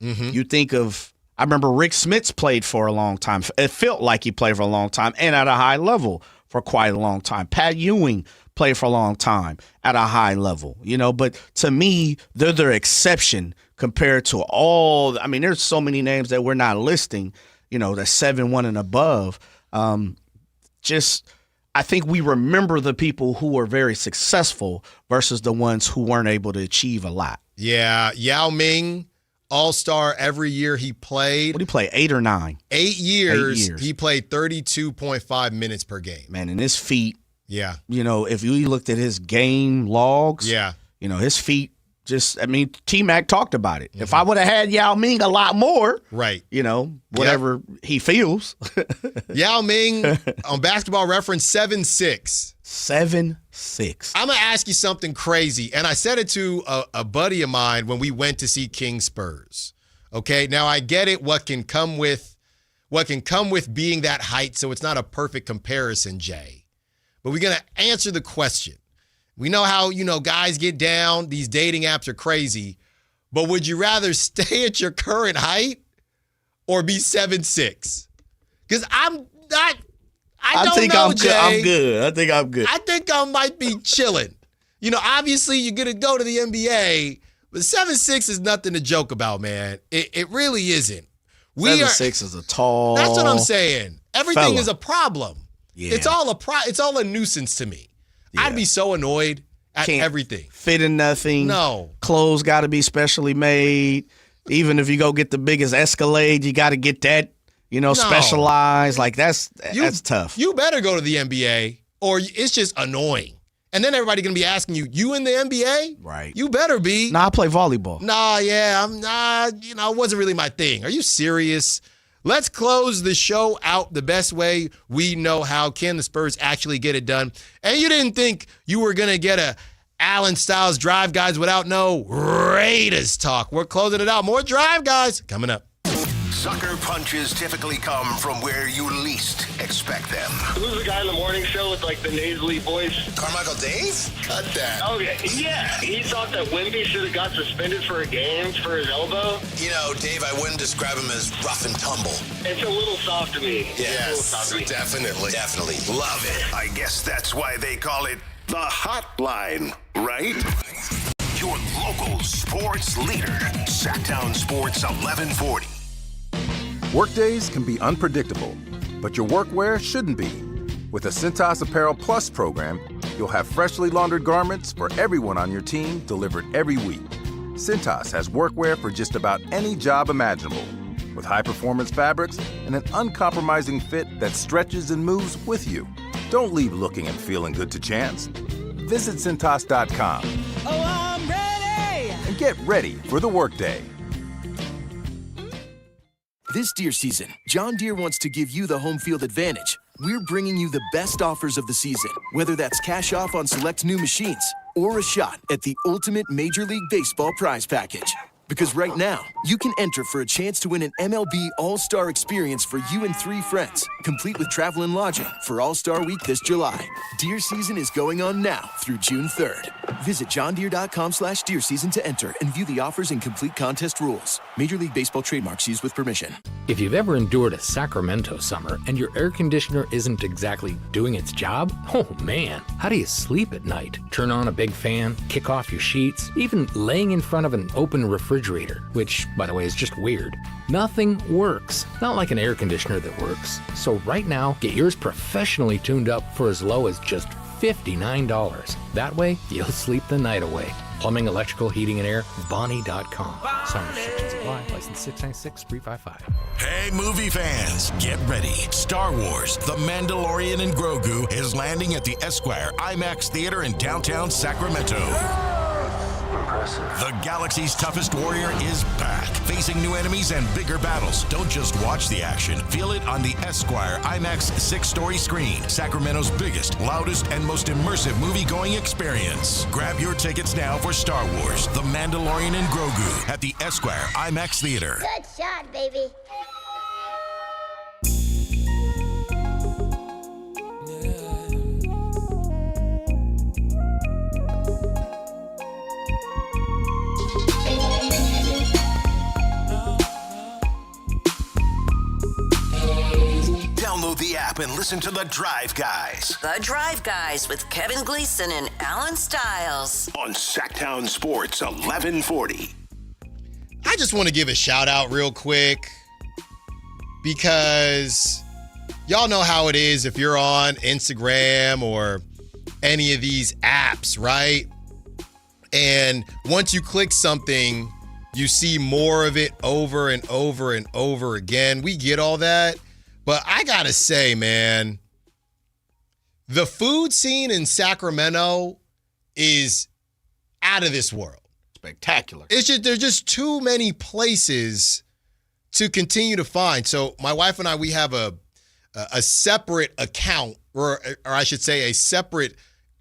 Mm-hmm. You think of I remember Rick Smits played for a long time. It felt like he played for a long time and at a high level for quite a long time. Pat Ewing played for a long time at a high level, but to me, they're the exception compared to all. I mean, there's so many names that we're not listing, the 7-1 and above. I think we remember the people who were very successful versus the ones who weren't able to achieve a lot. Yeah, Yao Ming, All-Star every year he played. What did he play, 8 or 9? 8 years. He played 32.5 minutes per game. Man, and his feet. Yeah. If you looked at his game logs. Yeah. His feet T-Mac talked about it. Mm-hmm. If I would have had Yao Ming a lot more. Right. Whatever he feels. Yao Ming on Basketball Reference, 7'6". 7'6". I'm going to ask you something crazy. And I said it to a buddy of mine when we went to see King Spurs. Okay, now I get it, what can come with being that height, so it's not a perfect comparison, Jay. But we're going to answer the question. We know how, guys get down. These dating apps are crazy. But would you rather stay at your current height or be 7'6"? Because I'm not. I think I'm good. I'm good. I think I'm good. I think I might be chilling. Obviously you're going to go to the NBA, but 7'6" is nothing to joke about, man. It really isn't. 7'6" is a tall. That's what I'm saying. Everything fella. is a problem. Yeah. It's all a nuisance to me. Yeah. I'd be so annoyed at everything. Fit in nothing. No. Clothes got to be specially made. Even if you go get the biggest Escalade, you got to get that, specialized. Like that's tough. You better go to the NBA or it's just annoying. And then everybody going to be asking you in the NBA? Right. You better be. Nah, I play volleyball. It wasn't really my thing. Are you serious? Let's close the show out the best way we know how. Can the Spurs actually get it done? And you didn't think you were going to get a Allen Styles Drive Guys without no Raiders talk. We're closing it out. More Drive Guys coming up. Sucker punches typically come from where you least expect them. Who's the guy in the morning show with the nasally voice? Carmichael Dave? Cut that. Oh, yeah. He thought that Wemby should have got suspended for a game for his elbow. Dave, I wouldn't describe him as rough and tumble. It's a little soft to me. Yes, definitely. Love it. I guess that's why they call it the Hotline, right? Your local sports leader, Sactown Sports 1140. Workdays can be unpredictable, but your workwear shouldn't be. With the Cintas Apparel Plus program, you'll have freshly laundered garments for everyone on your team delivered every week. Cintas has workwear for just about any job imaginable, with high-performance fabrics and an uncompromising fit that stretches and moves with you. Don't leave looking and feeling good to chance. Visit Cintas.com. Oh, I'm ready! And get ready for the workday. This deer season, John Deere wants to give you the home field advantage. We're bringing you the best offers of the season, whether that's cash off on select new machines or a shot at the ultimate Major League Baseball prize package. Because right now, you can enter for a chance to win an MLB All-Star experience for you and 3 friends, complete with travel and lodging for All-Star Week this July. Deer season is going on now through June 3rd. Visit johndeere.com/deer season to enter and view the offers and complete contest rules. Major League Baseball trademarks used with permission. If you've ever endured a Sacramento summer and your air conditioner isn't exactly doing its job, oh man, how do you sleep at night? Turn on a big fan, kick off your sheets, even laying in front of an open refrigerator, which, by the way, is just weird. Nothing works. Not like an air conditioner that works. So right now, get yours professionally tuned up for as low as just $59. That way, you'll sleep the night away. Plumbing, electrical, heating, and air, Bonnie.com. Some restrictions apply. License 696-355. Hey, movie fans, get ready. Star Wars, The Mandalorian and Grogu is landing at the Esquire IMAX Theater in downtown Sacramento. The galaxy's toughest warrior is back, facing new enemies and bigger battles. Don't just watch the action. Feel it on the Esquire IMAX 6-story screen. Sacramento's biggest, loudest, and most immersive movie-going experience. Grab your tickets now for Star Wars, The Mandalorian and Grogu at the Esquire IMAX Theater. Good shot, baby. the app and listen to The Drive Guys. The Drive Guys with Kevin Gleason and Alan Stiles. On Sactown Sports 1140. I just want to give a shout out real quick because y'all know how it is if you're on Instagram or any of these apps, right? And once you click something, you see more of it over and over and over again. We get all that. But I got to say, man, the food scene in Sacramento is out of this world. Spectacular. There's just too many places to continue to find. So my wife and I, we have a separate account, or I should say a separate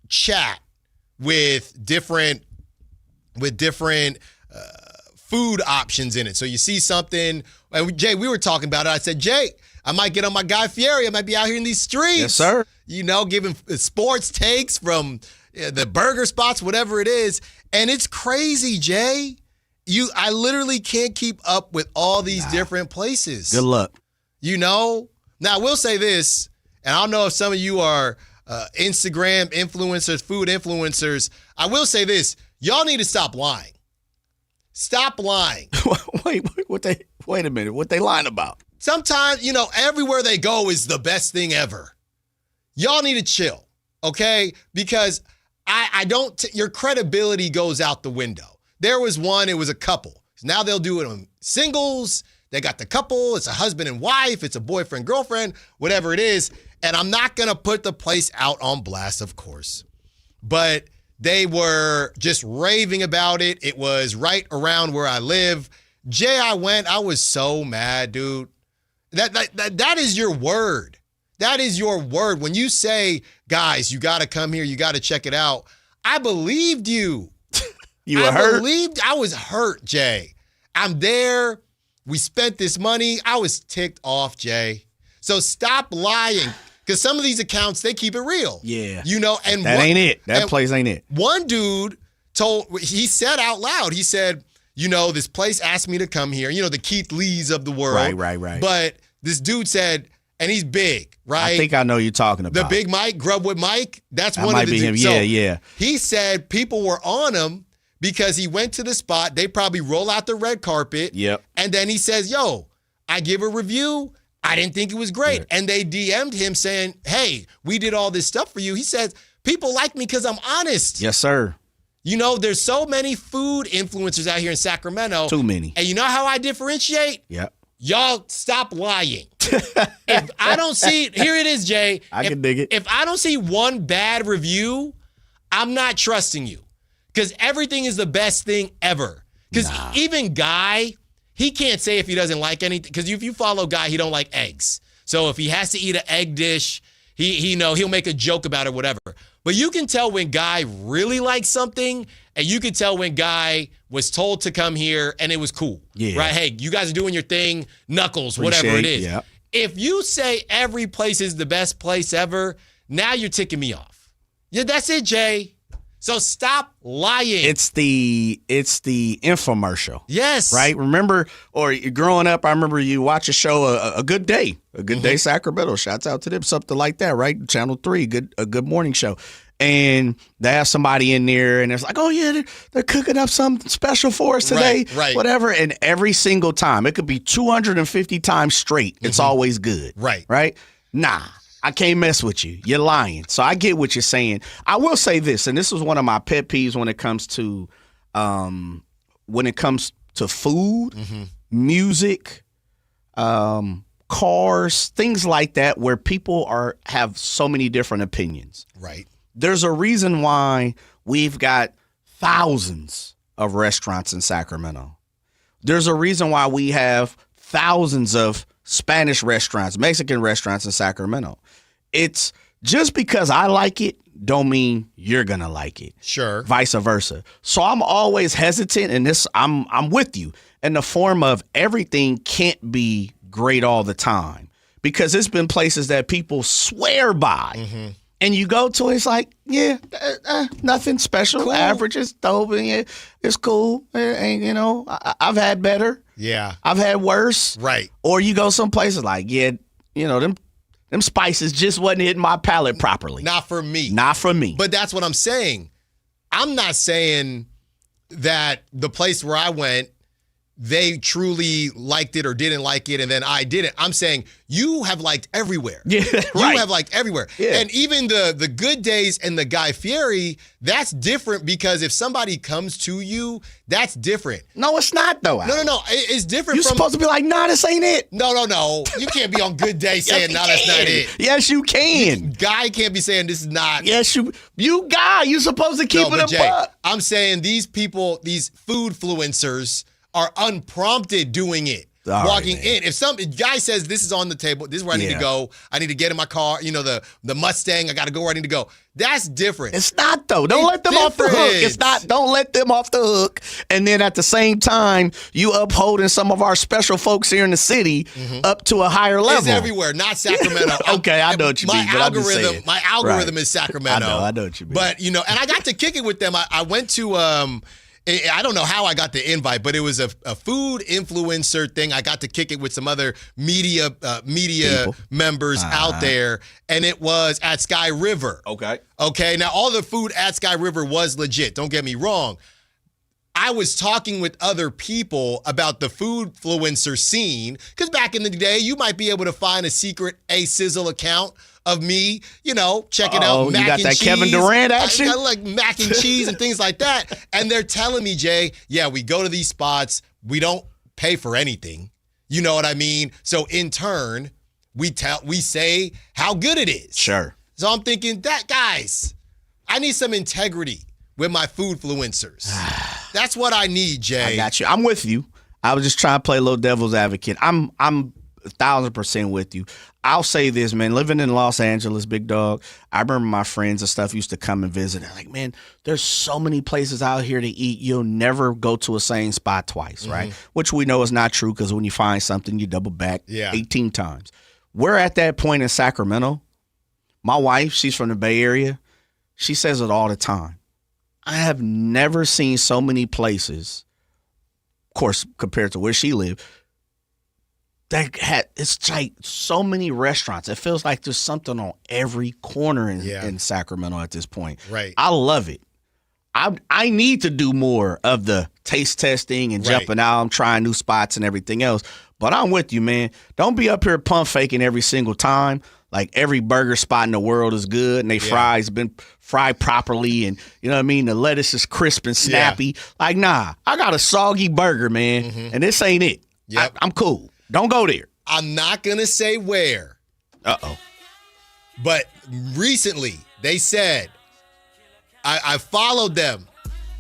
chat with different food options in it. So you see something, and Jay, we were talking about it. I said, Jay, I might get on my Guy Fieri. I might be out here in these streets. Yes, sir. Giving sports takes from the burger spots, whatever it is. And it's crazy, Jay. I literally can't keep up with all these different places. Good luck. Now, I will say this, and I don't know if some of you are Instagram influencers, food influencers. I will say this. Y'all need to stop lying. Stop lying. Wait a minute. What they lying about? Sometimes, everywhere they go is the best thing ever. Y'all need to chill, okay? Because your credibility goes out the window. There was one, it was a couple. Now they'll do it on singles. They got the couple. It's a husband and wife. It's a boyfriend, girlfriend, whatever it is. And I'm not going to put the place out on blast, of course. But they were just raving about it. It was right around where I live. Jay, I was so mad, dude. That is your word. That is your word. When you say, guys, you got to come here, you got to check it out, I believed you. You were hurt? I was hurt, Jay. I'm there. We spent this money. I was ticked off, Jay. So stop lying. Because some of these accounts, they keep it real. Yeah. And that ain't it. That place ain't it. One dude he said out loud, he said, this place asked me to come here. The Keith Lees of the world. Right. But this dude said, and he's big, right? I think I know you're talking about. The big Mike, Grubwood Mike, that's that one might of the be dudes. him. Yeah. He said people were on him because he went to the spot. They probably roll out the red carpet. Yep. And then he says, yo, I give a review. I didn't think it was great. Yeah. And they DM'd him saying, hey, we did all this stuff for you. He says, people like me because I'm honest. Yes, sir. There's so many food influencers out here in Sacramento. Too many. And you know how I differentiate? Yep. Y'all stop lying. If I don't see, here it is, Jay. I can dig it. If I don't see one bad review, I'm not trusting you. Because everything is the best thing ever. Because even Guy, he can't say if he doesn't like anything. Because if you follow Guy, he don't like eggs. So if he has to eat an egg dish, he'll make a joke about it, whatever. But you can tell when Guy really likes something, and you can tell when Guy was told to come here and it was cool. Yeah. Right? Hey, you guys are doing your thing, Knuckles, whatever it is. Yeah. If you say every place is the best place ever, now you're ticking me off. Yeah, that's it, Jay. So stop lying. It's the infomercial. Yes. Right? Remember, or growing up, I remember you watch a show, A Good Day. A Good Day Sacramento. Shouts out to them. Something like that, right? Channel 3, a good morning show. And they have somebody in there, and it's like, oh, yeah, they're cooking up something special for us today. Right. Whatever. And every single time, it could be 250 times straight. It's always good. Right. Nah. I can't mess with you. You're lying. So I get what you're saying. I will say this, and this is one of my pet peeves when it comes to food, music, cars, things like that, where people have so many different opinions. Right. There's a reason why we've got thousands of restaurants in Sacramento. There's a reason why we have thousands of Spanish restaurants, Mexican restaurants in Sacramento. It's just because I like it don't mean you're going to like it. Sure. Vice versa. So I'm always hesitant in this. I'm with you in the form of everything can't be great all the time, because it's been places that people swear by. And you go to it, it's like, yeah, nothing special. Cool. Average, it's dope, and it's cool. And, I've had better. Yeah. I've had worse. Right. Or you go some places like, yeah, them Them spices just wasn't hitting my palate properly. Not for me. Not for me. But that's what I'm saying. I'm not saying that the place where I went, they truly liked it or didn't like it, and then I didn't. I'm saying you have liked everywhere. Yeah, You have liked everywhere. Yeah. And even the Good Days and the Guy Fieri, that's different because if somebody comes to you, that's different. No, it's not, though. No. It's different. You're supposed to be like, nah, this ain't it. No. You can't be on Good Day saying, nah, that's not it. Yes, you can. Guy can't be saying this is not. Yes, you Guy. You're supposed to keep it but a Jay, buck. I'm saying these people, these food influencers, are unprompted doing it. All walking right, in. If some guy says this is on the table, this is where I need to go. I need to get in my car. You know, the Mustang, I got to go where I need to go. That's different. It's not, though. Don't let them off the hook. It's not. Don't let them off the hook. And then at the same time, you upholding some of our special folks here in the city up to a higher level. It's everywhere, not Sacramento. Okay, I know what you mean. My algorithm is Sacramento. I know what you mean. But, and I got to kick it with them. I went to, I don't know how I got the invite, but it was a food influencer thing. I got to kick it with some other media members out there, and it was at Sky River. Okay. Now, all the food at Sky River was legit. Don't get me wrong. I was talking with other people about the food influencer scene, because back in the day, you might be able to find a secret A-Sizzle account of me, checking out mac and cheese. You got that Kevin Durant action? I like mac and cheese and things like that. And they're telling me, Jay, yeah, we go to these spots. We don't pay for anything. You know what I mean? So in turn, we say how good it is. Sure. So I'm thinking that, guys, I need some integrity with my food influencers. That's what I need, Jay. I got you. I'm with you. I was just trying to play a little devil's advocate. I'm 1,000% with you. I'll say this, man. Living in Los Angeles, big dog, I remember my friends and stuff used to come and visit. They're like, man, there's so many places out here to eat. You'll never go to a same spot twice, right? Which we know is not true, because when you find something, you double back 18 times. We're at that point in Sacramento. My wife, she's from the Bay Area. She says it all the time. I have never seen so many places, of course, compared to where she lived, it's like so many restaurants. It feels like there's something on every corner in Sacramento at this point. Right. I love it. I need to do more of the taste testing and jumping out and trying new spots and everything else. But I'm with you, man. Don't be up here pump faking every single time. Like every burger spot in the world is good and they fries been fried properly, and you know what I mean? The lettuce is crisp and snappy. Like, nah, I got a soggy burger, man, and this ain't it. I'm cool. Don't go there. I'm not going to say where. Uh-oh. But recently, they said, I followed them.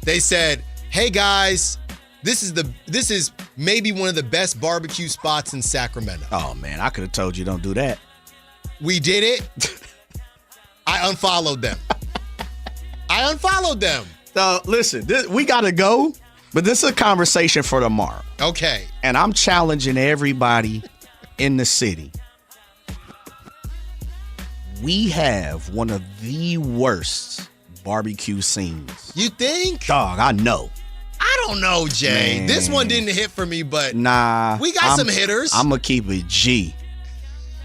They said, hey, guys, this is maybe one of the best barbecue spots in Sacramento. Oh, man, I could have told you don't do that. We did it. I unfollowed them. Listen, we got to go, but this is a conversation for tomorrow. Okay. And I'm challenging everybody in the city. We have one of the worst barbecue scenes. You think? Dog, I know. I don't know, Jay. Man. This one didn't hit for me, but nah, we got some hitters. I'm going to keep it G.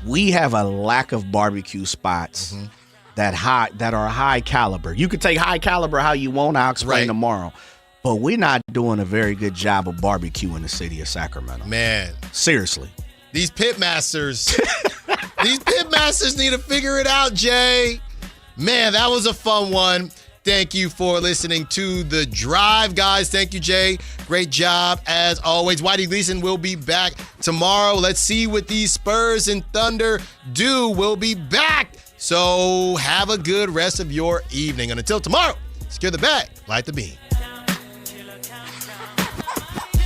We have a lack of barbecue spots that are high caliber. You can take high caliber how you want. I'll explain tomorrow. But we're not doing a very good job of barbecue in the city of Sacramento. Man. Seriously. These pit masters need to figure it out, Jay. Man, that was a fun one. Thank you for listening to The Drive, guys. Thank you, Jay. Great job, as always. Whitey Gleason will be back tomorrow. Let's see what these Spurs and Thunder do. We'll be back. So have a good rest of your evening. And until tomorrow, secure the bag, light the beam.